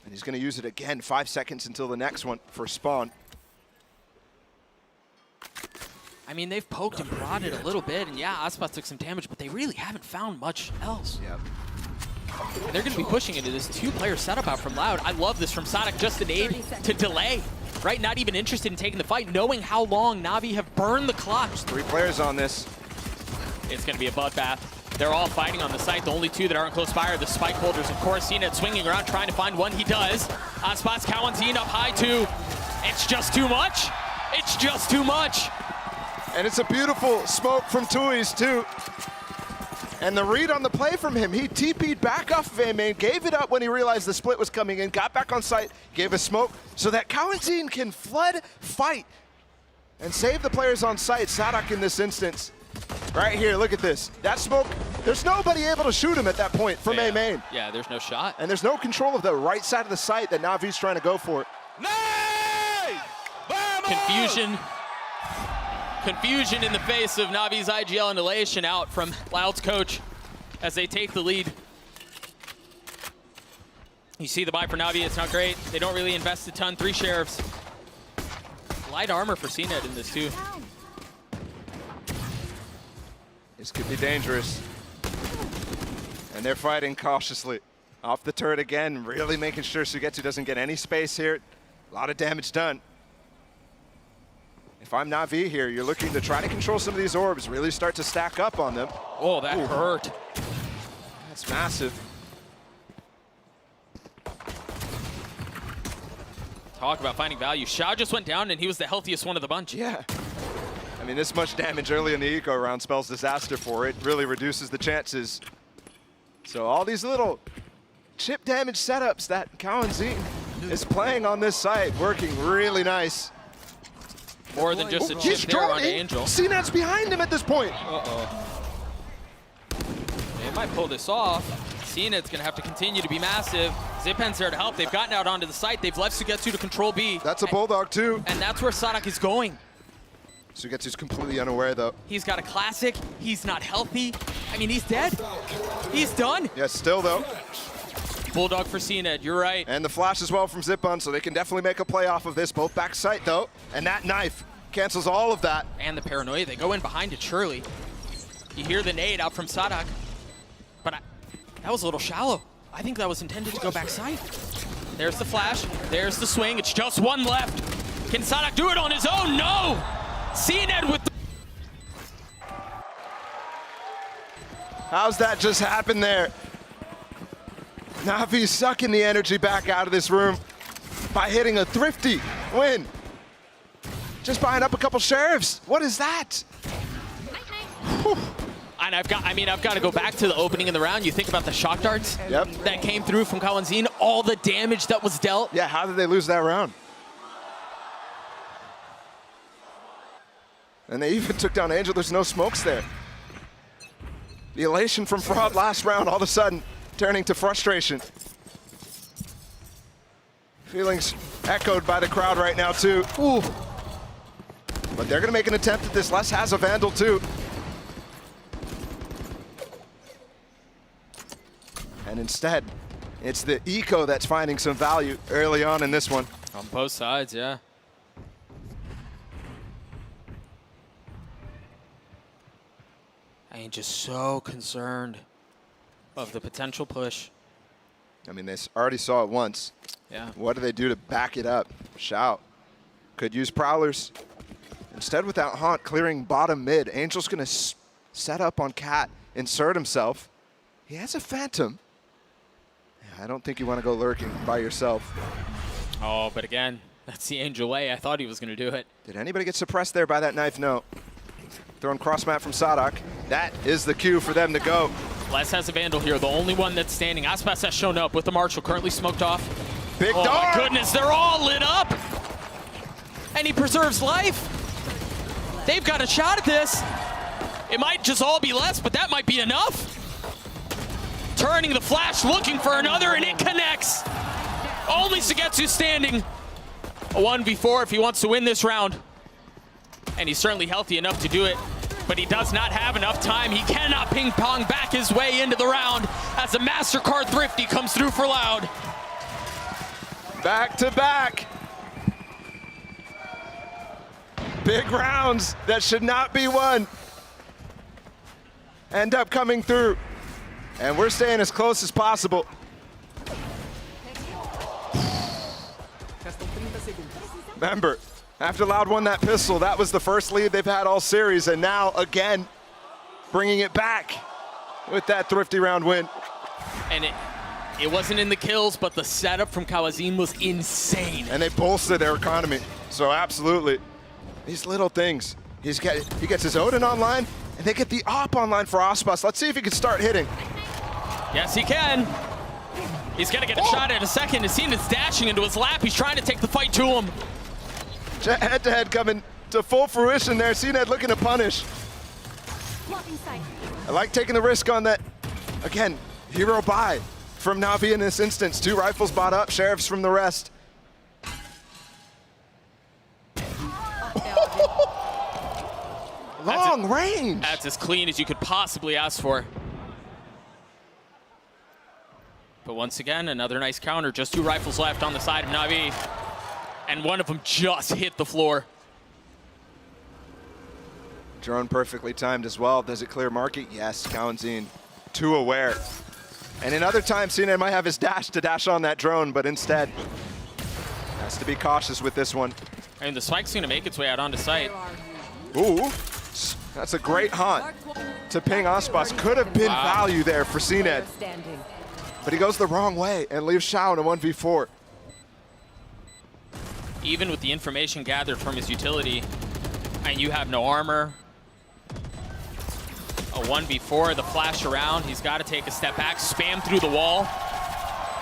S1: And he's going to use it again, 5 seconds until the next one for spawn.
S2: I mean, they've poked and prodded a little bit, and yeah, Aspas took some damage, but they really haven't found much else.
S1: Yep.
S2: And they're going to be pushing into this 2-player setup out from Loud. I love this from Sonic, just an aid to delay, right? Not even interested in taking the fight, knowing how long Navi have burned the clock.
S1: There's 3 players on this.
S2: It's going to be a bloodbath. They're all fighting on the site. The only 2 that aren't close by are the spike holders. Of course, CNET swinging around trying to find one. He does. Aspas Kawanzine up high too. It's just too much. It's just too much.
S1: And it's a beautiful smoke from Tui's too. And the read on the play from him, he TP'd back off of A main, gave it up when he realized the split was coming in, got back on site, gave a smoke so that Kawanzine can flood fight and save the players on site. Sadak in this instance. Right here, look at this. That smoke, there's nobody able to shoot him at that point from A main.
S2: Yeah, there's no shot.
S1: And there's no control of the right side of the site that Navi's trying to go for.
S2: Confusion. Confusion in the face of Navi's IGL and elation out from Loud's coach as they take the lead. You see the buy for Navi, it's not great. They don't really invest a ton, 3 sheriffs. Light armor for CNET in this too.
S1: This could be dangerous. And they're fighting cautiously. Off the turret again, really making sure Sugetsu doesn't get any space here. A lot of damage done. If I'm Navi here, you're looking to try to control some of these orbs, really start to stack up on them.
S2: Oh, that hurt.
S1: That's massive.
S2: Talk about finding value. Xiao just went down and he was the healthiest one of the bunch.
S1: Yeah. I mean, this much damage early in the eco round spells disaster for it. Really reduces the chances. So all these little chip damage setups that Kawanzin is playing on this site, working really nice.
S2: More than just a chip there on Angel.
S1: CNET's behind him at this point.
S2: Uh-oh. They might pull this off. CNET's gonna have to continue to be massive. Zipen's there to help. They've gotten out onto the site. They've left Sugetsu to control B.
S1: That's a Bulldog too.
S2: And that's where Sadak is going.
S1: Sugetsu's completely unaware though.
S2: He's got a classic. He's not healthy. I mean, he's dead. He's done.
S1: Yeah, still though.
S2: Bulldog for CNET, you're right.
S1: And the flash as well from Zipun, so they can definitely make a play off of this. Both back sight though. And that knife cancels all of that.
S2: And the paranoia, they go in behind it, surely. You hear the nade out from Sadak. But that was a little shallow. I think that was intended to go back sight. There's the flash, there's the swing. It's just one left. Can Sadak do it on his own? No! CNET with the...
S1: How's that just happen there? Navi sucking the energy back out of this room by hitting a thrifty win. Just buying up a couple sheriffs. What is that? Whew.
S2: And I've got to go back to the opening in the round. You think about the shock darts that came through from Kawanzin, all the damage that was dealt.
S1: Yeah, how did they lose that round? And they even took down Angel. There's no smokes there. The elation from Fraud last round, all of a sudden, turning to frustration. Feelings echoed by the crowd right now, too. Ooh. But they're going to make an attempt at this. Les has a Vandal, too. And instead, it's the eco that's finding some value early on in this one.
S2: On both sides, yeah. I am just so concerned of the potential push.
S1: I mean, they already saw it once.
S2: Yeah.
S1: What do they do to back it up? Shout. Could use Prowlers. Instead, without Haunt clearing bottom mid, Angel's going to set up on Cat, insert himself. He has a Phantom. I don't think you want to go lurking by yourself.
S2: Oh, but again, that's the Angel way. I thought he was going to do it.
S1: Did anybody get suppressed there by that knife? No. Throwing cross map from Sadak. That is the cue for them to go.
S2: Les has a Vandal here, the only one that's standing. Aspas has shown up with the Marshall, currently smoked off.
S1: Big
S2: oh
S1: dog!
S2: My goodness, they're all lit up! And he preserves life. They've got a shot at this. It might just all be Les, but that might be enough. Turning the flash, looking for another, and it connects. Only Sugetsu standing. A 1v4 if he wants to win this round. And he's certainly healthy enough to do it, but he does not have enough time. He cannot ping-pong back his way into the round as a MasterCard Thrifty comes through for Loud.
S1: Back to back. Big rounds that should not be won end up coming through. And we're staying as close as possible. Remember, after Loud won that pistol, that was the first lead they've had all series, and now, again, bringing it back with that thrifty round win.
S2: And it wasn't in the kills, but the setup from Kawanzin was insane.
S1: And they bolstered their economy, so absolutely. These little things. He gets his Odin online, and they get the op online for Aspas. Let's see if he can start hitting.
S2: Yes, he can. He's gonna get a shot at a second. His team is dashing into his lap. He's trying to take the fight to him.
S1: Head-to-head coming to full fruition there. CNED looking to punish. I like taking the risk on that. Again, hero buy from Navi in this instance. 2 rifles bought up, sheriffs from the rest. Long range.
S2: That's as clean as you could possibly ask for. But once again, another nice counter. Just 2 rifles left on the side of Navi. And one of them just hit the floor.
S1: Drone perfectly timed as well. Does it clear market? Yes, Kawanzin too aware. And in other times, CNED might have his dash to dash on that drone, but instead has to be cautious with this one.
S2: And the spike's gonna make its way out onto site.
S1: Ooh, that's a great haunt to ping Aspas. Could have been value there for CNED. But he goes the wrong way and leaves Shao in a 1v4.
S2: Even with the information gathered from his utility, And you have no armor. A 1v4, the flash around. He's got to take a step back, spam through the wall.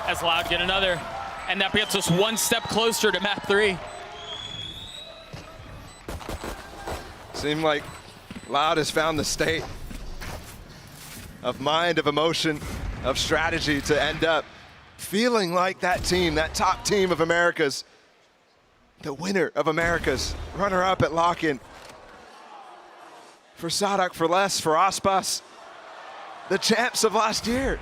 S2: As Loud get another. And that gets us one step closer to map 3.
S1: Seemed like Loud has found the state of mind, of emotion, of strategy to end up feeling like that team, that top team of America's, the winner of America's, runner-up at lock-in. For Sadak, for Les, for Aspas, the champs of last year.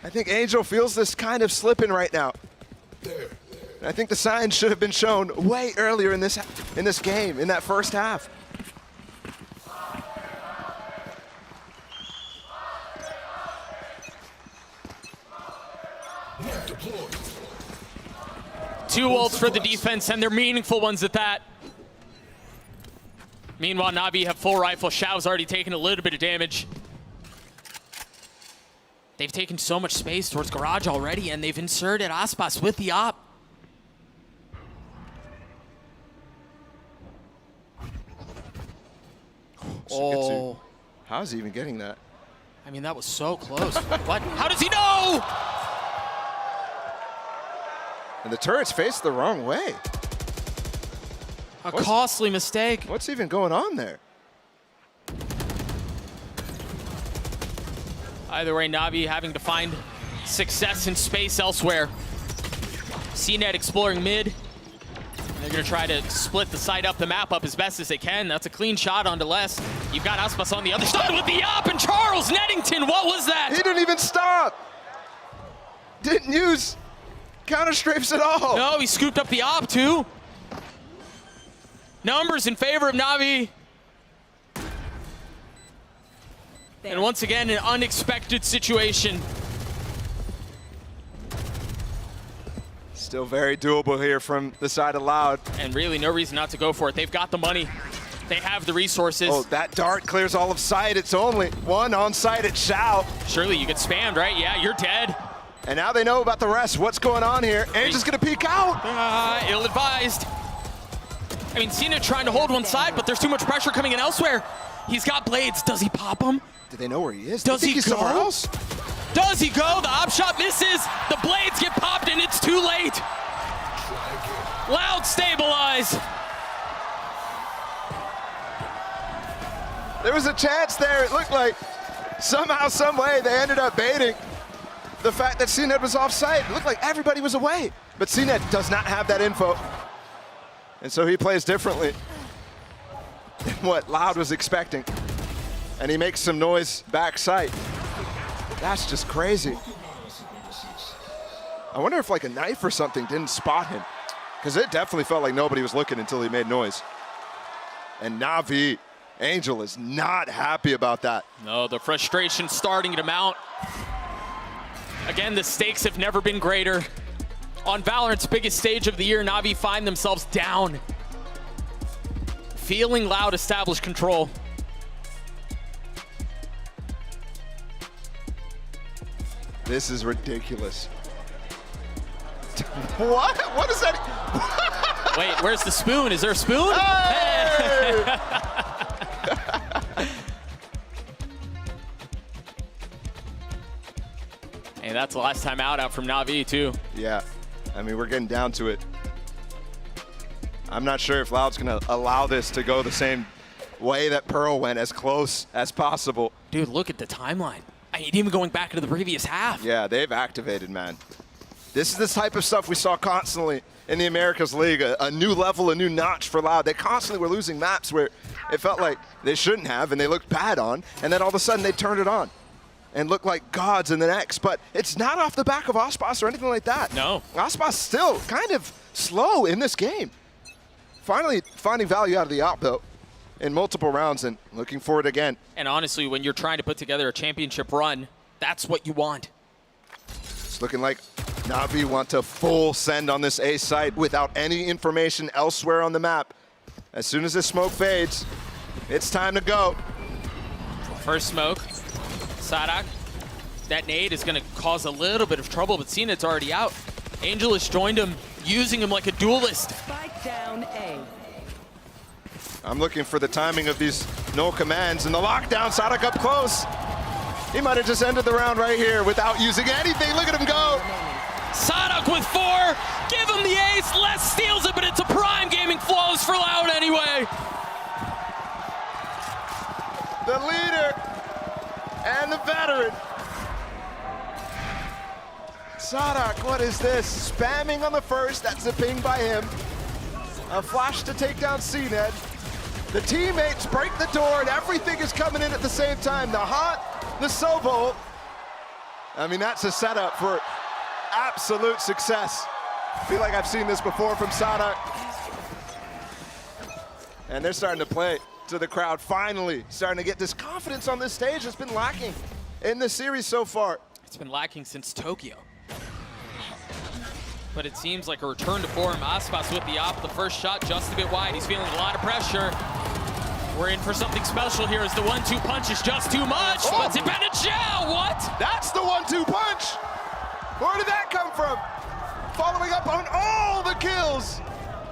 S1: I think Angel feels this kind of slipping right now. And I think the signs should have been shown way earlier in this game, in that first half.
S2: Two ults for the defense, and they're meaningful ones at that. Meanwhile, Navi have full rifle. Shao's already taken a little bit of damage. They've taken so much space towards Garage already, and they've inserted Aspas with the op.
S1: Oh. How's he even getting that?
S2: I mean, that was so close. What? How does he know?
S1: And the turret's faced the wrong way.
S2: A costly mistake.
S1: What's even going on there?
S2: Either way, Navi having to find success in space elsewhere. CNET exploring mid. They're going to try to split the side up, the map up as best as they can. That's a clean shot onto Les. You've got Aspas on the other side with the op, and Charles Nettington, what was that?
S1: He didn't even stop. Didn't use counter strafes at all.
S2: No, he scooped up the op too. Numbers in favor of Navi. And once again, an unexpected situation.
S1: Still very doable here from the side of Loud.
S2: And really no reason not to go for it. They've got the money. They have the resources.
S1: Oh, that dart clears all of sight. It's only one on site at Shao.
S2: Surely you get spammed, right? Yeah, you're dead.
S1: And now they know about the rest. What's going on here? Angel's gonna peek out.
S2: Ill-advised. I mean, Cena trying to hold one side, but there's too much pressure coming in elsewhere. He's got blades. Does he pop them?
S1: Do they know where he is?
S2: Does he
S1: he's
S2: go?
S1: somewhere else?
S2: Does he go? The op shot misses. The blades get popped, and it's too late. Loud stabilize.
S1: There was a chance there. It looked like somehow, some way, they ended up baiting the fact that CNET was off-site. It looked like everybody was away, but CNET does not have that info. And so he plays differently than what Loud was expecting. And he makes some noise backside. That's just crazy. I wonder if like a knife or something didn't spot him, because it definitely felt like nobody was looking until he made noise. And Navi, Angel is not happy about that.
S2: No, the frustration starting to mount. Again, the stakes have never been greater. On Valorant's biggest stage of the year, Navi find themselves down. Feeling Loud establish control.
S1: This is ridiculous. What? What is that?
S2: Wait, where's the spoon? Is there a spoon?
S1: Hey!
S2: Hey, that's the last time out from Navi too.
S1: Yeah, I mean, we're getting down to it. I'm not sure if Loud's gonna allow this to go the same way that Pearl went, as close as possible.
S2: Dude, look at the timeline. I mean, even going back into the previous half.
S1: Yeah, they've activated, man. This is the type of stuff we saw constantly in the Americas League, a new level, a new notch for Loud. They constantly were losing maps where it felt like they shouldn't have and they looked bad on, and then all of a sudden they turned it on and looked like gods in the next. But it's not off the back of Aspas or anything like that.
S2: No.
S1: Aspas still kind of slow in this game. Finally finding value out of the op, though, in multiple rounds, and looking forward again.
S2: And honestly, when you're trying to put together a championship run, that's what you want.
S1: It's looking like Navi want to full send on this A site without any information elsewhere on the map. As soon as this smoke fades, it's time to go.
S2: First smoke. Sadak. That nade is going to cause a little bit of trouble, but CNET's already out. Angel has joined him, using him like a duelist.
S3: Spike down A.
S1: I'm looking for the timing of these no commands and the lockdown. Sadak up close. He might have just ended the round right here without using anything. Look at him go.
S2: Sadak with 4. Give him the ace. Les steals it, but it's a prime gaming flawless for Loud anyway.
S1: The leader and the veteran. Sadak, what is this? Spamming on the first. That's a ping by him. A flash to take down CNED. The teammates break the door and everything is coming in at the same time. The hot, the Sobo. I mean, that's a setup for absolute success. I feel like I've seen this before from Sadak. And they're starting to play to the crowd, finally. Starting to get this confidence on this stage that's been lacking in this series so far.
S2: It's been lacking since Tokyo. But it seems like a return to form. Aspas with the op, the first shot just a bit wide. He's feeling a lot of pressure. We're in for something special here as the 1-2 punch is just too much.
S1: Oh.
S2: But Zibanejad, what?
S1: That's the 1-2 punch. Where did that come from? Following up on all the kills.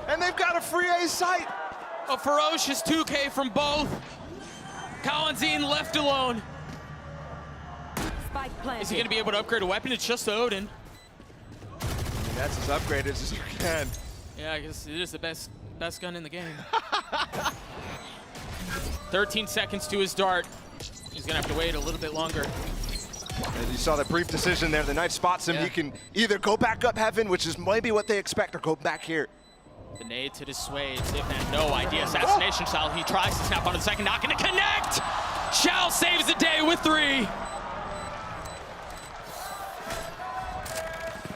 S1: And they've got a free ace sight.
S2: A ferocious 2K from both. Kawanzin left alone. Is he going to be able to upgrade a weapon? It's just Odin.
S1: That's as upgraded as you can.
S2: Yeah, I guess it is the best gun in the game. 13 seconds to his dart. He's gonna have to wait a little bit longer.
S1: And you saw that brief decision there. The knife spots him.
S2: Yeah.
S1: He can either go back up heaven, which is maybe what they expect, or go back here.
S2: The nade to dissuade. Zipman, no idea. Assassination style. He tries to snap on the second, not gonna connect. Shao saves the day with 3.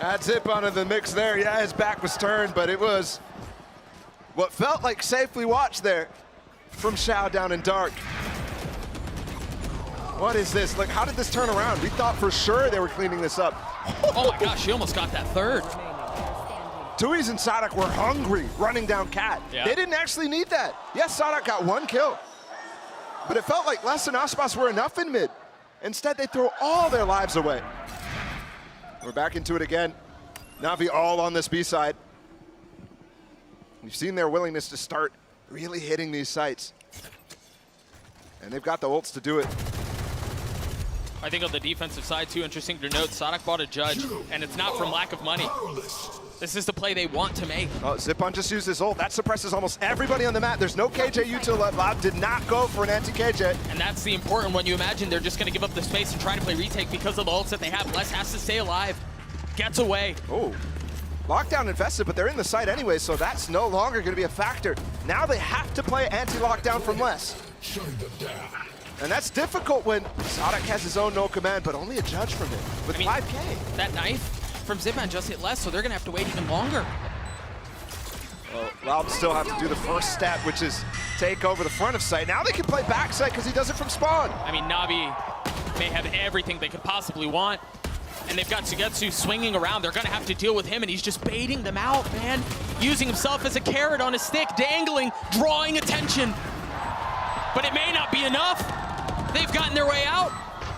S1: Add Zip onto the mix there. Yeah, his back was turned, but it was what felt like safely watched there from Shao down in dark. What is this? Like, how did this turn around? We thought for sure they were cleaning this up.
S2: Oh my gosh, he almost got that 3rd.
S1: Tui's and Sadak were hungry running down Cat.
S2: Yeah.
S1: They didn't actually need that. Yes, Sadak got 1 kill, but it felt like Les and Aspas were enough in mid. Instead, they throw all their lives away. We're back into it again. Navi all on this B side. We've seen their willingness to start really hitting these sites. And they've got the ults to do it.
S2: I think on the defensive side too, interesting to note, Sadak bought a judge, and it's not from lack of money. This is the play they want to make.
S1: Oh, Zipon just used his ult. That suppresses almost everybody on the map. There's no KJ util left. Loud did not go for an anti-KJ.
S2: And that's the important one. You imagine they're just going to give up the space and try to play retake because of the ults that they have. Les has to stay alive. Gets away.
S1: Oh, lockdown infested, but they're in the site anyway, so that's no longer going to be a factor. Now they have to play anti-lockdown from Les. And that's difficult when Sadak has his own no command, but only a judge from him with 5K.
S2: That knife from Zipman just hit Les, so they're going to have to wait even longer.
S1: Well, Loud still have to do the first step, which is take over the front of site. Now they can play backside because he does it from spawn.
S2: I mean, Navi may have everything they could possibly want, and they've got Sugetsu swinging around. They're going to have to deal with him, and he's just baiting them out, man. Using himself as a carrot on a stick, dangling, drawing attention. But it may not be enough. They've gotten their way out.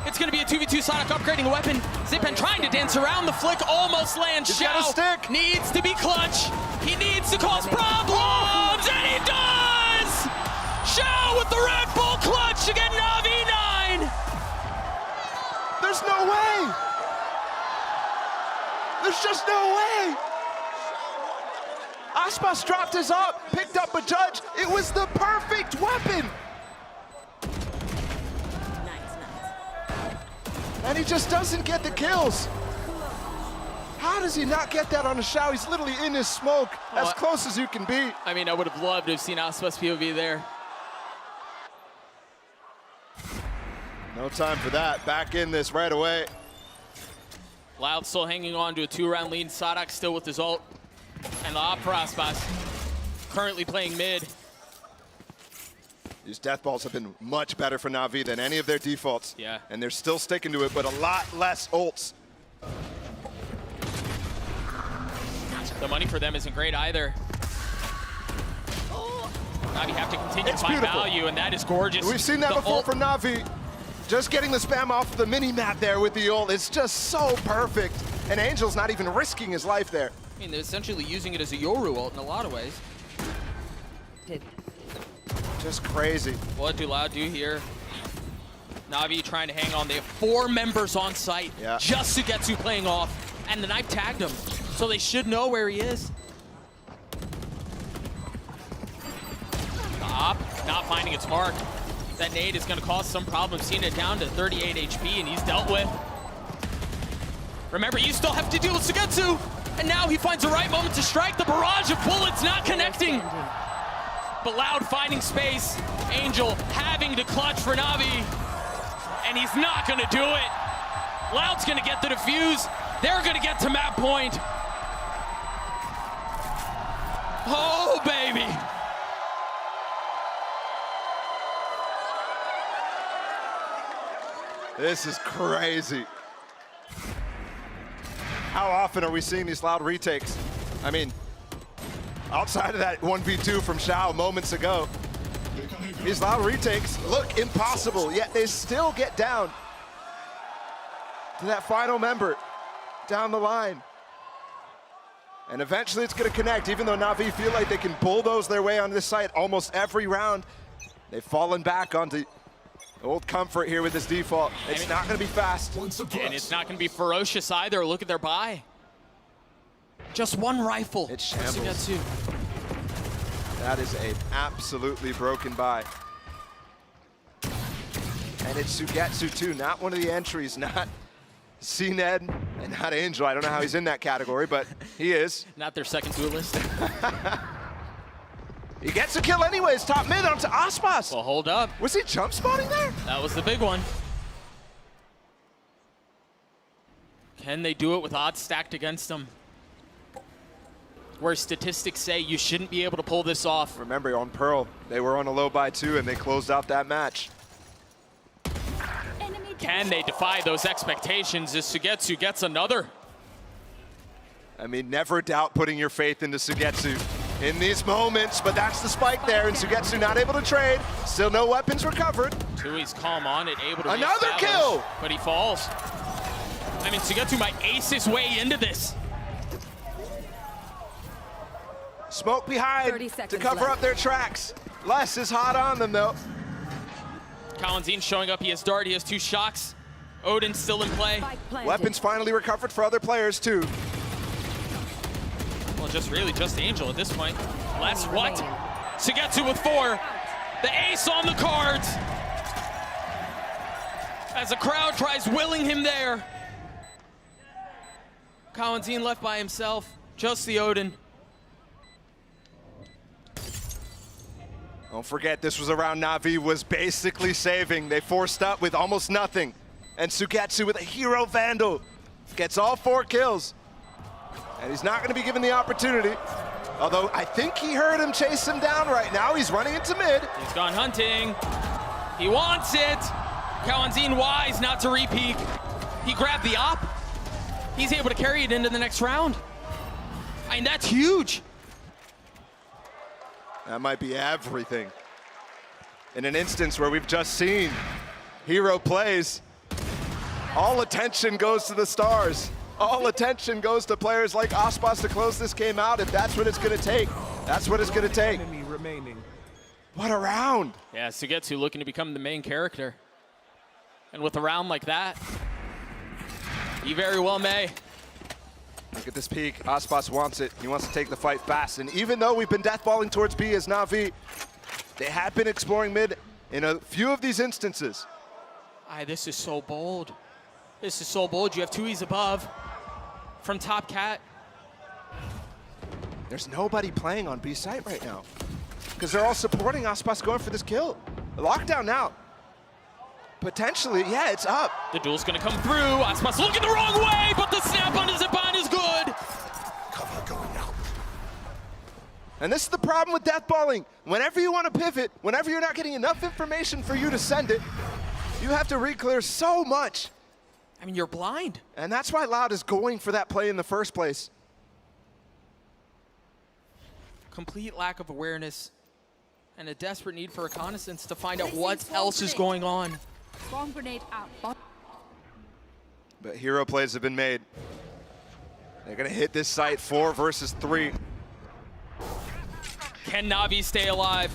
S2: It's going to be a 2v2 Sadak upgrading a weapon. Zipan trying to dance around the flick, almost lands.
S1: He's got a stick.
S2: Needs to be clutch. He needs to cause problems, and he does! Shao with the Red Bull clutch to get Navi 9.
S1: There's no way. There's just no way. Aspas dropped his up, picked up a judge. It was the perfect weapon. And he just doesn't get the kills. How does he not get that on a Shao? He's literally in his smoke, as close as you can be.
S2: I mean, I would have loved to have seen Aspas POV there.
S1: No time for that. Back in this right away.
S2: Loud still hanging on to a 2-round lead. Sadak still with his ult. And the op for Aspas currently playing mid.
S1: These death balls have been much better for Navi than any of their defaults.
S2: Yeah.
S1: And they're still sticking to it, but a lot less ults.
S2: The money for them isn't great either. Navi have to continue to find value, and that is gorgeous.
S1: We've seen that before from Navi. Just getting the spam off the mini-map there with the ult is just so perfect. And Angel's not even risking his life there.
S2: I mean, they're essentially using it as a Yoru ult in a lot of ways.
S1: Just crazy.
S2: What do Loud do here? Navi trying to hang on. They have 4 members on site.
S1: Yeah.
S2: Just Sugetsu playing off. And the knife tagged him. So they should know where he is. Stop. Not finding its mark. That nade is going to cause some problems. Seeing it down to 38 HP, and he's dealt with. Remember, you still have to deal with Sugetsu. And now he finds the right moment to strike. The barrage of bullets not connecting. But Loud finding space. Angel having to clutch for Navi. And he's not going to do it. Loud's going to get the defuse. They're going to get to map point. Oh, baby.
S1: This is crazy. How often are we seeing these Loud retakes? I mean, outside of that 1v2 from Xiao moments ago, these Loud retakes look impossible, yet they still get down to that final member down the line. And eventually it's going to connect, even though Navi feel like they can bulldoze their way on this site almost every round. They've fallen back onto old comfort here with this default. It's not going to be fast.
S2: And it's not going to be ferocious either. Look at their buy. Just one rifle.
S1: It's shambles.
S2: Sugetsu.
S1: That is an absolutely broken buy. And it's Sugetsu too, not one of the entries, not CNED and not Angel. I don't know how he's in that category, but he is.
S2: Not their second duelist.
S1: He gets a kill anyways, top mid onto Aspas.
S2: Well, hold up.
S1: Was he jump spotting there?
S2: That was the big one. Can they do it with odds stacked against them? Where statistics say you shouldn't be able to pull this off.
S1: Remember, on Pearl, they were on a low buy too, and they closed out that match.
S2: Can they defy those expectations as Sugetsu gets another?
S1: I mean, never doubt putting your faith into Sugetsu in these moments, but that's the spike there, and Sugetsu not able to trade. Still no weapons recovered.
S2: Tui's calm on it, able to
S1: another kill!
S2: But he falls. I mean, Sugetsu might ace his way into this.
S1: Smoke behind to cover up their tracks. Les is hot on them, though.
S2: Kalanzine showing up. He has Dart. He has 2 shocks. Odin's still in play.
S1: Weapons finally recovered for other players, too.
S2: Well, just Angel at this point. Les, what? Sugetsu with 4. The ace on the cards. As the crowd tries willing him there. Kalanzine left by himself. Just the Odin.
S1: Don't forget, this was a round Navi was basically saving. They forced up with almost nothing. And Sugetsu with a hero Vandal gets all 4 kills. And he's not going to be given the opportunity. Although I think he heard him chase him down right now. He's running into mid.
S2: He's gone hunting. He wants it. Kalanzine wise not to re-peek. He grabbed the op. He's able to carry it into the next round. I mean, that's huge.
S1: That might be everything. In an instance where we've just seen hero plays, all attention goes to the stars. All attention goes to players like Aspas to close this game out. If that's what it's going to take, that's what it's going to take. What a round.
S2: Yeah, Sugetsu looking to become the main character. And with a round like that, he very well may.
S1: Look at this peak. Aspas wants it. He wants to take the fight fast. And even though we've been deathballing towards B as NAVI, they have been exploring mid in a few of these instances.
S2: This is so bold. This is so bold. You have 2Es above from top cat.
S1: There's nobody playing on B site right now because they're all supporting Aspas going for this kill. Lockdown now. Potentially, yeah, it's up.
S2: The duel's gonna come through. Aspas looking the wrong way, but the snap on his Zipan is good.
S13: Cover going out.
S1: And this is the problem with deathballing. Whenever you want to pivot, whenever you're not getting enough information for you to send it, you have to re-clear so much.
S2: I mean, you're blind.
S1: And that's why Loud is going for that play in the first place.
S2: Complete lack of awareness and a desperate need for reconnaissance to find out what else is going on.
S4: Bomb grenade out.
S1: But hero plays have been made. They're gonna hit this site 4 versus 3.
S2: Can Navi stay alive?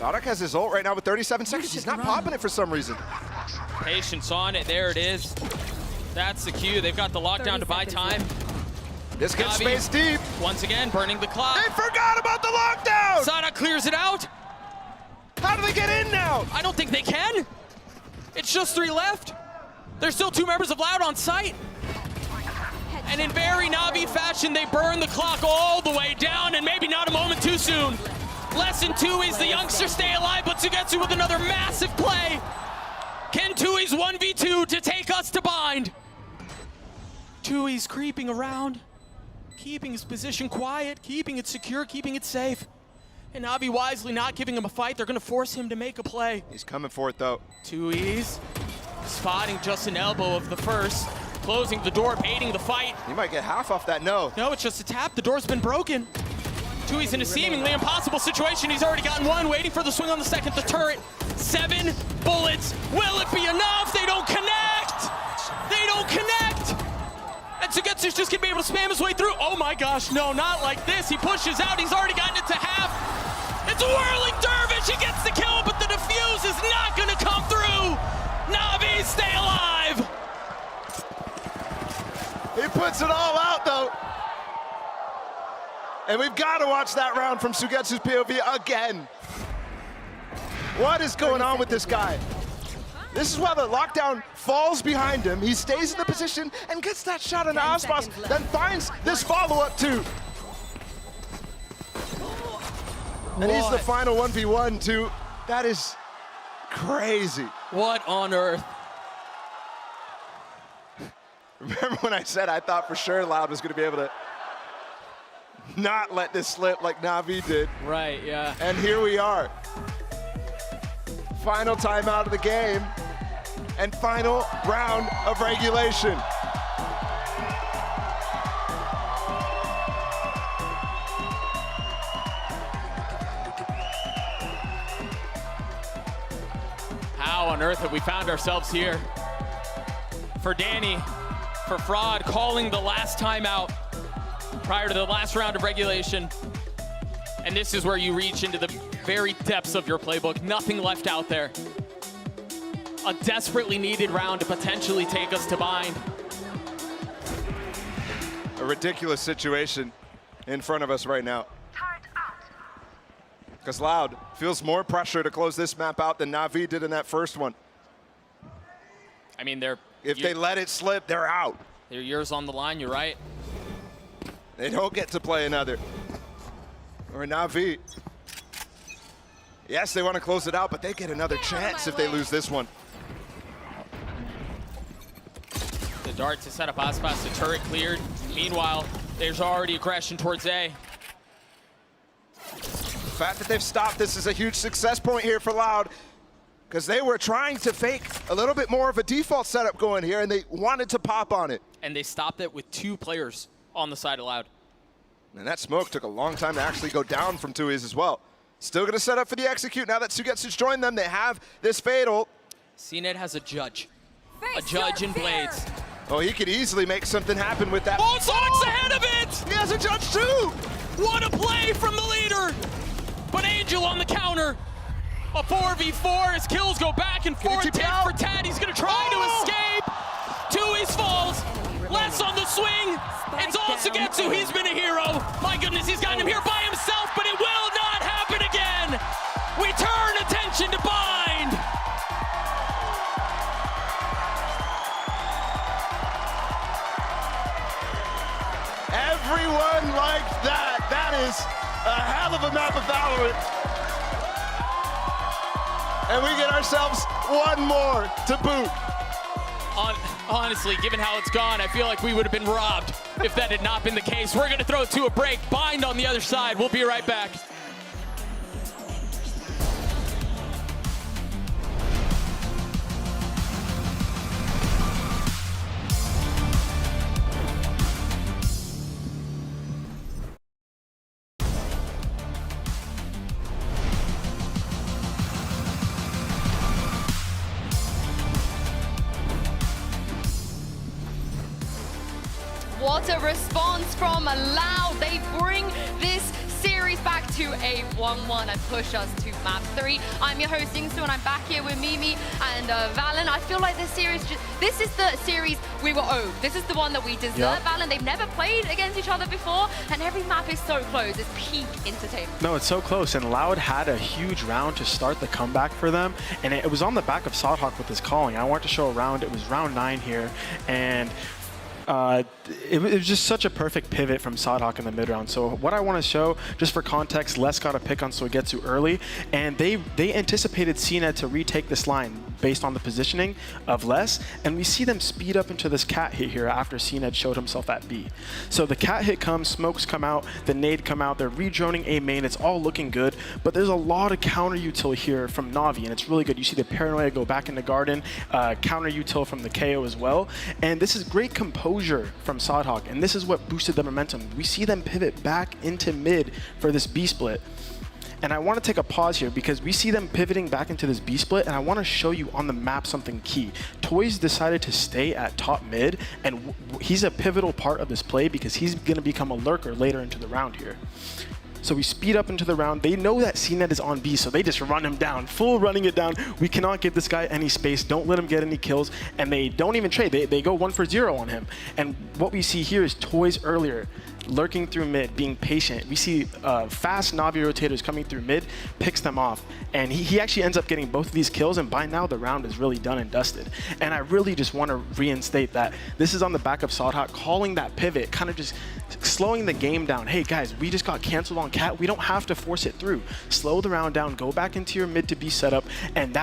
S1: Sadak has his ult right now with 37 seconds. He's not popping it for some reason.
S2: Patience on it. There it is. That's the cue. They've got the lockdown to buy time.
S1: This gets
S2: NAVI,
S1: space deep.
S2: once again, burning the clock.
S1: They forgot about the lockdown!
S2: Sadak clears it out.
S1: How do they get in now?
S2: I don't think they can. It's just 3 left. There's still 2 members of Loud on site. And in very Navi fashion, they burn the clock all the way down, and maybe not a moment too soon. Lesson 2 is the youngsters stay alive, but Sugetsu with another massive play. Can Tui's 1v2 to take us to bind. Tui's creeping around, keeping his position quiet, keeping it secure, keeping it safe. And Navi wisely not giving him a fight. They're gonna force him to make a play.
S1: He's coming for it though.
S2: Tui's spotting just an elbow of the first, closing the door, baiting the fight.
S1: He might get half off that, no.
S2: No, it's just a tap. The door's been broken. Tui's in a seemingly impossible situation. He's already gotten 1, waiting for the swing on the second. The turret, 7 bullets. Will it be enough? They don't connect. They don't connect. And Sugetsu's just gonna be able to spam his way through. Oh my gosh, no, not like this. He pushes out. He's already gotten it to half. It's a whirling dervish. He gets the kill, but the defuse is not gonna come through. Navi, stay alive.
S1: He puts it all out though. And we've got to watch that round from Sugetsu's POV again. What is going on with this guy? This is why the lockdown falls behind him. He stays in the position and gets that shot on Aspas, then finds this follow-up too. And he's the final 1v1 too. That is crazy.
S2: What on earth?
S1: Remember when I said I thought for sure Loud was going to be able to not let this slip like Navi did?
S2: Right, yeah.
S1: And here we are. Final timeout of the game and final round of regulation.
S2: How on earth have we found ourselves here? For Danny, for Fraud, calling the last timeout prior to the last round of regulation. And this is where you reach into the very depths of your playbook. Nothing left out there. A desperately needed round to potentially take us to bind.
S1: A ridiculous situation in front of us right now. Because Loud feels more pressure to close this map out than Navi did in that first one.
S2: I mean,
S1: if they let it slip, they're out.
S2: Their years on the line, you're right.
S1: They don't get to play another. Or Navi. Yes, they want to close it out, but they get another chance if they lose this one.
S2: The dart to set up Aspas, the turret cleared. Meanwhile, there's already aggression towards A.
S1: The fact that they've stopped this is a huge success point here for Loud, because they were trying to fake a little bit more of a default setup going here, and they wanted to pop on it.
S2: And they stopped it with 2 players on the side of Loud.
S1: And that smoke took a long time to actually go down from Tui's as well. Still going to set up for the execute now that Sugetsu's joined them. They have this fatal.
S2: CNED has a judge. A judge in Blades.
S1: Oh, he could easily make something happen with that.
S2: Oh, Sonic's ahead of it!
S1: He has a judge too!
S2: What a play from the leader! But Angel on the counter. A 4v4, his kills go back and forth. Tick for tat, he's gonna try to escape. Tui's falls, less on the swing. It's all Sugetsu, he's been a hero. My goodness, he's gotten him here by himself, but it will not happen again. We turn attention to bind.
S1: Everyone liked that. That is a hell of a map of Valorant. And we get ourselves one more to boot.
S2: Honestly, given how it's gone, I feel like we would have been robbed if that had not been the case. We're gonna throw it to a break. Bind on the other side. We'll be right back.
S16: What a response from Loud. They bring this series back to a 1-1 and push us to map 3. I'm your host, Yingsu, and I'm back here with Mimi and Valen. I feel like this is the series we were owed. This is the one that we deserve, Valen. They've never played against each other before, and every map is so close. It's peak entertainment.
S10: No, it's so close, and Loud had a huge round to start the comeback for them, and it was on the back of Sodhawk with his calling. I want to show a round. It was round 9 here, and it was just such a perfect pivot from Sodhawk in the mid round. So what I want to show, just for context, Les got a pick on Suigetsu early, and they anticipated CNED to retake this line based on the positioning of Les, and we see them speed up into this cat hit here after CNED showed himself at B. So the cat hit comes, smokes come out, the nade come out, they're redroning A main, it's all looking good, but there's a lot of counter util here from Navi, and it's really good. You see the Paranoia go back into Garden, counter util from the KO as well, and this is great composure from Sodhawk, and this is what boosted the momentum. We see them pivot back into mid for this B split. And I want to take a pause here because we see them pivoting back into this B split, and I want to show you on the map something key. Toys decided to stay at top mid, and he's a pivotal part of this play because he's going to become a lurker later into the round here. So we speed up into the round. They know that CNED is on B, so they just run him down, full running it down. We cannot give this guy any space. Don't let him get any kills, and they don't even trade. They go 1 for 0 on him. And what we see here is Toys earlier, lurking through mid, being patient. We see fast Navi rotators coming through mid, picks them off, and he actually ends up getting both of these kills, and by now the round is really done and dusted. And I really just want to reinstate that this is on the back of Sodhawk calling that pivot, kind of just slowing the game down. Hey guys, we just got canceled on cat. We don't have to force it through. Slow the round down, go back into your mid to B setup, and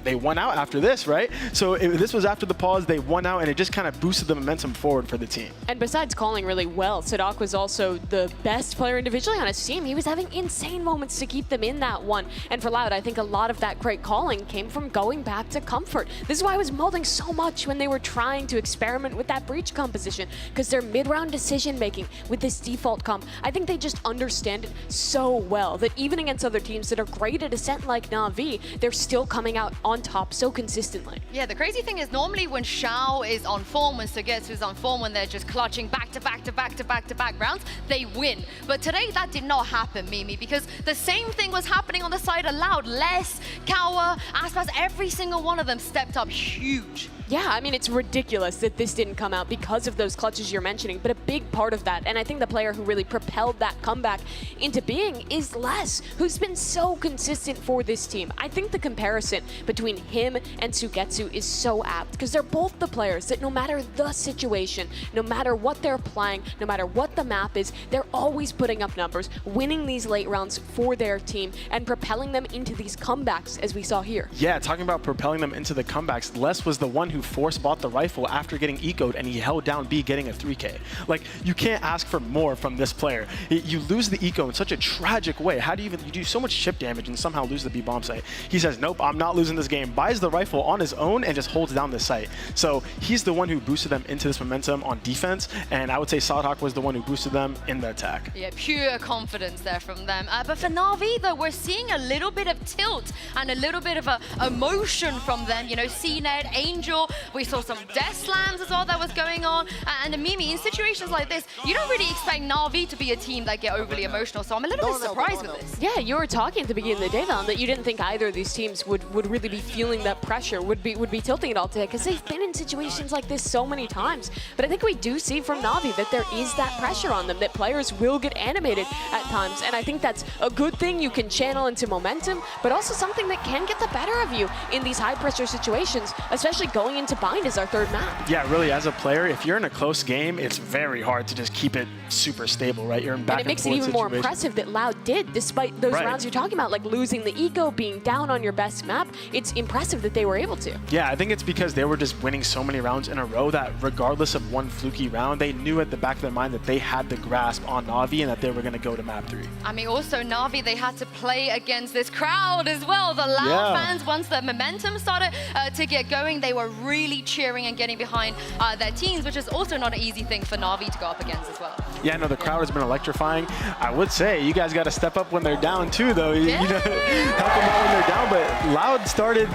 S10: they won out after this, right? So this was after the pause, they won out, and it just kind of boosted the momentum forward for the team.
S17: And besides calling really well, Sodhawk was also the best player individually on his team. He was having insane moments to keep them in that one. And for Loud, I think a lot of that great calling came from going back to comfort. This is why I was molding so much when they were trying to experiment with that breach composition, because their mid-round decision-making with this default comp, I think they just understand it so well that even against other teams that are great at Ascent like Na'Vi, they're still coming out on top so consistently.
S16: Yeah, the crazy thing is normally when Xiao is on form, when Suigetsu is on form, when they're just clutching back to back to back to back to back rounds, they win. But today that did not happen, Mimi, because the same thing was happening on the side of Loud. Les, Kawa, Aspas, every single one of them stepped up huge.
S17: Yeah, I mean, it's ridiculous that this didn't come out because of those clutches you're mentioning, but a big part of that, and I think the player who really propelled that comeback into being is Les, who's been so consistent for this team. I think the comparison between him and Suigetsu is so apt, because they're both the players that no matter the situation, no matter what they're playing, no matter what the map is, they're always putting up numbers, winning these late rounds for their team, and propelling them into these comebacks, as we saw here.
S10: Yeah, talking about propelling them into the comebacks, Les was the one who force bought the rifle after getting ecoed, and he held down B getting a 3K. Like, you can't ask for more from this player. You lose the eco in such a tragic way. How do you do so much chip damage and somehow lose the B bomb site? He says, nope, I'm not losing this game. Buys the rifle on his own and just holds down the site. So he's the one who boosted them into this momentum on defense, and I would say Sodhawk was the one who boosted them in the attack.
S16: Yeah, pure confidence there from them. But for Na'Vi, though, we're seeing a little bit of tilt and a little bit of a emotion from them. You know, CNED, Angel, we saw some death slams as well that was going on. And Mimi, in situations like this, you don't really expect Na'Vi to be a team that get overly emotional, so I'm a little bit surprised with this.
S17: Yeah, you were talking at the beginning of the day, Val, that you didn't think either of these teams would really be feeling that pressure, would be tilting it all today, because they've been in situations like this so many times. But I think we do see from Na'Vi that there is that pressure on them, that players will get animated at times, and I think that's a good thing you can channel into momentum, but also something that can get the better of you in these high-pressure situations, especially going into bind as our third map.
S10: Yeah, really, as a player, if you're in a close game, it's very hard to just keep it super stable, right? You're in back
S17: and it makes it even more impressive that Loud did, despite those rounds you're talking about, like losing the eco, being down on your best map. It's impressive that they were able to.
S10: Yeah, I think it's because they were just winning so many rounds in a row that regardless of one fluky round, they knew at the back of their mind that they had the grasp on Navi and that they were going to go to map 3.
S16: I mean, also Na'Vi, they had to play against this crowd as well. The Loud fans, once the momentum started to get going, they were really cheering and getting behind their teams, which is also not an easy thing for Na'Vi to go up against as well.
S10: Yeah, no, the crowd has been electrifying. I would say you guys got to step up when they're down too, though. You know, help them out when they're down. But Loud started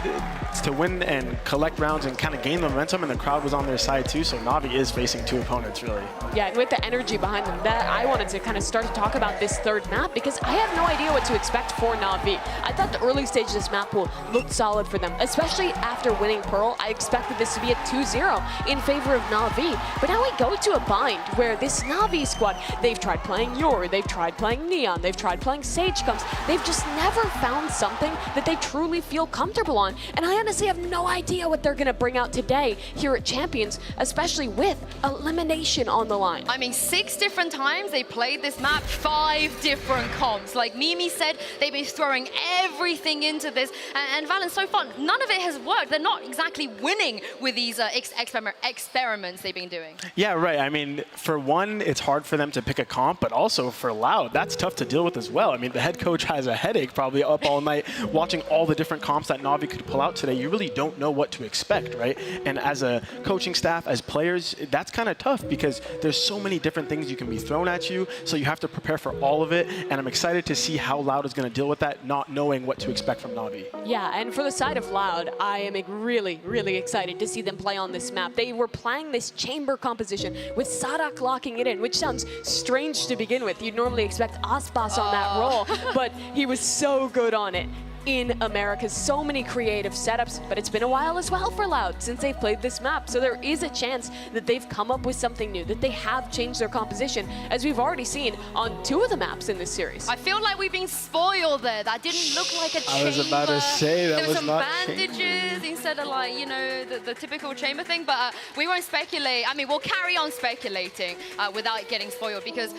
S10: to win and collect rounds and kind of gain momentum, and the crowd was on their side too, so Navi is facing two opponents, really.
S17: Yeah, and with the energy behind them, that I wanted to kind of start to talk about this third map because I have no idea what to expect for Navi. I thought the early stage of this map will look solid for them, especially after winning Pearl. I expected this to be a 2-0 in favor of Navi, but now we go to a bind where this Navi squad, they've tried playing Yor, they've tried playing Neon, they've tried playing Sage Comes. They've just never found something that they truly feel comfortable on, and I honestly have no idea what they're going to bring out today here at Champions, especially with elimination on the line.
S16: I mean, 6 different times they played this map, 5 different comps. Like Mimi said, they've been throwing everything into this, and Valorant, so far, none of it has worked. They're not exactly winning with these experiments they've been doing.
S10: Yeah, right. I mean, for one, it's hard for them to pick a comp, but also for Loud, that's tough to deal with as well. I mean, the head coach has a headache probably up all night watching all the different comps that Navi could pull out today. You really don't know what to expect, right? And as a coaching staff, as players, that's kind of tough because there's so many different things you can be thrown at you, so you have to prepare for all of it, and I'm excited to see how Loud is going to deal with that, not knowing what to expect from Navi.
S17: Yeah, and for the side of Loud, I am really, really excited to see them play on this map. They were playing this chamber composition with Sadak locking it in, which sounds strange to begin with. You'd normally expect Aspas on that role, but he was so good on it. In America, so many creative setups, but it's been a while as well for Loud since they've played this map, so there is a chance that they've come up with something new, that they have changed their composition, as we've already seen on 2 of the maps in this series.
S16: I feel like we've been spoiled there. That didn't look like a chamber.
S10: I was about to say that
S16: there
S10: was
S16: some
S10: not
S16: bandages instead of, like, you know, the typical chamber thing, but we won't speculate. I mean, we'll carry on speculating without getting spoiled because,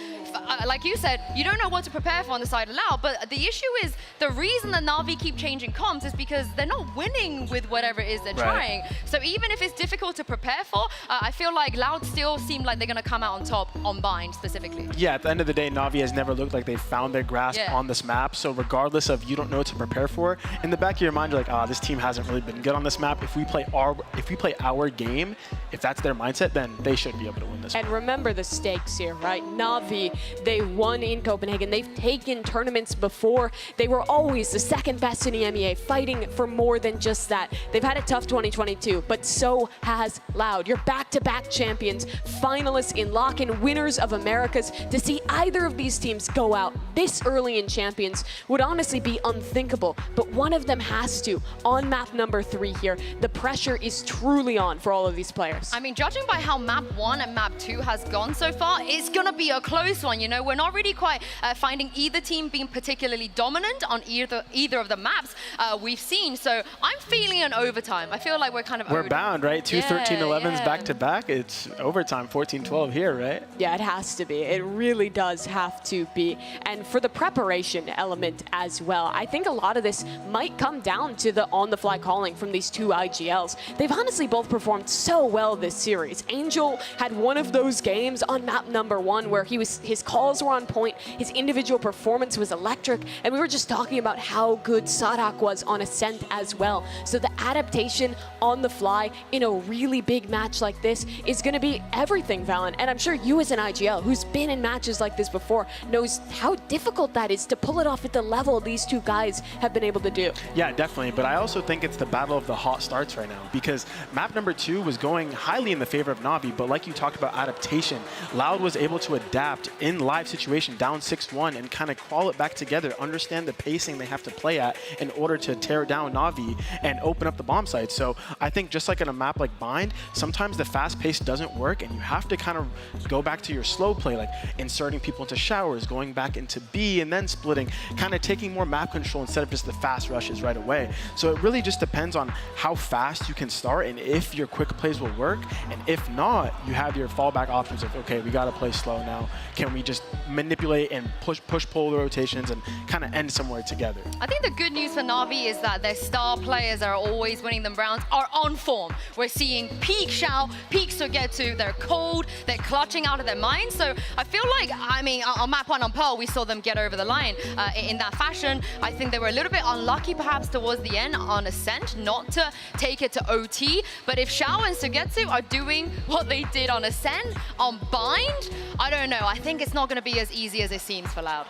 S16: like you said, you don't know what to prepare for on the side of Loud, but the issue is the reason that Navi keep changing comps is because they're not winning with whatever it is they're trying. So even if it's difficult to prepare for, I feel like Loud still seem like they're going to come out on top on Bind specifically.
S10: Yeah, at the end of the day, Navi has never looked like they've found their grasp on this map. So regardless of you don't know what to prepare for, in the back of your mind, you're like, ah, this team hasn't really been good on this map. If we play our game, if that's their mindset, then they should be able to win this.
S17: And remember the stakes here, right? Navi, they won in Copenhagen. They've taken tournaments before. They were always the second best in EMEA, fighting for more than just that. They've had a tough 2022, but so has Loud. You're back-to-back champions, finalists in lock-in, winners of Americas. To see either of these teams go out this early in Champions would honestly be unthinkable, but one of them has to. On map number 3 here, the pressure is truly on for all of these players.
S16: I mean, judging by how map 1 and map 2 has gone so far, it's gonna be a close one, you know? We're not really quite finding either team being particularly dominant on either of the maps we've seen, so I'm feeling an overtime. I feel like we're kind of
S10: We're bound, right? 2 13-11s back-to-back. It's overtime, 14-12 here, right?
S17: Yeah, it has to be. It really does have to be. And for the preparation element as well, I think a lot of this might come down to the on-the-fly calling from these 2 IGLs. They've honestly both performed so well this series. Angel had one of those games on map number 1 where his calls were on point, his individual performance was electric, and we were just talking about how good Sadak was on Ascent as well. So the adaptation on the fly in a really big match like this is going to be everything, Valen. And I'm sure you as an IGL who's been in matches like this before knows how difficult that is to pull it off at the level these 2 guys have been able to do.
S10: Yeah, definitely. But I also think it's the battle of the hot starts right now because map number 2 was going highly in the favor of Navi, but like you talked about adaptation, Loud was able to adapt in live situation down 6-1 and kind of crawl it back together, understand the pacing they have to play at in order to tear down Navi and open up the bomb site. So I think just like in a map like Bind, sometimes the fast pace doesn't work and you have to kind of go back to your slow play, like inserting people into showers, going back into B and then splitting, kind of taking more map control instead of just the fast rushes right away. So it really just depends on how fast you can start and if your quick plays will work. And if not, you have your fallback options of, okay, we got to play slow now. Can we just manipulate and push-pull the rotations and kind of end somewhere together?
S16: I think the good news for Navi is that their star players are always winning them rounds are on form. We're seeing peak Xiao, peak Sugetsu, they're cold, they're clutching out of their minds. So I feel like, I mean, on map 1 on Pearl, we saw them get over the line in that fashion. I think they were a little bit unlucky perhaps towards the end on Ascent, not to take it to OT. But if Xiao and Sugetsu are doing what they did on Ascent, on Bind, I don't know. I think it's not going to be as easy as it seems for Loud.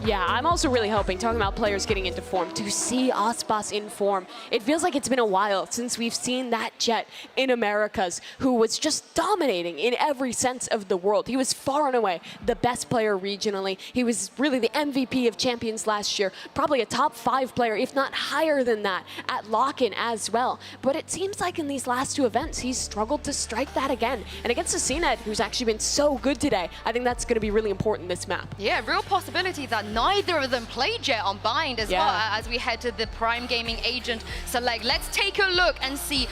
S17: Yeah, I'm also really hoping, talking about players getting into form, to see Aspas in form. It feels like it's been a while since we've seen that Jet in Americas who was just dominating in every sense of the world. He was far and away the best player regionally. He was really the MVP of Champions last year, probably a top 5 player, if not higher than that, at lock-in as well. But it seems like in these last 2 events, he's struggled to strike that again. And against a CNED, who's actually been so good today, I think that's going to be really important this map.
S16: Yeah, real possibility that neither of them played Jet on Bind as well as we head to the Prime Gaming Agent select. Let's take a look and see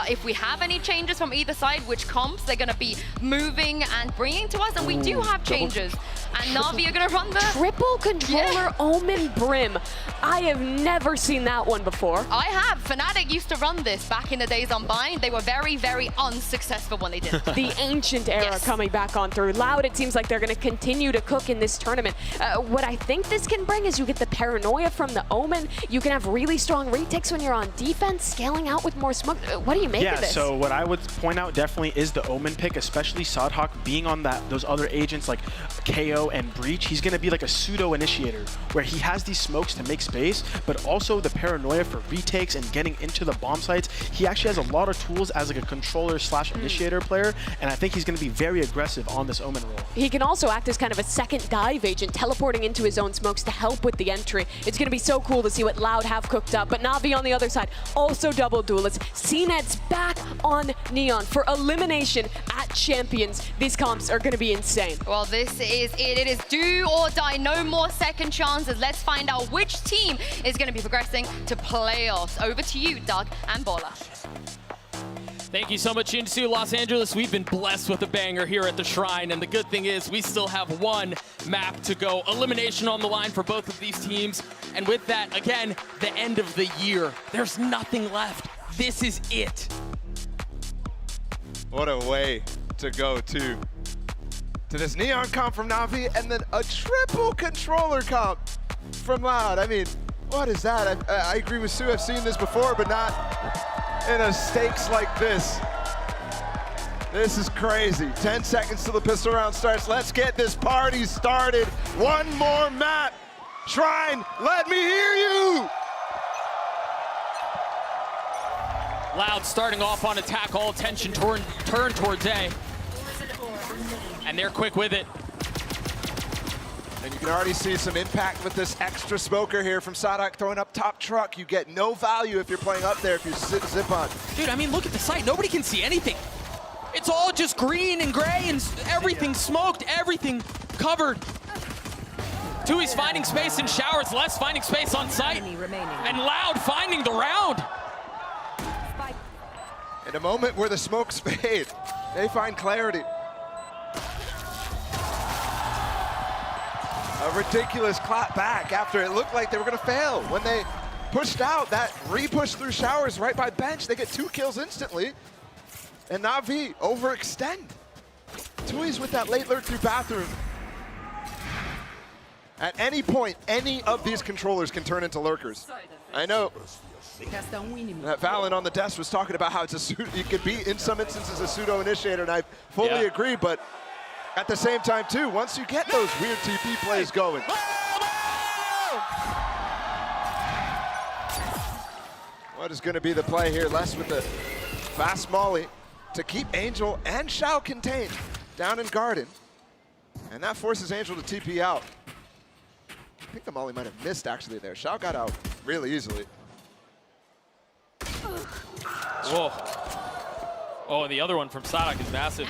S16: if we have any changes from either side, which comps they're going to be moving and bringing to us. And we do have changes. And Navi are going to run the
S17: triple controller Omen Brim. I have never seen that one before.
S16: I have. Fnatic used to run this back in the days on Bind. They were very, very unsuccessful when they did it.
S17: The ancient era coming back on through. Loud, it seems like they're going to continue to cook in this tournament. What I think this can bring is you get the paranoia from the Omen. You can have really strong retakes when you're on defense, scaling out with more smoke. What do you make of this?
S10: So what I would point out definitely is the Omen pick, especially Sadhawk being on those other agents like KO and Breach. He's going to be like a pseudo initiator where he has these smokes to make space, but also the paranoia for retakes and getting into the bomb sites. He actually has a lot of tools as like a controller / initiator player, and I think he's going to be very aggressive on this Omen role.
S17: He can also act as kind of a second dive agent, teleporting into his own smokes to help with the entry. It's going to be so cool to see what Loud have cooked up, but Navi on the other side, also double duelists. CNED's back on Neon for elimination at Champions. These comps are going to be insane.
S16: Well, this is it. It is do or die. No more second chances. Let's find out which team is going to be progressing to playoffs. Over to you, Doug and Bola.
S2: Thank you so much, Shinsu Los Angeles. We've been blessed with a banger here at the Shrine, and the good thing is we still have one map to go. Elimination on the line for both of these teams, and with that, again, the end of the year. There's nothing left. This is it.
S1: What a way to go to this Neon comp from Navi, and then a triple controller comp from Loud. I mean, what is that? I agree with Sue. I've seen this before, but not in a stakes like this. This is crazy. 10 seconds till the pistol round starts. Let's get this party started. One more map. Shrine, let me hear you.
S2: Loud starting off on attack, all attention turn towards A. And they're quick with it.
S1: And you can already see some impact with this extra smoker here from Sadhawk throwing up top truck. You get no value if you're playing up there if you zip on.
S2: Dude, I mean, look at the site. Nobody can see anything. It's all just green and gray and everything smoked, everything covered. Tui's finding space in showers, Les finding space on site, and Loud finding the round.
S1: In a moment where the smokes fade, they find clarity. A ridiculous clap back after it looked like they were going to fail. When they pushed out, that re-push through showers right by bench, they get 2 kills instantly. And Navi overextend. Tui's with that late lurk through bathroom. At any point, any of these controllers can turn into lurkers. I know that Valen on the desk was talking about how it's it could be, in some instances, a pseudo-initiator, and I fully agree, but at the same time, too, once you get those weird TP plays going. What is going to be the play here? Les with the fast molly to keep Angel and Shao contained down in Garden. And that forces Angel to TP out. I think the molly might have missed, actually, there. Shao got out really easily.
S2: Whoa. Oh, and the other one from Sadhawk is massive.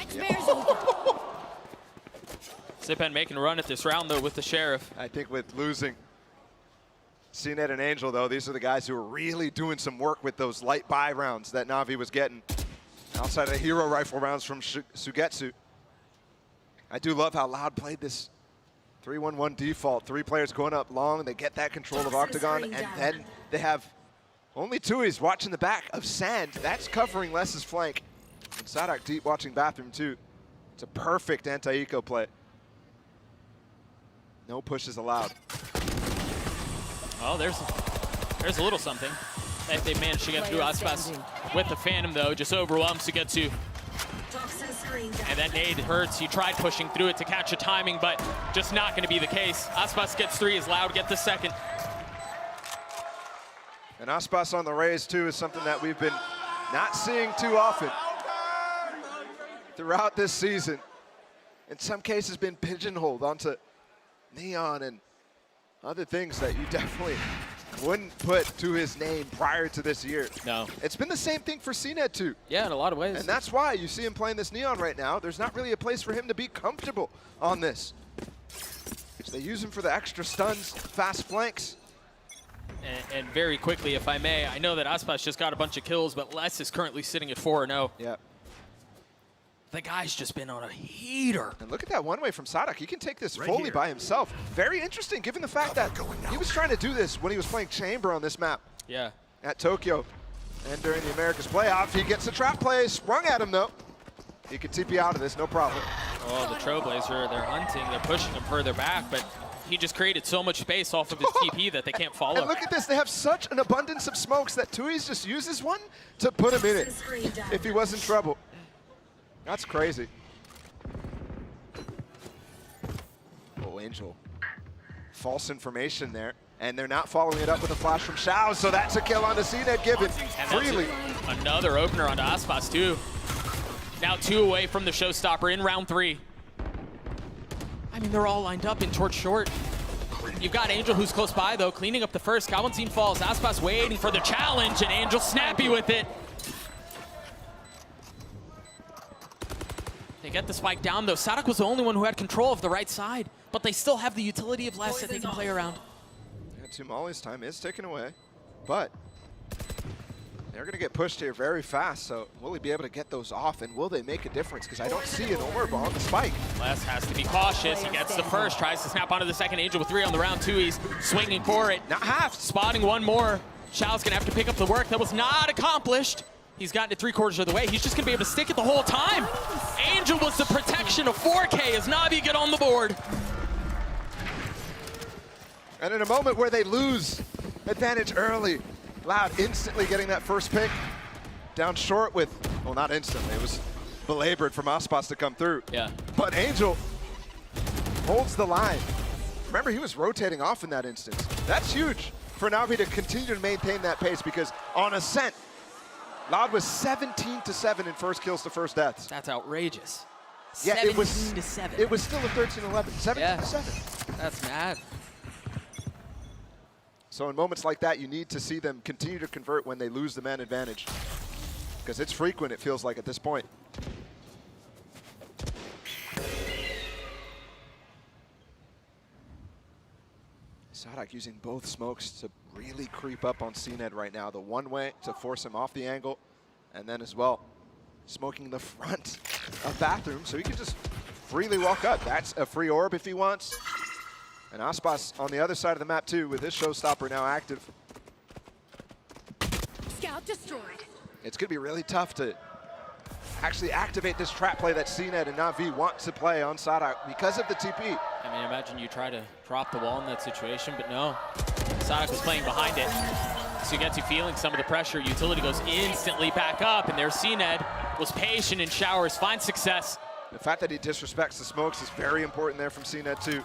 S2: Zipan making a run at this round, though, with the Sheriff.
S1: I think with losing CNED and Angel, though, these are the guys who are really doing some work with those light buy rounds that Navi was getting outside of the hero rifle rounds from Sugetsu. I do love how Loud played this 3-1-1 default. 3 players going up long. They get that control of Octagon, and then they have only Tui's watching the back of Sand. That's covering Les's flank. And Sadhawk deep watching bathroom, too. It's a perfect anti-eco play. No pushes allowed.
S2: Oh, there's a little something. If they managed to get through Aspas with the Phantom, though, just overwhelms Sugetsu. And that nade hurts. He tried pushing through it to catch a timing, but just not going to be the case. Aspas gets 3 as Loud get the second.
S1: And Aspas on the raise, too, is something that we've been not seeing too often throughout this season. In some cases, been pigeonholed onto Neon and other things that you definitely wouldn't put to his name prior to this year.
S2: No.
S1: It's been the same thing for CNED, too.
S2: Yeah, in a lot of ways.
S1: And that's why you see him playing this Neon right now. There's not really a place for him to be comfortable on this. So they use him for the extra stuns, fast flanks.
S2: And very quickly, if I may, I know that Aspas just got a bunch of kills, but Les is currently sitting at 4-0.
S1: Yeah.
S2: The guy's just been on a heater.
S1: And look at that one-way from Sadak. He can take this fully by himself. Very interesting, given the fact that he was trying to do this when he was playing Chamber on this map.
S2: Yeah.
S1: At Tokyo. And during the Americas playoff, he gets a trap play sprung at him, though. He can TP out of this, no problem.
S2: Oh, the Trailblazer, they're hunting. They're pushing him further back, but he just created so much space off of his TP that they can't follow.
S1: And look at this. They have such an abundance of smokes that Tui's just uses one to put him in it if he was in trouble. That's crazy. Oh, Angel. False information there. And they're not following it up with a flash from Xiao, so that's a kill onto CNED given freely.
S2: Another opener onto Aspas, too. Now 2 away from the showstopper in round 3. I mean, they're all lined up in towards short. You've got Angel, who's close by, though, cleaning up the first. Kawanzin falls. Aspas waiting for the challenge, and Angel snappy with it. They get the spike down, though. Sadak was the only one who had control of the right side, but they still have the utility of Les that they can play around.
S1: Yeah, Tumali's time is taken away, but they're going to get pushed here very fast, so will he be able to get those off, and will they make a difference? Because I don't see an orb on the spike.
S2: Les has to be cautious. He gets the first, tries to snap onto the second. Angel with 3 on the round 2. He's swinging for it.
S1: Not half.
S2: Spotting one more. Xiao's going to have to pick up the work that was not accomplished. He's gotten it 3/4 of the way. He's just going to be able to stick it the whole time. Angel was the protection of 4K as Navi get on the board.
S1: And in a moment where they lose advantage early, Loud instantly getting that first pick. Down short with, well, not instantly. It was belabored from Aspas to come through.
S2: Yeah.
S1: But Angel holds the line. Remember, he was rotating off in that instance. That's huge for Navi to continue to maintain that pace, because on Ascent, Loud was 17-7 in first kills to first deaths.
S2: That's outrageous.
S1: Yeah,
S2: 17-7.
S1: It was still a 13-11. 17-7.
S2: That's mad.
S1: So in moments like that, you need to see them continue to convert when they lose the man advantage, because it's frequent, it feels like, at this point. Sadak using both smokes to really creep up on CNED right now. The one-way to force him off the angle, and then as well, smoking the front of bathroom so he can just freely walk up. That's a free orb if he wants. And Aspas on the other side of the map too, with his showstopper now active.
S4: Scout destroyed.
S1: It's going to be really tough to actually activate this trap play that CNED and NAVI want to play on Sadak because of the TP.
S2: I mean, imagine you try to drop the wall in that situation, but no. Sadak was playing behind it. So you get to feeling some of the pressure. Utility goes instantly back up, and there's CNED. Was patient in showers, finds success.
S1: The fact that he disrespects the smokes is very important there from CNED too.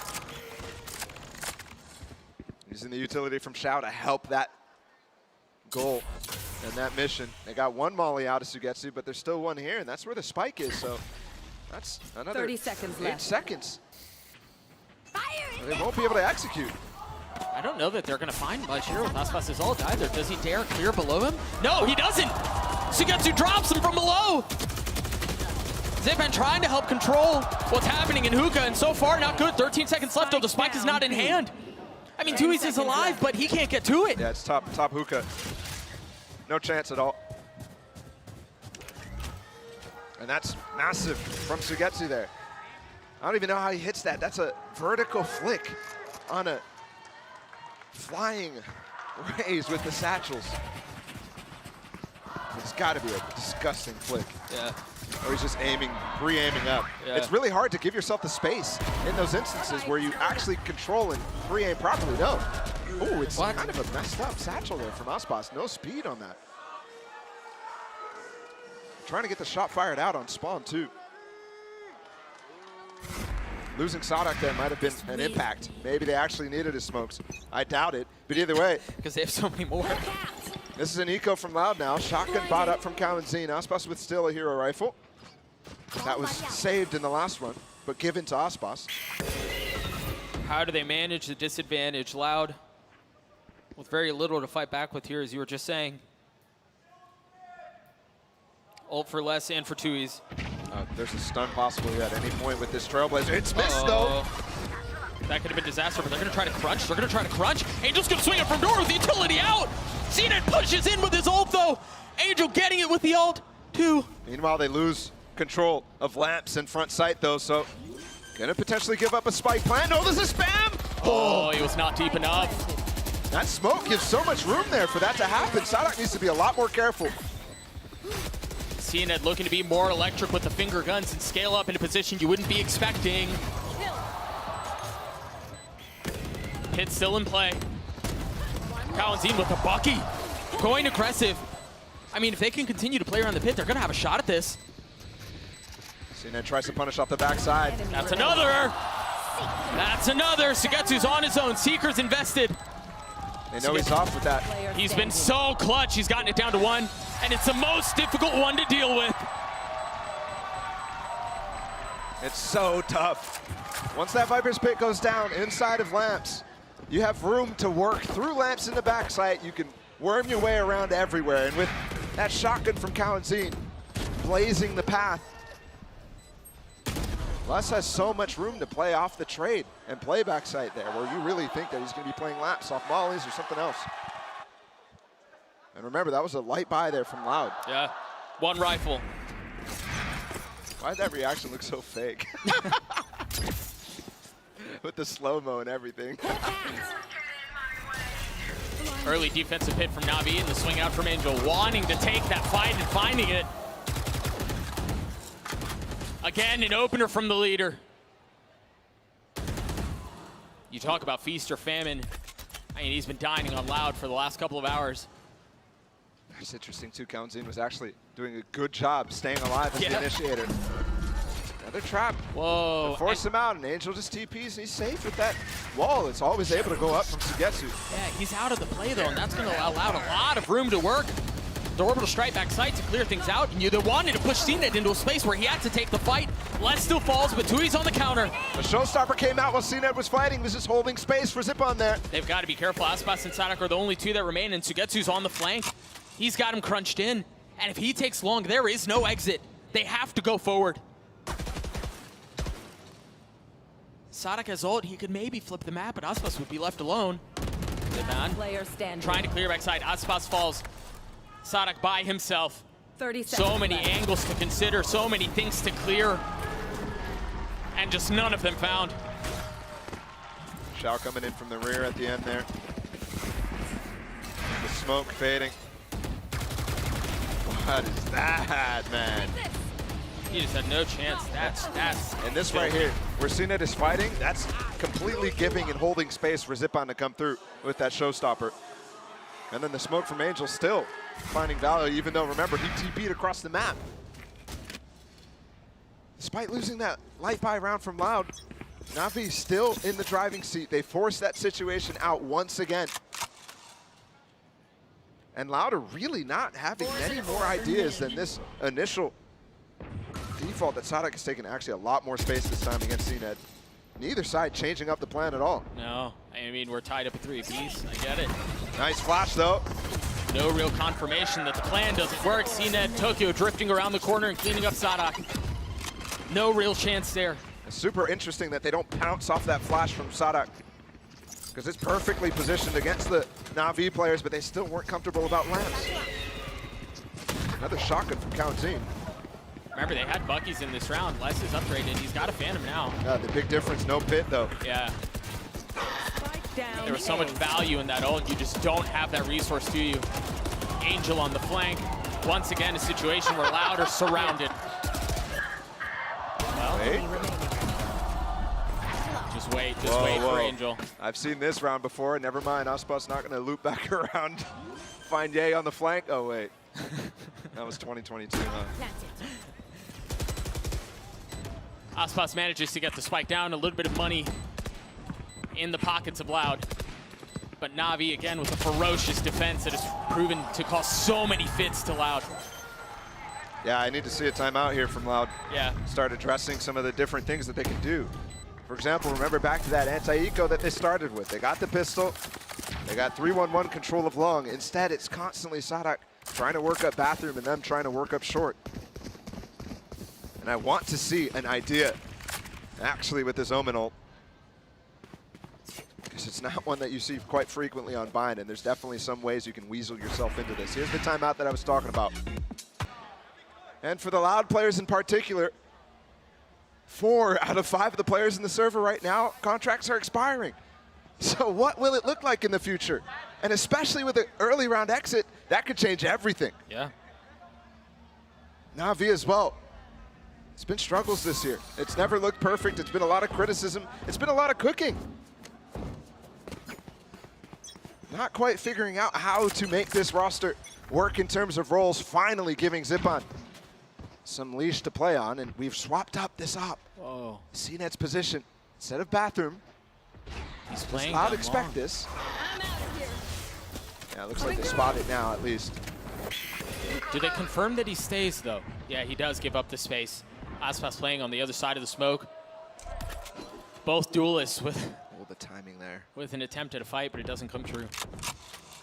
S1: Using the utility from Xiao to help that goal and that mission. They got one molly out of Sugetsu, but there's still one here, and that's where the spike is, so that's another
S3: 30 seconds
S1: 8
S3: left.
S1: seconds. They won't be able to execute.
S2: I don't know that they're going to find much here with Aspas' ult either. Does he dare clear below him? No, he doesn't! Sugetsu drops him from below! Zipan trying to help control what's happening in Hookah, and so far not good. 13 seconds left, though the spike is not in hand. I mean, Tui's is alive, but he can't get to it.
S1: Yeah, it's top Hookah. No chance at all. And that's massive from Sugetsu there. I don't even know how he hits that. That's a vertical flick on a flying raise with the satchels. It's got to be a disgusting flick.
S2: Yeah.
S1: Or he's just aiming, pre-aiming up.
S2: Yeah.
S1: It's really hard to give yourself the space in those instances where you actually control and pre-aim properly. No. Ooh, it's kind of a messed up satchel there from Aspas. No speed on that. trying to get the shot fired out on spawn too. Losing Sadak there might have been an impact. Maybe they actually needed his smokes. I doubt it, but either way.
S2: Because they have so many more.
S1: This is an eco from Loud now. Shotgun bought up from Kalanzine. Aspas with still a hero rifle. That was saved in the last one, but given to Aspas.
S2: How do they manage the disadvantage? Loud with very little to fight back with here, as you were just saying. Ult for less and for 2Es.
S1: There's a stun possible at any point with this Trailblazer. It's missed though.
S2: That could have been disaster, but they're going to try to crunch. They're going to try to crunch. Angel's going to swing it from door with the utility out. CNET pushes in with his ult though. Angel getting it with the ult too.
S1: Meanwhile, they lose control of Lamps in front sight though, so gonna potentially give up a spike plant. No, there's a spam!
S2: Oh, he was not deep enough.
S1: That smoke gives so much room there for that to happen. Sadak needs to be a lot more careful.
S2: CNET looking to be more electric with the finger guns and scale up in a position you wouldn't be expecting. Hit still in play. Kalanzine with a Bucky. Going aggressive. I mean, if they can continue to play around the pit, they're going to have a shot at this.
S1: CNET tries to punish off the backside.
S2: That's another. That's another. Sugetsu's on his own. Seeker's invested.
S1: They know he's off with that.
S2: He's been so clutch. He's gotten it down to 1, and it's the most difficult one to deal with.
S1: It's so tough. Once that Viper's Pit goes down inside of Lamps, you have room to work through Lamps in the backside. You can worm your way around everywhere. And with that shotgun from Kalanzine blazing the path, Les has so much room to play off the trade and play backside there, where you really think that he's going to be playing laps off mollies or something else. And remember, that was a light buy there from Loud.
S2: Yeah, 1 rifle.
S1: Why did that reaction look so fake? With the slow-mo and everything.
S2: Early defensive hit from Navi and the swing out from Angel, wanting to take that fight and finding it. Again, an opener from the leader. You talk about feast or famine. I mean, he's been dining on Loud for the last couple of hours.
S1: It's interesting too, Kalanzine was actually doing a good job staying alive as the initiator. Another trap.
S2: Whoa.
S1: To force him out, and Angel just TPs, and he's safe with that wall. It's always able to go up from Sugetsu.
S2: Yeah, he's out of the play though, and that's going to allow Loud a lot of room to work. The orbital strike backside to clear things out, and you wanted to push CNET into a space where he had to take the fight. Les still falls, but 2E's on the counter.
S1: The showstopper came out while CNET was fighting. Was just holding space for Zip on there.
S2: They've got to be careful. Aspas and Sadak are the only 2 that remain, and Sugetsu's on the flank. He's got him crunched in, and if he takes long, there is no exit. They have to go forward. Sadak has ult. He could maybe flip the map, but Aspas would be left alone. Good man. Trying to clear backside. Aspas falls. Sadak by himself.
S3: 30 seconds
S2: so many
S3: left.
S2: angles to consider, so many things to clear, and just none of them found.
S1: Shao coming in from the rear at the end there. The smoke fading. What is that, man?
S2: He just had no chance. That's
S1: and this right here, where CNET is fighting, that's completely giving and holding space for Zipon to come through with that showstopper. And then the smoke from Angel still finding value, even though, remember, he TP'd across the map. Despite losing that light buy round from Loud, Navi still in the driving seat. They forced that situation out once again. And Loud are really not having many more ideas than this initial default that Sadak has taken actually a lot more space this time against CNET. Neither side changing up the plan at all.
S2: No, I mean, we're tied up at 3 apiece. I get it.
S1: Nice flash, though.
S2: No real confirmation that the plan doesn't work. CNET, Tokyo drifting around the corner and cleaning up Sadak. No real chance there.
S1: It's super interesting that they don't pounce off that flash from Sadak, because it's perfectly positioned against the Na'Vi players, but they still weren't comfortable about Lamps. Another shotgun from Kalanzine.
S2: Remember, they had Buckies in this round. Les is upgraded. He's got a Phantom now.
S1: Yeah, the big difference, no pit, though.
S2: Yeah. There was so much value in that ult. You just don't have that resource to you. Angel on the flank. Once again, a situation where Loud are surrounded. Well, just wait for Angel.
S1: I've seen this round before. Never mind, Aspas not going to loop back around. Find Ye on the flank. Oh, wait. That was 2022, huh?
S2: Aspas manages to get the spike down, a little bit of money in the pockets of Loud. But Navi, again, with a ferocious defense that has proven to cost so many fits to Loud.
S1: Yeah, I need to see a timeout here from Loud.
S2: Yeah.
S1: Start addressing some of the different things that they can do. For example, remember back to that anti-eco that they started with. They got the pistol. They got 3-1-1 control of long. Instead, it's constantly Sadak trying to work up bathroom and them trying to work up short. And I want to see an idea, actually, with this Omen ult. Because it's not one that you see quite frequently on Bind, and there's definitely some ways you can weasel yourself into this. Here's the timeout that I was talking about. And for the Loud players in particular, 4 out of 5 of the players in the server right now, contracts are expiring. So what will it look like in the future? And especially with an early round exit, that could change everything.
S2: Yeah.
S1: Navi as well. It's been struggles this year. It's never looked perfect. It's been a lot of criticism. It's been a lot of cooking. Not quite figuring out how to make this roster work in terms of roles, finally giving Zipan some leash to play on, and we've swapped up this op.
S2: Whoa.
S1: CNET's position, instead of bathroom,
S2: he's playing
S1: Loud
S2: down
S1: expect
S2: long.
S1: this. Yeah, it looks like they spot it now, at least.
S2: Do they confirm that he stays, though? Yeah, he does give up the space. Aspas playing on the other side of the smoke. Both duelists with
S1: The timing there.
S2: with an attempt at a fight, but it doesn't come true.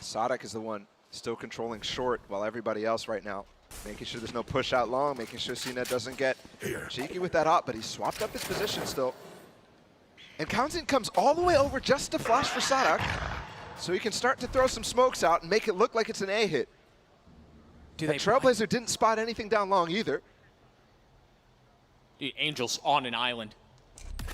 S1: Sadak is the one still controlling short, while everybody else right now making sure there's no push out long, making sure CNET doesn't get cheeky with that op, but he's swapped up his position still. And Counting comes all the way over just to flash for Sadak, so he can start to throw some smokes out and make it look like it's an A hit.
S2: Do
S1: And
S2: they
S1: Trailblazer didn't spot anything down long either.
S2: Dude, Angel's on an island.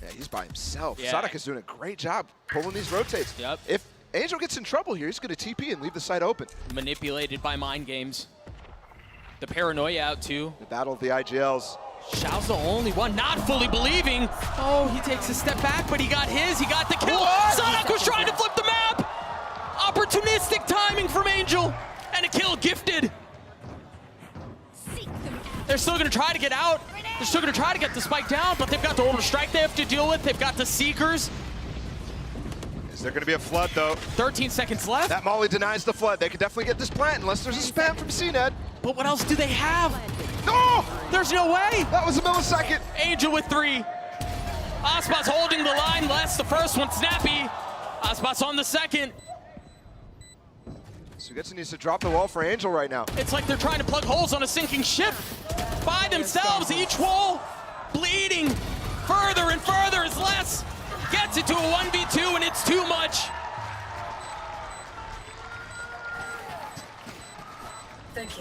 S1: Yeah, he's by himself.
S2: Yeah.
S1: Sadak is doing a great job pulling these rotates.
S2: Yep.
S1: If Angel gets in trouble here, he's going to TP and leave the site open.
S2: Manipulated by mind games. The paranoia out too.
S1: The battle of the IGLs.
S2: Xiao's the only one not fully believing. Oh, he takes a step back, but he got his. He got the kill. Sadak was trying to flip the map. Opportunistic timing from Angel. And a kill gifted. They're still going to try to get out. They're still going to try to get the spike down, but they've got the order strike they have to deal with. They've got the Seekers.
S1: Is there going to be a flood, though?
S2: 13 seconds left.
S1: That Molly denies the flood. They can definitely get this plant unless there's a spam from CNET.
S2: But what else do they have?
S1: No!
S2: There's no way.
S1: That was a millisecond.
S2: Angel with 3. Aspas holding the line less. The first one snappy. Aspas on the second.
S1: Sugetsu needs to drop the wall for Angel right now.
S2: It's like they're trying to plug holes on a sinking ship. By themselves, each wall bleeding further and further as less gets it to a 1v2, and it's too much.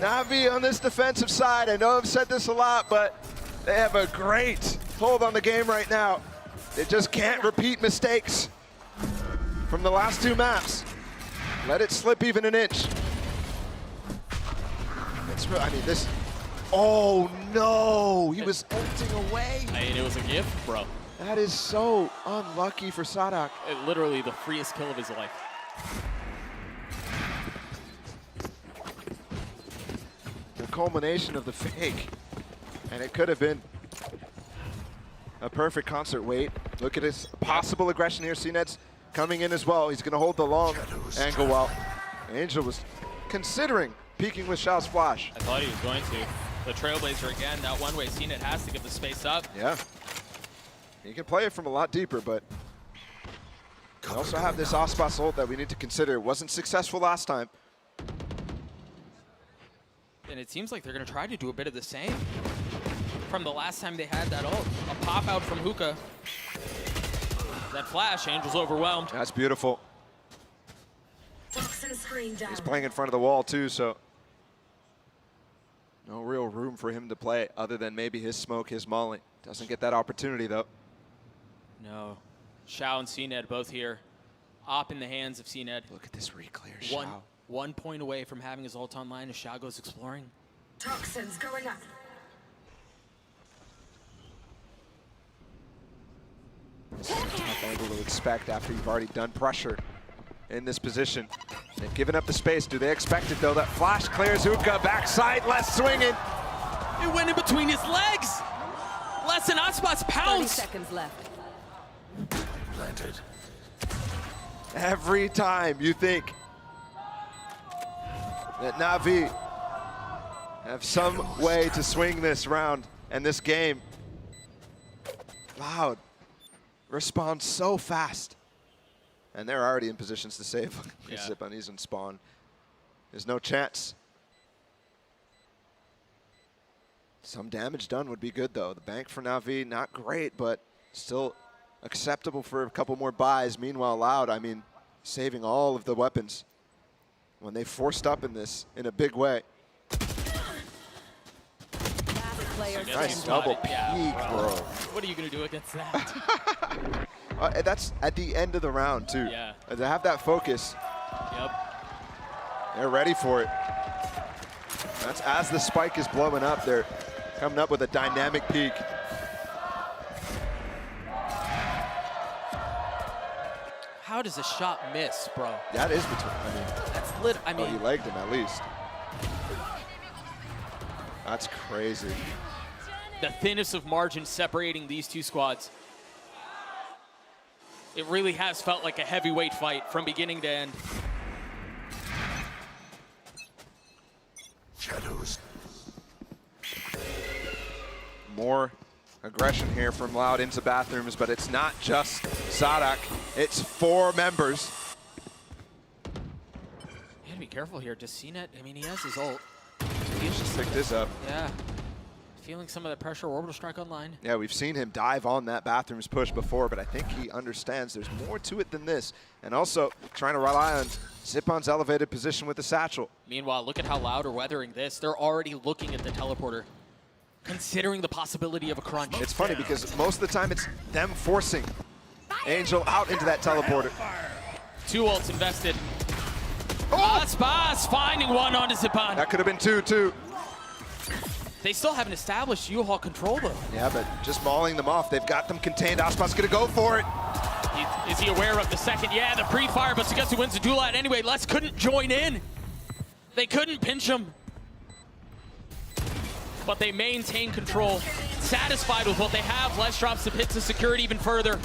S1: Navi on this defensive side, I know I've said this a lot, but they have a great hold on the game right now. They just can't repeat mistakes from the last 2 maps. Let it slip even an inch. I mean, this. Oh no! He was ulting away.
S2: I mean, it was a gift, bro.
S1: That is so unlucky for Sadak.
S2: Literally the freest kill of his life.
S1: The culmination of the fake. And it could have been a perfect concert. Wait, look at his possible aggression here. CNET's coming in as well. He's going to hold the long angle while Angel was considering peeking with Xiao's flash.
S2: I thought he was going to. The Trailblazer again, that one way CNET has to give the space up.
S1: Yeah. You can play it from a lot deeper, but we also have this Aspas ult that we need to consider. It wasn't successful last time.
S2: And it seems like they're going to try to do a bit of the same from the last time they had that ult. A pop out from Hookah. That flash, Angel's overwhelmed.
S1: That's beautiful. He's playing in front of the wall too, so no real room for him to play other than maybe his smoke, his molly. Doesn't get that opportunity though.
S2: No. Xiao and CNET both here. Op in the hands of CNET.
S1: Look at this re-clear, Xiao.
S2: 1 point away from having his ult online as Xiao goes exploring.
S11: Toxins going up.
S1: This is a tough angle to expect after you've already done pressure. in this position. They've given up the space. Do they expect it, though? That flash clears Uka. Backside, less swinging.
S2: It went in between his legs. Less than Aspas
S3: 30
S2: pounds.
S3: seconds left.
S13: Planted.
S1: Every time you think that NAVI have some way to swing this round and this game, Loud responds so fast. And they're already in positions to save. Zipan, he's in spawn. There's no chance. Some damage done would be good, though. The bank for NAVI, not great, but still acceptable for a couple more buys. Meanwhile, Loud, I mean, saving all of the weapons when they forced up in this in a big way. Nice double peek, bro.
S2: What are you going to do against that?
S1: That's at the end of the round, too.
S2: Yeah.
S1: To have that focus.
S2: Yep.
S1: They're ready for it. That's as the spike is blowing up, they're coming up with a dynamic peak.
S2: How does a shot miss, bro?
S1: That is between, I mean.
S2: That's lit, I mean.
S1: Oh, you legged him at least. That's crazy.
S2: The thinnest of margins separating these two squads. It really has felt like a heavyweight fight from beginning to end.
S13: Shadows.
S1: More aggression here from Loud into bathrooms, but it's not just Sadak, it's 4 members.
S2: You gotta be careful here. Does CNET, I mean, he has his ult.
S1: He's just picked this up.
S2: Yeah. Feeling some of that pressure, orbital strike online.
S1: Yeah, we've seen him dive on that bathrooms push before, but I think he understands there's more to it than this. And also trying to rely on Zipan's elevated position with the satchel.
S2: Meanwhile, look at how Loud are weathering this. They're already looking at the teleporter, considering the possibility of a crunch.
S1: It's funny because most of the time it's them forcing Angel out into that teleporter.
S2: 2 ults invested. Oh! Aspas finding one onto Zipan.
S1: That could have been 2, too.
S2: They still haven't established U-Haul control, though.
S1: Yeah, but just mauling them off. They've got them contained. Aspas gonna go for it.
S2: Is he aware of the second? Yeah, the pre-fire, but Sugetsu wins the duel out anyway. Les couldn't join in. They couldn't pinch him. But they maintain control. Satisfied with what they have, Les drops the pit to secure it even further.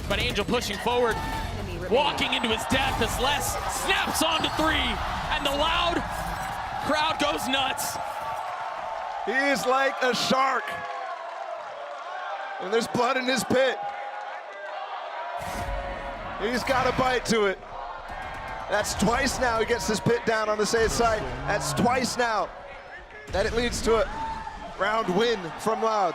S2: But Angel pushing forward, walking into his death as Les snaps onto 3, and the Loud crowd goes nuts.
S1: He is like a shark. And there's blood in his pit. He's got a bite to it. That's twice now he gets his pit down on the safe side. That's twice now that it leads to a round win from Loud.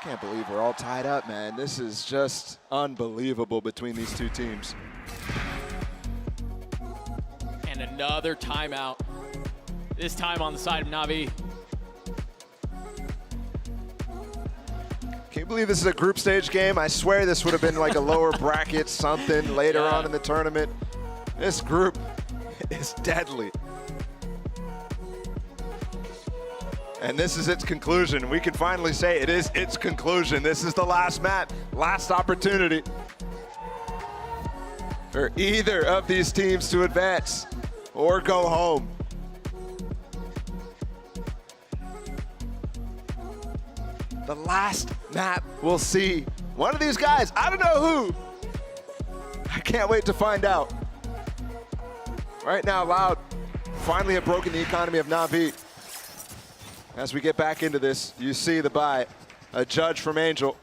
S1: Can't believe we're all tied up, man. This is just unbelievable between these two teams.
S2: And another timeout. This time on the side of NAVI.
S1: Can you believe this is a group stage game? I swear this would have been like a lower bracket something later on in the tournament. This group is deadly. And this is its conclusion. We can finally say it is its conclusion. This is the last map, last opportunity for either of these teams to advance or go home. The last map we'll see one of these guys, I don't know who. I can't wait to find out. Right now, Loud finally have broken the economy of NAVI. As we get back into this, you see the buy, a judge from Angel.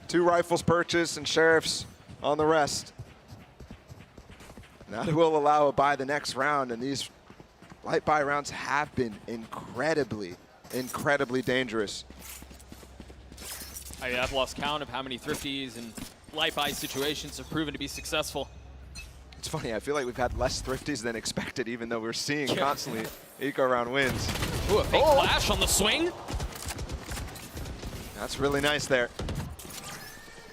S1: 2 rifles purchased and sheriffs on the rest. That will allow a buy the next round, and these light buy rounds have been incredibly dangerous.
S2: I've lost count of how many thrifties and light buy situations have proven to be successful.
S1: It's funny, I feel like we've had less thrifties than expected, even though we're seeing constantly eco round wins.
S2: Ooh, a fake flash on the swing.
S1: That's really nice there.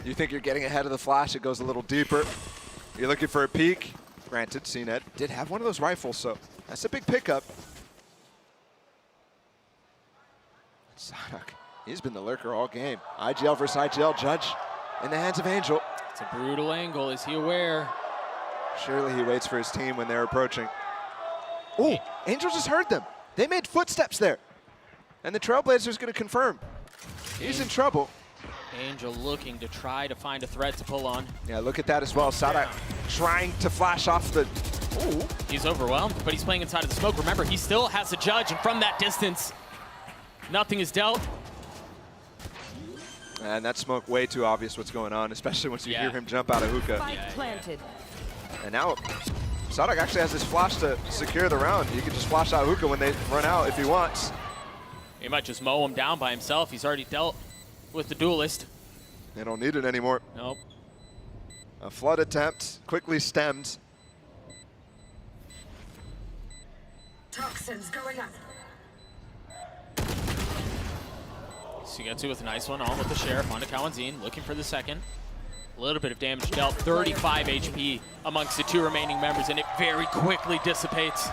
S1: You think you're getting ahead of the flash, it goes a little deeper. You're looking for a peek. Granted, CNET did have one of those rifles, so that's a big pickup. Sadak, he's been the lurker all game. IGL versus IGL, Judge in the hands of Angel.
S2: It's a brutal angle. Is he aware?
S1: Surely he waits for his team when they're approaching. Oh, Angel just heard them. They made footsteps there. And the Trailblazer's going to confirm. He's in trouble.
S2: Angel looking to try to find a threat to pull on.
S1: Yeah, look at that as well. Sadak trying to flash off the...
S2: Ooh. He's overwhelmed, but he's playing inside of the smoke. Remember, he still has a judge, and from that distance, nothing is dealt.
S1: And that smoke way too obvious what's going on, especially once you hear him jump out of hookah.
S3: Planted.
S1: And now Sadak actually has his flash to secure the round. He can just flash out hookah when they run out if he wants.
S2: He might just mow him down by himself. He's already dealt with the duelist.
S1: They don't need it anymore.
S2: Nope.
S1: A flood attempt, quickly stemmed.
S11: Toxins going up.
S2: Sugetsu with a nice one on with the Sheriff onto Kawanzin, looking for the second. A little bit of damage dealt, 35 HP amongst the two remaining members, and it very quickly dissipates.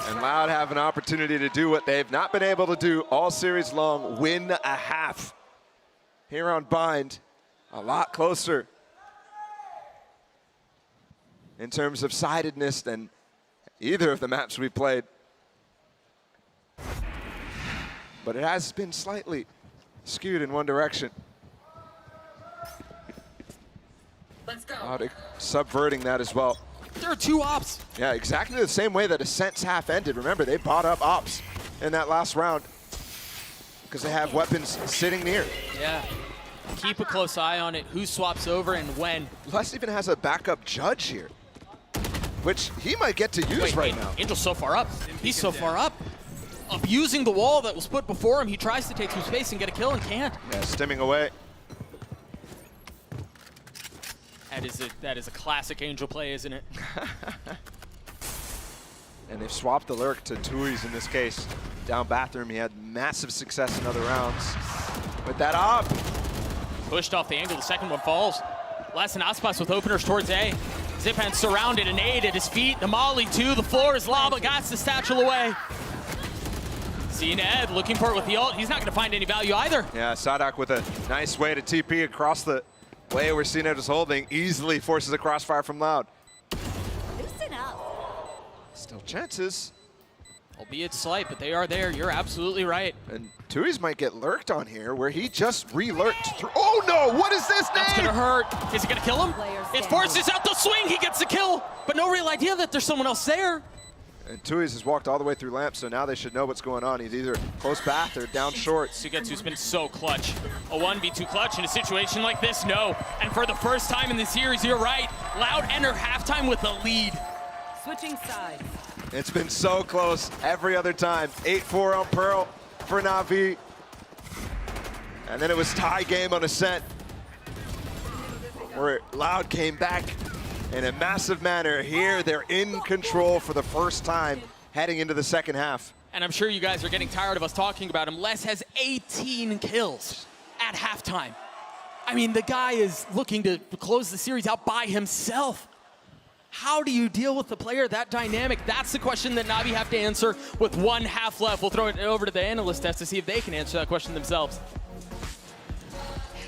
S1: And Loud have an opportunity to do what they've not been able to do all series long, win a half. Here on Bind, a lot closer in terms of sidedness than either of the maps we played. But it has been slightly skewed in one direction.
S11: Let's go.
S1: Loud subverting that as well.
S2: There are two ops.
S1: Yeah, exactly the same way that Ascent's half ended. Remember, they bought up ops in that last round because they have weapons sitting near.
S2: Yeah. Keep a close eye on it. Who swaps over and when.
S1: Les even has a backup judge here, which he might get to use right now.
S2: Angel's so far up. He's so far up. Abusing the wall that was put before him. He tries to take some space and get a kill and can't.
S1: Yeah, stimming away.
S2: That is a classic Angel play, isn't it?
S1: And they've swapped the lurk to Tui's in this case. Down bathroom, he had massive success in other rounds. With that op.
S2: Pushed off the angle, the second one falls. Les and Aspas with openers towards A. Zipan surrounded and aid at his feet. The Molly too, the floor is lava, got the satchel away. Ned looking for it with the ult. He's not gonna find any value either.
S1: Yeah, Sadak with a nice way to TP across the way where Ned is holding. Easily forces a crossfire from Loud.
S3: Loosen up.
S1: Still chances.
S2: Albeit slight, but they are there. You're absolutely right.
S1: And Tui's might get lurked on here where he just re-lurked through. Oh no, what is this name?
S2: That's gonna hurt. Is it gonna kill him? It forces out the swing, he gets the kill, but no real idea that there's someone else there.
S1: And Tui's has walked all the way through lamp, so now they should know what's going on. He's either close bath or down short.
S2: Sugetsu's been so clutch. A 1v2 clutch in a situation like this, no. And for the first time in the series, you're right. Loud enter halftime with a lead.
S3: Switching sides.
S1: It's been so close every other time. 8-4 on Pearl for Navi. And then it was tie game on Ascent, where Loud came back in a massive manner. Here, they're in control for the first time heading into the second half.
S2: And I'm sure you guys are getting tired of us talking about him. Les has 18 kills at halftime. I mean, the guy is looking to close the series out by himself. How do you deal with a player that dynamic? That's the question that Navi have to answer with 1 half left. We'll throw it over to the analyst desk to see if they can answer that question themselves.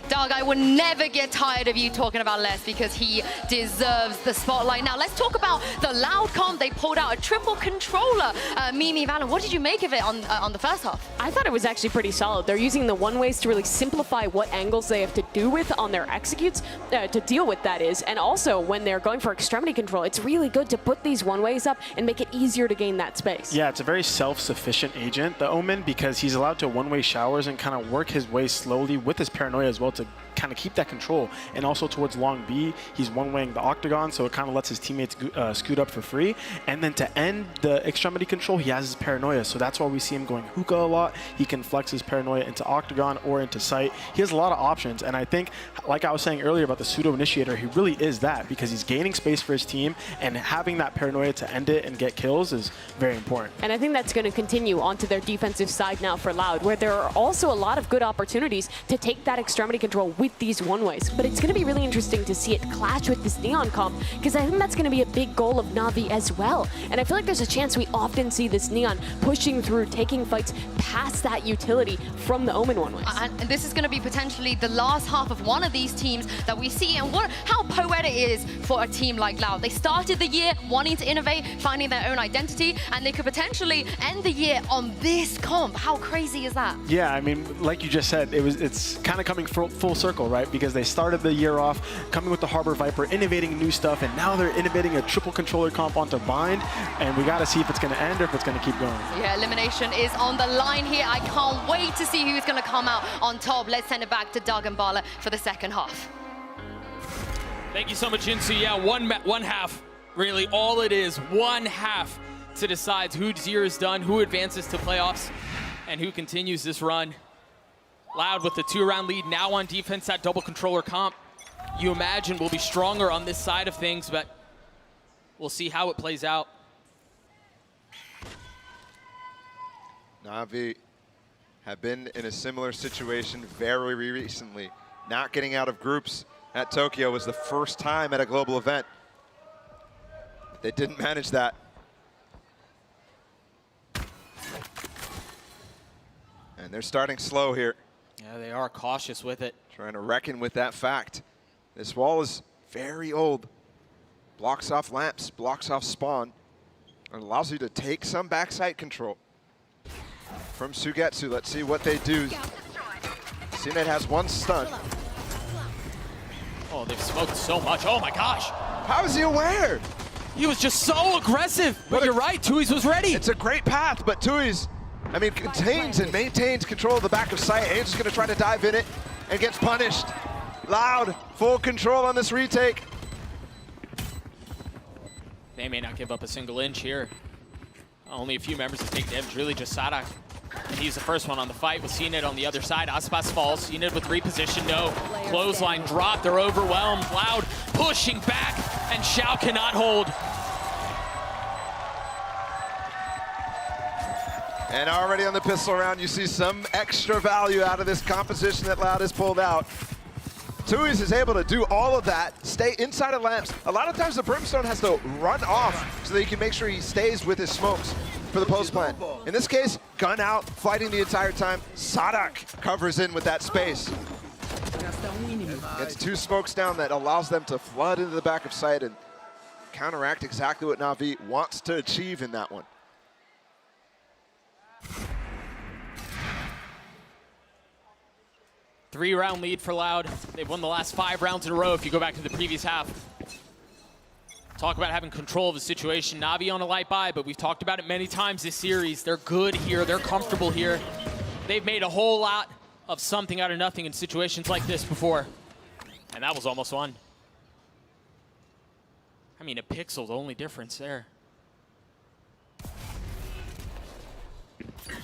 S16: Doug, I would never get tired of you talking about Les because he deserves the spotlight. Now, let's talk about the Loud comp. They pulled out a triple controller. Mimi, Valon, what did you make of it on the first half?
S17: I thought it was actually pretty solid. They're using the one-ways to really simplify what angles they have to do with on their executes, to deal with that is. And also, when they're going for extremity control, it's really good to put these one-ways up and make it easier to gain that space.
S10: Yeah, it's a very self-sufficient agent, the Omen, because he's allowed to one-way showers and kind of work his way slowly with his paranoia as well to kind of keep that control. And also towards long B, he's one-waying the octagon, so it kind of lets his teammates scoot up for free. And then to end the extremity control, he has his paranoia, so that's why we see him going hookah a lot. He can flex his paranoia into octagon or into sight. He has a lot of options, and I think, like I was saying earlier about the pseudo-initiator, he really is that, because he's gaining space for his team, and having that paranoia to end it and get kills is very important.
S17: And I think that's going to continue onto their defensive side now for Loud, where there are also a lot of good opportunities to take that extremity control control with these one-ways, but it's going to be really interesting to see it clash with this Neon comp, because I think that's going to be a big goal of NAVI as well. And I feel like there's a chance we often see this Neon pushing through, taking fights past that utility from the Omen one-ways.
S16: And this is going to be potentially the last half of one of these teams that we see, and how poetic it is for a team like Loud. They started the year wanting to innovate, finding their own identity, and they could potentially end the year on this comp. How crazy is that?
S10: Yeah, I mean, like you just said, it's kind of coming full circle, right? Because they started the year off coming with the Harbor Viper, innovating new stuff, and now they're innovating a triple controller comp onto Bind, and we got to see if it's going to end or if it's going to keep going.
S16: Yeah, elimination is on the line here. I can't wait to see who's going to come out on top. Let's send it back to Doug and Bala for the second half.
S2: Thank you so much, Insu. Yeah, one half, really all it is, one half to decide whose year is done, who advances to playoffs, and who continues this run. Loud with the 2-round lead, now on defense, that double controller comp. You imagine will be stronger on this side of things, but we'll see how it plays out.
S1: NAVI have been in a similar situation very recently. Not getting out of groups at Tokyo was the first time at a global event. They didn't manage that. And they're starting slow here.
S2: Yeah, they are cautious with it.
S1: Trying to reckon with that fact. This wall is very old. Blocks off lamps, blocks off spawn. And allows you to take some backside control. From Sugetsu, let's see what they do. CNET has one stun.
S2: Oh, they've smoked so much. Oh my gosh.
S1: How is he aware?
S2: He was just so aggressive. But you're right, Tui's was ready.
S1: It's a great path, but Tui's, I mean, contains and maintains control of the back of sight. Angel's gonna try to dive in it and gets punished. Loud, full control on this retake.
S2: They may not give up a single inch here. Only a few members to take damage, really just Sadak. And he's the first one on the fight with CNET on the other side. Aspas falls, CNET with reposition, no. Clothesline drop, they're overwhelmed. Loud pushing back, and Xiao cannot hold.
S1: And already on the pistol round, you see some extra value out of this composition that Loud has pulled out. Tui's is able to do all of that, stay inside of lamps. A lot of times the Brimstone has to run off so that he can make sure he stays with his smokes for the post plant. In this case, gun out, fighting the entire time. Sadak covers in with that space. Gets 2 smokes down that allows them to flood into the back of sight and counteract exactly what NAVI wants to achieve in that one.
S2: Three-round lead for Loud. They've won the last 5 rounds in a row if you go back to the previous half. Talk about having control of the situation. NAVI on a light buy, but we've talked about it many times this series. They're good here, they're comfortable here. They've made a whole lot of something out of nothing in situations like this before. And that was almost one. I mean, a pixel, the only difference there.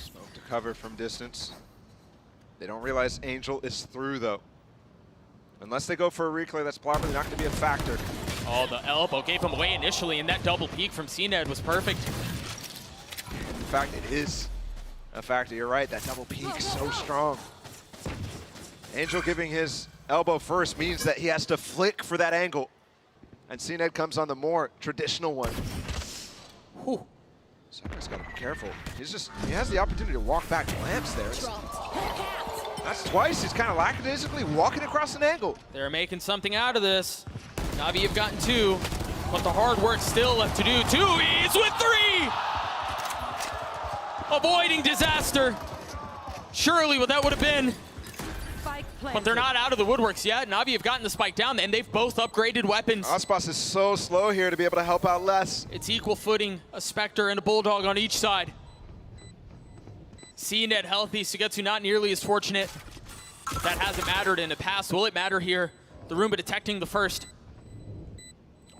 S1: Smoke to cover from distance. They don't realize Angel is through, though. Unless they go for a reclay, that's probably not going to be a factor.
S2: Oh, the elbow gave him away initially, and that double peek from CNED was perfect.
S1: In fact, it is a factor. You're right, that double peek so strong. Angel giving his elbow first means that he has to flick for that angle. And CNED comes on the more traditional one.
S2: Whew.
S1: Somebody's got to be careful. He has the opportunity to walk back lamps there. That's twice. He's kind of lackadaisically walking across an angle.
S2: They're making something out of this. NAVI have gotten 2, but the hard work still left to do. Tui's with 3! Avoiding disaster. Surely what that would have been. But they're not out of the woodworks yet. NAVI have gotten the spike down, and they've both upgraded weapons.
S1: Aspas is so slow here to be able to help out less.
S2: It's equal footing, a Spectre and a Bulldog on each side. CNED healthy, Sugetsu not nearly as fortunate. But that hasn't mattered in the past. Will it matter here? The Roomba detecting the first.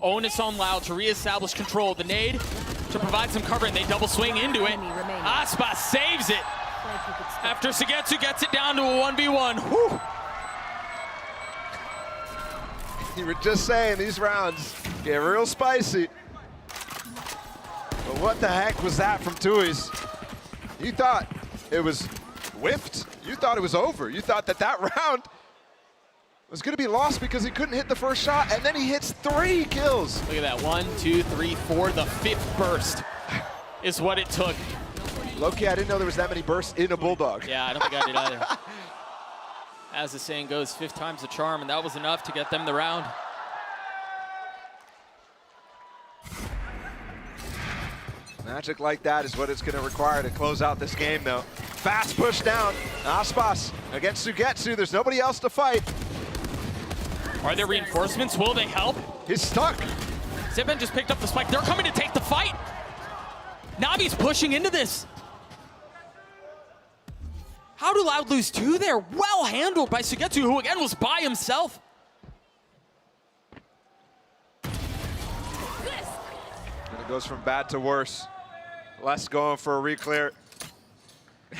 S2: Onus on Loud to reestablish control. The nade to provide some cover, and they double swing into it. Aspas saves it. After Sugetsu gets it down to a 1v1. Whew.
S1: You were just saying these rounds get real spicy. But what the heck was that from Tui's? You thought it was whiffed. You thought it was over. You thought that round was going to be lost because he couldn't hit the first shot, and then he hits 3 kills.
S2: Look at that, 1, 2, 3, 4. The 5th burst is what it took.
S1: Low-key, I didn't know there was that many bursts in a Bulldog.
S2: Yeah, I don't think I did either. As the saying goes, 5th time's the charm, and that was enough to get them the round.
S1: Magic like that is what it's going to require to close out this game, though. Fast push down. Aspas against Sugetsu. There's nobody else to fight.
S2: Are there reinforcements? Will they help?
S1: He's stuck.
S2: Zippen just picked up the spike. They're coming to take the fight. Navi's pushing into this. How do Loud lose 2 there? Well handled by Sugetsu, who again was by himself.
S1: And it goes from bad to worse. Les going for a re-clear.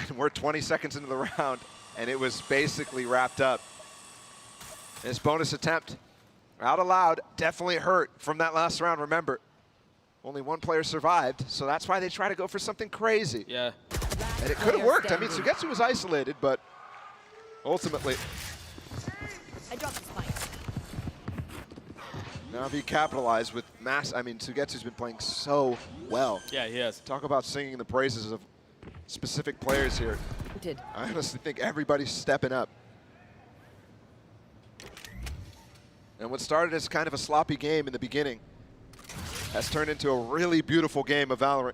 S1: And we're 20 seconds into the round, and it was basically wrapped up. This bonus attempt, out of Loud, definitely hurt from that last round. Remember, only 1 player survived, so that's why they try to go for something crazy.
S2: Yeah.
S1: And it could have worked. I mean, Sugetsu was isolated, but ultimately,
S3: I dropped the spike.
S1: NAVI capitalized with mass. I mean, Sugetsu's been playing so well.
S2: Yeah, he has.
S1: Talk about singing the praises of specific players here. I honestly think everybody's stepping up. And what started as kind of a sloppy game in the beginning has turned into a really beautiful game of Valorant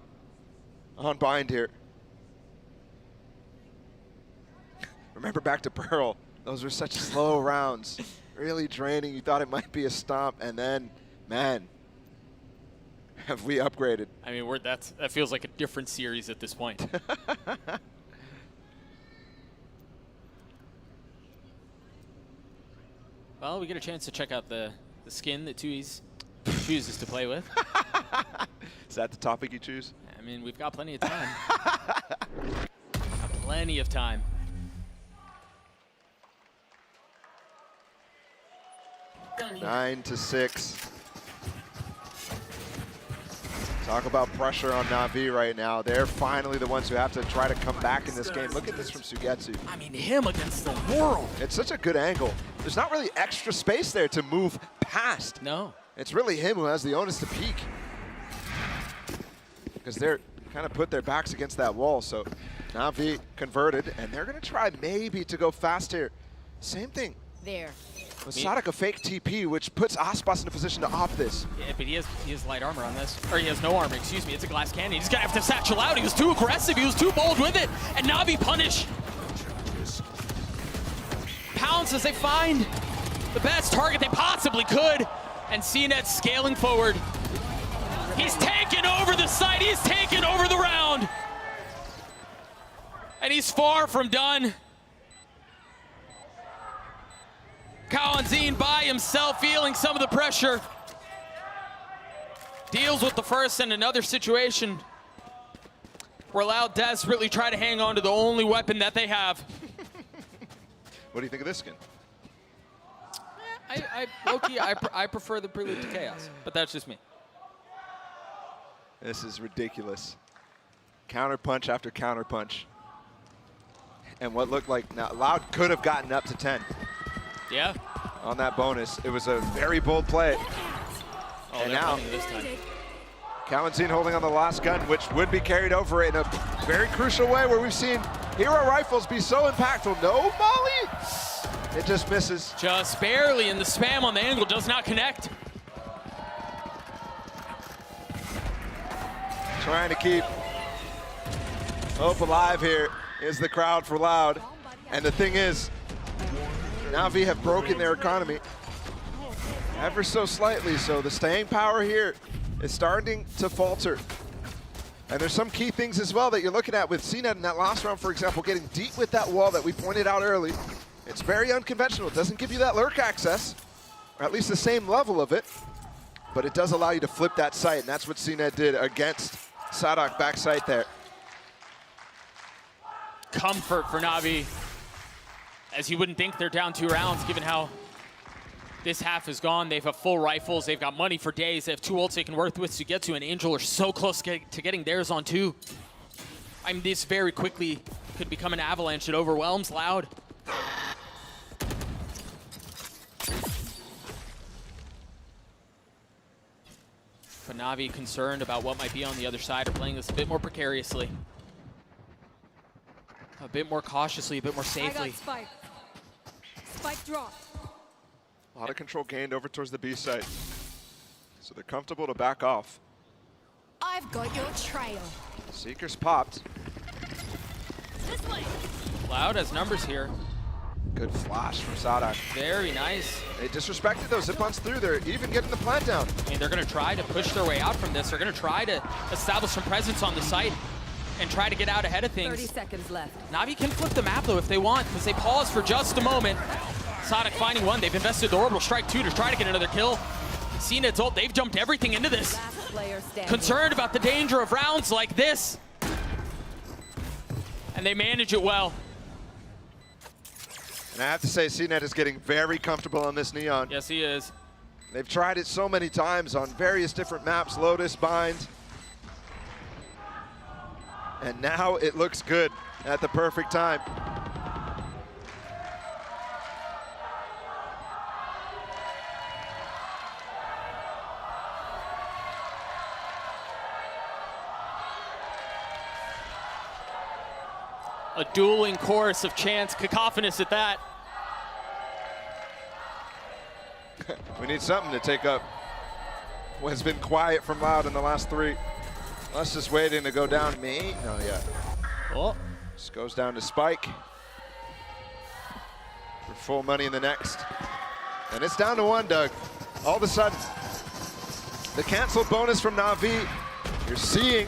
S1: on Bind here. Remember back to Pearl, those were such slow rounds, really draining. You thought it might be a stomp, and then, man, have we upgraded.
S2: I mean, that feels like a different series at this point. Well, we get a chance to check out the skin that Tui's chooses to play with.
S1: Is that the topic you choose?
S2: I mean, we've got plenty of time. Plenty of time.
S1: Gunny. 9-6. Talk about pressure on NAVI right now. They're finally the ones who have to try to come back in this game. Look at this from Sugetsu.
S2: I mean, him against the world.
S1: It's such a good angle. There's not really extra space there to move past.
S2: No.
S1: It's really him who has the onus to peek. Because they're kind of put their backs against that wall. So NAVI converted, and they're going to try maybe to go fast here. Same thing.
S3: There.
S1: With Sadak a fake TP, which puts Aspas in a position to off this.
S2: Yeah, but he has light armor on this. Or he has no armor, excuse me. It's a glass cannon. He's going to have to satchel out. He was too aggressive. He was too bold with it. And NAVI punish. Pounce as they find the best target they possibly could. And CNET scaling forward. He's taken over the site. He's taken over the round. And he's far from done. Kawanzine by himself, feeling some of the pressure. Deals with the first and another situation where Loud desperately try to hang on to the only weapon that they have.
S1: What do you think of this skin?
S2: Low-key, I prefer the Prelude to Chaos, but that's just me.
S1: This is ridiculous. Counter punch after counter punch. And what looked like, now Loud could have gotten up to 10.
S2: Yeah.
S1: On that bonus. It was a very bold play.
S2: Oh,
S1: and
S2: they're
S1: now,
S2: running this time.
S1: Kawanzine holding on the last gun, which would be carried over in a very crucial way where we've seen hero rifles be so impactful. No molly! It just misses.
S2: Just barely, and the spam on the angle does not connect.
S1: Trying to keep hope alive here is the crowd for Loud. And the thing is, NAVI have broken their economy ever so slightly, so the staying power here is starting to falter. And there's some key things as well that you're looking at with CNET in that last round, for example, getting deep with that wall that we pointed out early. It's very unconventional. It doesn't give you that lurk access, or at least the same level of it, but it does allow you to flip that site, and that's what CNET did against Sadak back site there.
S2: Comfort for NAVI, as you wouldn't think they're down 2 rounds, given how this half is gone. They have full rifles. They've got money for days. They have 2 ults they can work with. Sugetsu and Angel are so close to getting theirs on 2. I mean, this very quickly could become an avalanche that overwhelms Loud. but Navi concerned about what might be on the other side, are playing this a bit more precariously. A bit more cautiously, a bit more safely.
S4: I got Spike. Spike dropped.
S1: A lot of control gained over towards the B site. So they're comfortable to back off.
S4: I've got your trail.
S1: Seekers popped.
S4: This way.
S2: Loud has numbers here.
S1: Good flash from Sadak.
S2: Very nice.
S1: They disrespected those zip-ons through. They're even getting the plant down.
S2: I mean, they're going to try to push their way out from this. They're going to try to establish some presence on the site and try to get out ahead of things.
S3: 30 seconds left.
S2: Navi can flip the map, though, if they want, because they pause for just a moment. Sadak finding one. They've invested the orbital strike, too, to try to get another kill. CNED's ult, they've jumped everything into this. Concerned about the danger of rounds like this. And they manage it well.
S1: And I have to say, CNED is getting very comfortable on this Neon.
S2: Yes, he is.
S1: They've tried it so many times on various different maps, Lotus, Bind. And now it looks good at the perfect time.
S2: A dueling chorus of chants, cacophonous at that.
S1: We need something to take up what's been quiet from Loud in the last three. Us just waiting to go down. Me? No, yeah.
S2: Oh.
S1: Just goes down to Spike. For full money in the next. And it's down to one, Doug. All of a sudden, the cancel bonus from Navi, you're seeing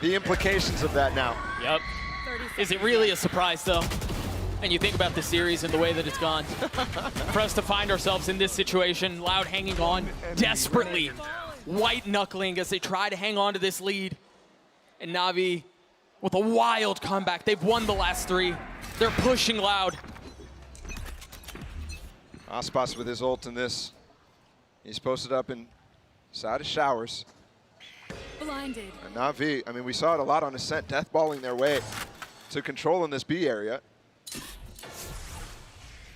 S1: the implications of that now.
S2: Yep. Is it really a surprise, though? And you think about the series and the way that it's gone. For us to find ourselves in this situation, Loud hanging on desperately, white-knuckling as they try to hang on to this lead. And Navi with a wild comeback. They've won the last three. They're pushing Loud.
S1: Aspas with his ult in this. He's posted up inside of showers.
S4: Blinded.
S1: And Navi, I mean, we saw it a lot on Ascent, deathballing their way to control in this B area.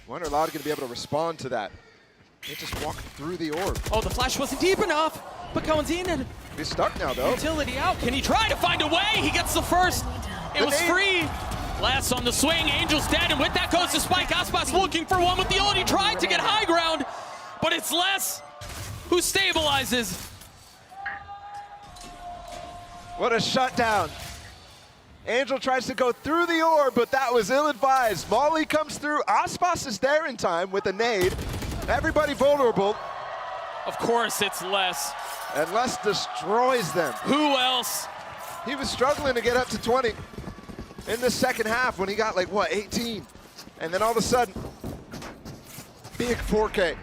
S1: Wonder Loud going to be able to respond to that. They just walked through the orb.
S2: Oh, the flash wasn't deep enough, but Coenzine.
S1: He's stuck now, though.
S2: Utility out. Can he try to find a way? He gets the first. It was free. Last on the swing. Angel's dead, and with that goes to Spike. Aspas looking for one with the ult. He tried to get high ground, but it's Les who stabilizes.
S1: What a shutdown. Angel tries to go through the orb, but that was ill-advised. Molly comes through. Aspas is there in time with a nade. Everybody vulnerable.
S2: Of course, it's Les.
S1: And Les destroys them.
S2: Who else?
S1: He was struggling to get up to 20 in the second half when he got like, what, 18? And then all of a sudden, big 4K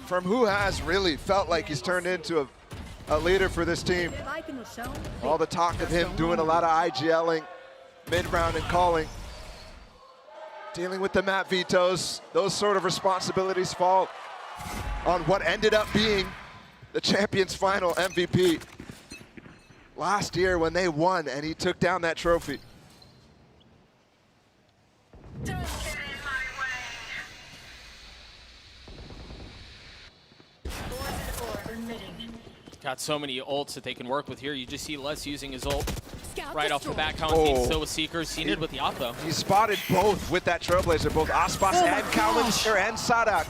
S1: from who has really felt like he's turned into a leader for this team. All the talk of him doing a lot of IGLing, mid-round and calling. Dealing with the map vetoes, those sort of responsibilities fall on what ended up being the Champions Final MVP last year when they won and he took down that trophy.
S2: Got so many ults that they can work with here. You just see Les using his ult right off the
S1: destroyed.
S2: bat. Cowan still with Seekers. Seen with the op, though.
S1: He spotted both with that Trailblazer, both Aspas and Kalmanster and Sadak.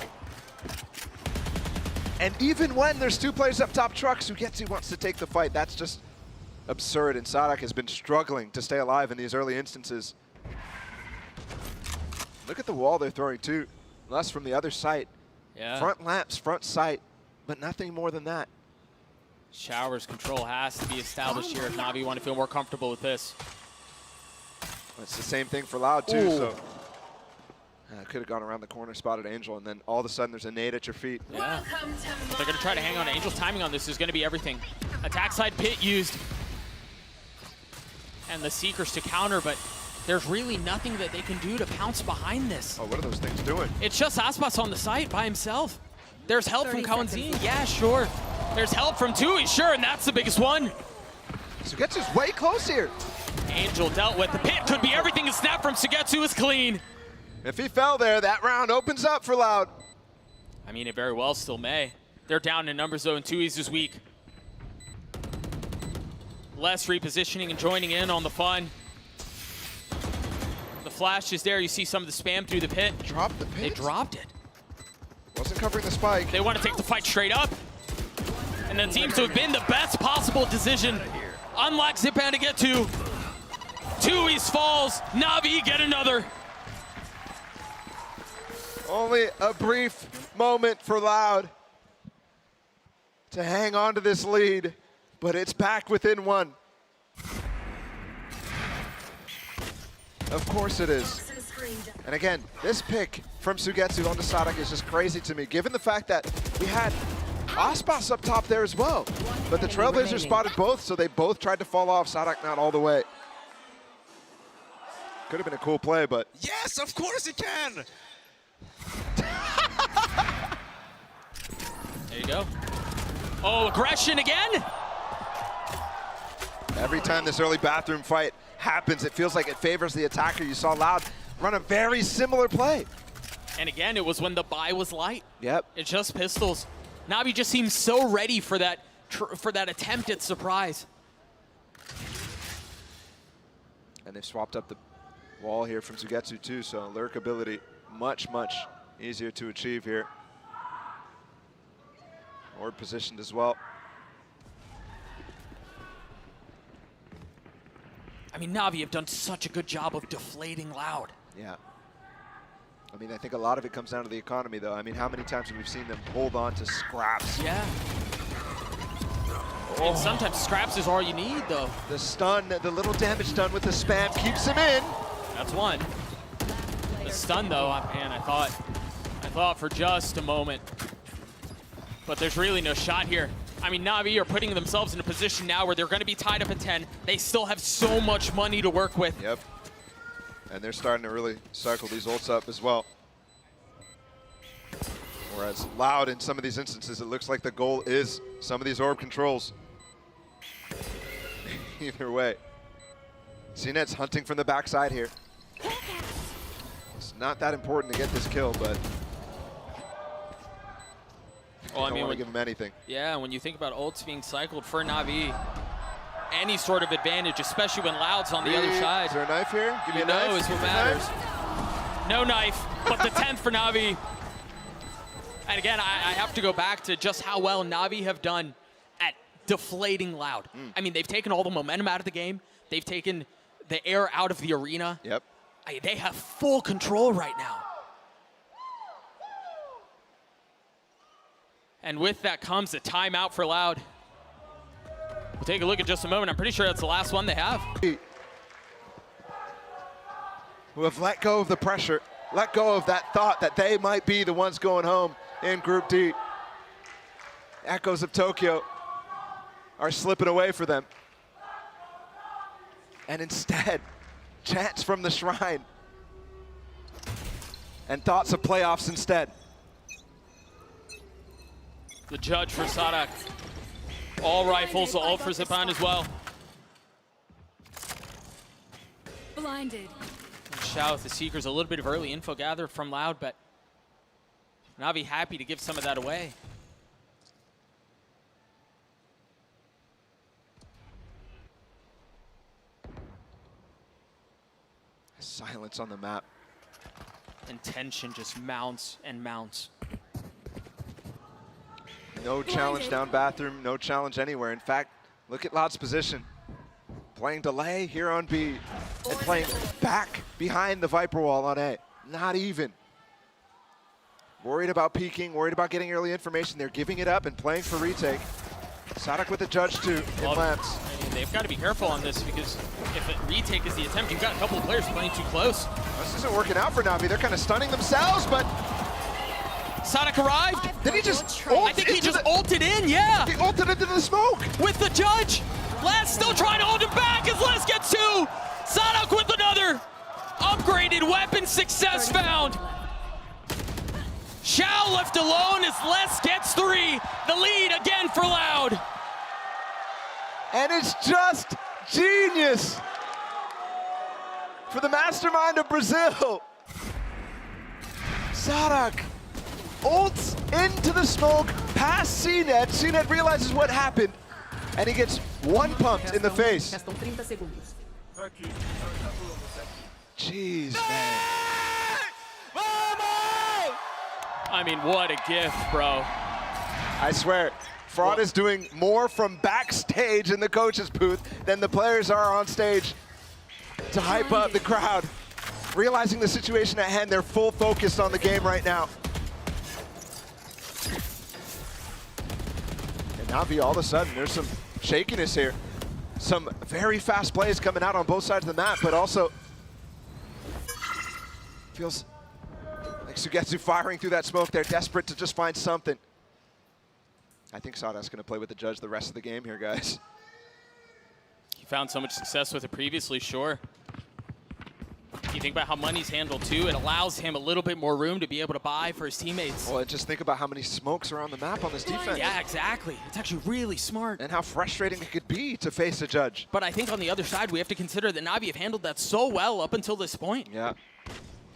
S1: And even when there's two players up top, Trucks, Sugetsu wants to take the fight. That's just absurd, and Sadak has been struggling to stay alive in these early instances. Look at the wall they're throwing, too. Les from the other site.
S2: Yeah.
S1: Front lamps, front sight, but nothing more than that.
S2: Showers control has to be established here if Navi want to feel more comfortable with this.
S1: It's the same thing for Loud, too, so. Could have gone around the corner, spotted Angel, and then all of a sudden there's a nade at your feet.
S2: Yeah. But they're going to try to hang on. Angel's timing on this is going to be everything. Attack side pit used. And the Seekers to counter, but there's really nothing that they can do to pounce behind this.
S1: Oh, what are those things doing?
S2: It's just Aspas on the site by himself. There's help from Coenzine. Yeah, sure. There's help from Tui, sure, and that's the biggest one.
S1: Sugetsu's way close here.
S2: Angel dealt with. The pit could be everything. A snap from Sugetsu is clean.
S1: If he fell there, that round opens up for Loud.
S2: I mean, it very well still may. They're down in numbers, though, and Tui's is weak. Less repositioning and joining in on the fun. The flash is there. You see some of the spam through the pit.
S1: Dropped the pit?
S2: They dropped it.
S1: Wasn't covering the spike.
S2: They want to take the fight straight up. And that seems to have been the best possible decision. Unlock Zipan to get to. 2 East falls. Navi get another.
S1: Only a brief moment for Loud to hang on to this lead, but it's back within 1. Of course it is. And again, this pick from Sugetsu onto Sadak is just crazy to me, given the fact that we had Aspas up top there as well. But the Trailblazers spotted both, so they both tried to fall off. Sadak not all the way. Could have been a cool play, but...
S13: Yes, of course it can!
S2: There you go. Oh, aggression again?
S1: Every time this early bathroom fight happens, it feels like it favors the attacker. You saw Loud run a very similar play.
S2: And again, it was when the buy was light.
S1: Yep.
S2: It's just pistols. Navi just seems so ready for that attempt at surprise.
S1: And they've swapped up the wall here from Sugetsu too, so lurk ability much, much easier to achieve here. Orb positioned as well.
S2: I mean, Navi have done such a good job of deflating Loud.
S1: Yeah. I mean, I think a lot of it comes down to the economy, though. I mean, how many times have we seen them hold on to scraps?
S2: Yeah. And sometimes scraps is all you need, though.
S1: The stun, the little damage done with the spam keeps him in.
S2: That's one. The stun, though, man, I thought for just a moment. But there's really no shot here. I mean, Navi are putting themselves in a position now where they're going to be tied up at 10. They still have so much money to work with.
S1: Yep. And they're starting to really cycle these ults up as well. Whereas Loud, in some of these instances, it looks like the goal is some of these orb controls. Either way. CNET's hunting from the backside here. It's not that important to get this kill, but
S2: Well, I
S1: don't
S2: mean,
S1: want to give him anything.
S2: Yeah, when you think about ults being cycled for Navi, any sort of advantage, especially when Loud's on the other side.
S1: Is there a knife here? Give me a knife.
S2: Is what matters. No knife, but the 10th for Navi. And again, I have to go back to just how well Navi have done at deflating Loud. I mean, they've taken all the momentum out of the game. They've taken the air out of the arena.
S1: Yep.
S2: They have full control right now. And with that comes a timeout for Loud. We'll take a look in just a moment. I'm pretty sure that's the last one they have.
S1: Who have let go of the pressure, let go of that thought that they might be the ones going home in Group D. Echoes of Tokyo are slipping away for them. And instead, chants from the Shrine and thoughts of playoffs instead.
S2: The judge for Sadak. All rifles, all for Zipan as well.
S4: Blinded.
S2: Xiao with the Seekers, a little bit of early info gathered from Loud, but Navi happy to give some of that away.
S1: Silence on the map.
S2: And tension just mounts and mounts.
S1: No challenge down bathroom, no challenge anywhere. In fact, look at Loud's position. Playing delay here on B and playing back behind the Viper wall on A. Not even. Worried about peeking, worried about getting early information. They're giving it up and playing for retake. Sadak with the judge too in lamps.
S2: I mean, they've got to be careful on this because if a retake is the attempt, you've got a couple of players playing too close.
S1: This isn't working out for Navi. They're kind of stunning themselves, but
S2: Sadak arrived.
S1: Did he just
S2: I think he just ulted in, yeah.
S1: He ulted into the smoke.
S2: With the judge. Les still trying to hold him back as Les gets two. Sadak with another. Upgraded weapon success found. Xiao left alone as Les gets three. The lead again for Loud.
S1: And it's just genius for the mastermind of Brazil. Sadak ults into the smoke past CNET. CNET realizes what happened, and he gets one pumped in the face.
S3: Restam 30 segundos.
S1: Jeez, man.
S2: I mean, what a gift, bro.
S1: I swear, Fraud is doing more from backstage in the coach's booth than the players are on stage to hype up the crowd. Realizing the situation at hand, they're full focused on the game right now. And Navi, all of a sudden, there's some shakiness here. Some very fast plays coming out on both sides of the map, but also feels like Sugetsu firing through that smoke. They're desperate to just find something. I think Sada's going to play with the judge the rest of the game here, guys.
S2: He found so much success with it previously, sure. You think about how money's handled too, it allows him a little bit more room to be able to buy for his teammates.
S1: Well, and just think about how many smokes are on the map on this defense.
S2: Yeah, exactly. It's actually really smart.
S1: And how frustrating it could be to face a judge.
S2: But I think on the other side, we have to consider that Navi have handled that so well up until this point.
S1: Yeah.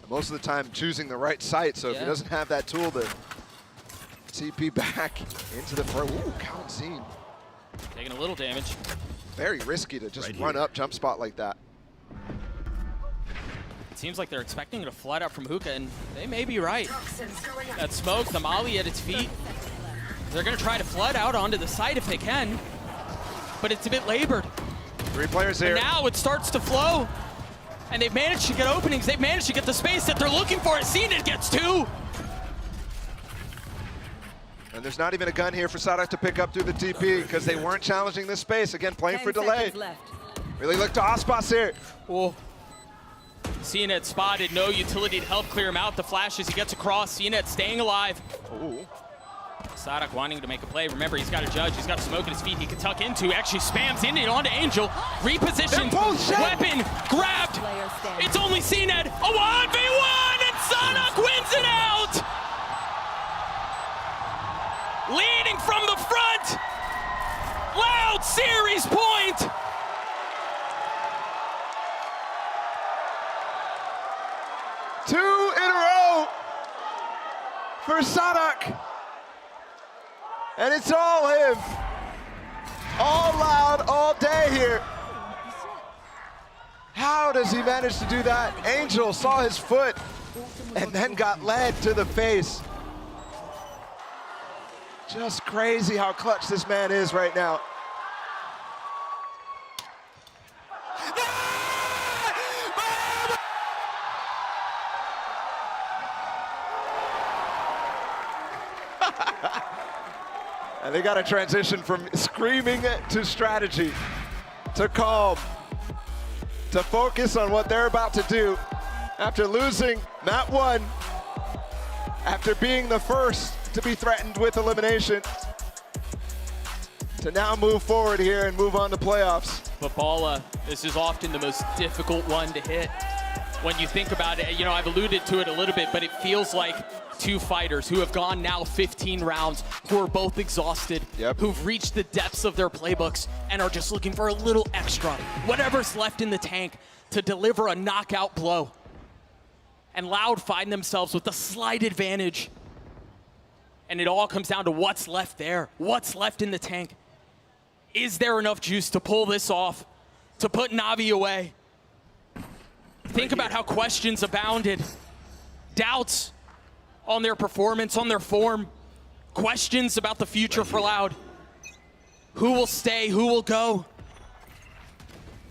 S1: Most of the time choosing the right site, so if he doesn't have that tool to TP back into the front. Ooh, count scene.
S2: Taking a little damage.
S1: Very risky to just run up jump spot like that.
S2: It seems like they're expecting to flood out from Hookah, and they may be right. That smoke, the molly at its feet. They're going to try to flood out onto the site if they can, but it's a bit labored.
S1: 3 players here.
S2: And now it starts to flow, and they've managed to get openings. They've managed to get the space that they're looking for. CNED gets 2.
S1: And there's not even a gun here for Sadak to pick up through the TP because they weren't challenging this space. Again, playing for delay. Really look to Aspas here.
S2: Oh. CNED spotted, no utility to help clear him out. The flashes, he gets across. CNED staying alive.
S1: Ooh.
S2: Sadak wanting to make a play. Remember, he's got a judge. He's got a smoke at his feet he can tuck into. Actually spams in and onto Angel. Repositioned. Weapon grabbed. It's only CNED. A 1v1 and Sadak wins it out. Leading from the front. Loud series point.
S1: Two in a row for Sadak. And it's all him. All Loud, all day here. How does he manage to do that? Angel saw his foot and then got led to the face. Just crazy how clutch this man is right now. And they got to transition from screaming to strategy, to calm, to focus on what they're about to do after losing map 1, after being the first to be threatened with elimination, to now move forward here and move on to playoffs.
S2: But Bala, this is often the most difficult one to hit. When you think about it, you know, I've alluded to it a little bit, but it feels like 2 fighters who have gone now 15 rounds, who are both exhausted, who've reached the depths of their playbooks and are just looking for a little extra, whatever's left in the tank, to deliver a knockout blow. And Loud find themselves with a slight advantage. And it all comes down to what's left there, what's left in the tank. Is there enough juice to pull this off, to put Navi away? Think about how questions abounded. Doubts on their performance, on their form. Questions about the future for Loud. Who will stay, who will go?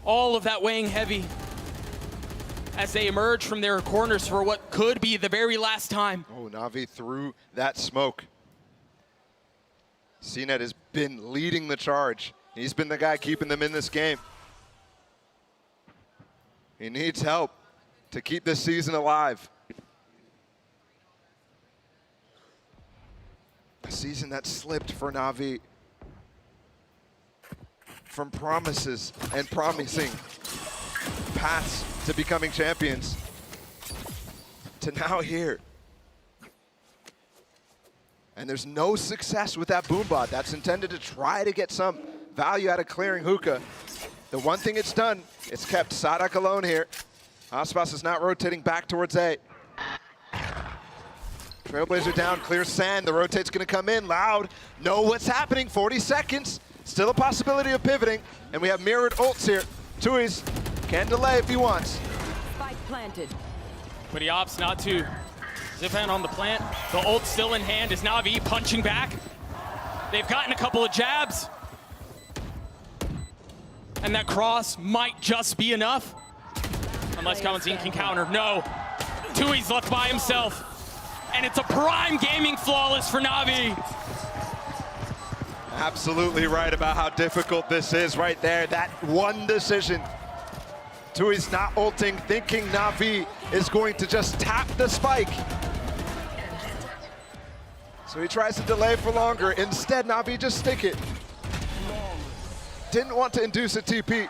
S2: All of that weighing heavy as they emerge from their corners for what could be the very last time.
S1: Oh, Navi threw that smoke. CNED has been leading the charge. He's been the guy keeping them in this game. He needs help to keep this season alive. A season that slipped for Navi from promises and promising paths to becoming champions to now here. And there's no success with that boombot. That's intended to try to get some value out of clearing Hookah. The one thing it's done, it's kept Sadak alone here. Aspas is not rotating back towards A. Trailblazer down, clear sand. The rotate's gonna come in. Loud, know what's happening. 40 seconds. Still a possibility of pivoting, and we have mirrored ults here. Tui's can delay if he wants.
S3: Spike planted.
S2: But he opts not to. Zipan on the plant. The ult still in hand. Is NAVI punching back? They've gotten a couple of jabs. And that cross might just be enough. Unless Kawanzin can counter. No. Tui's left by himself. And it's a prime gaming flawless for NAVI.
S1: Absolutely right about how difficult this is right there. That one decision. Tui's not ulting, thinking NAVI is going to just tap the spike. So he tries to delay for longer. Instead, NAVI just stick it. Didn't want to induce a TP.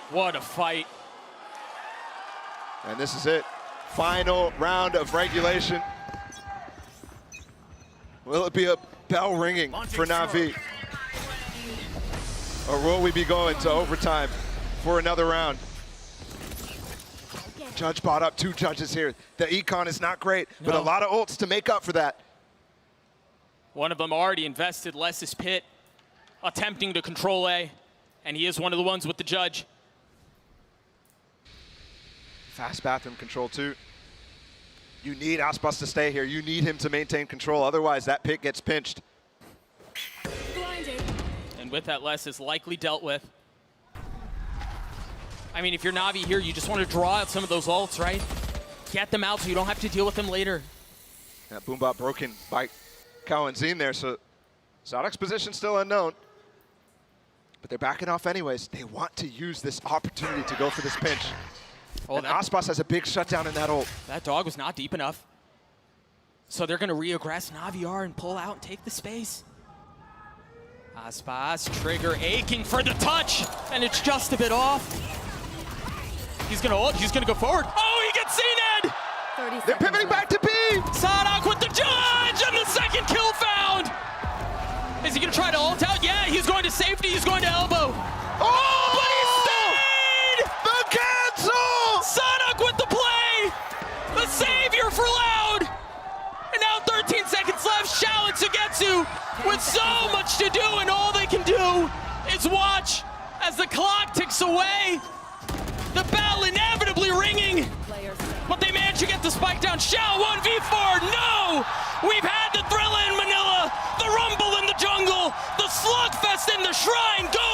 S2: What a fight.
S1: And this is it. Final round of regulation. Will it be a bell ringing for NAVI? Or will we be going to overtime for another round? Judge bought up 2 judges here. The econ is not great, but a lot of ults to make up for that.
S2: One of them already invested Les's pit, attempting to control A, and he is one of the ones with the judge.
S1: Fast bathroom control too. You need Aspas to stay here. You need him to maintain control. Otherwise, that pit gets pinched.
S4: Blinded.
S2: And with that, Les is likely dealt with. I mean, if you're Navi here, you just want to draw out some of those ults, right? Get them out so you don't have to deal with them later.
S1: That boombot broken by Kawanzin there, so Zodok's position still unknown. But they're backing off anyways. They want to use this opportunity to go for this pinch.
S2: Oh,
S1: and Aspas has a big shutdown in that ult.
S2: That dog was not deep enough. So they're going to re-aggress Navi R and pull out and take the space. Aspas, trigger aching for the touch, and it's just a bit off. He's going to ult, he's going to go forward. Oh, he gets CNED!
S1: They're pivoting back to B!
S2: Sadok with the judge, and the second kill found! Is he going to try to ult out? Yeah, he's going to safety, he's going to elbow. Oh, but he stayed!
S1: The cancel!
S2: Sadok with the play! The savior for Loud! And now 13 seconds left, Xiao and Sugetsu with so much to do, and all they can do is watch as the clock ticks away. The bell inevitably ringing, but they managed to get the spike down. Xiao 1v4, no! We've had the Thrilla in Manila, the rumble in the jungle, the slugfest in the Shrine. Go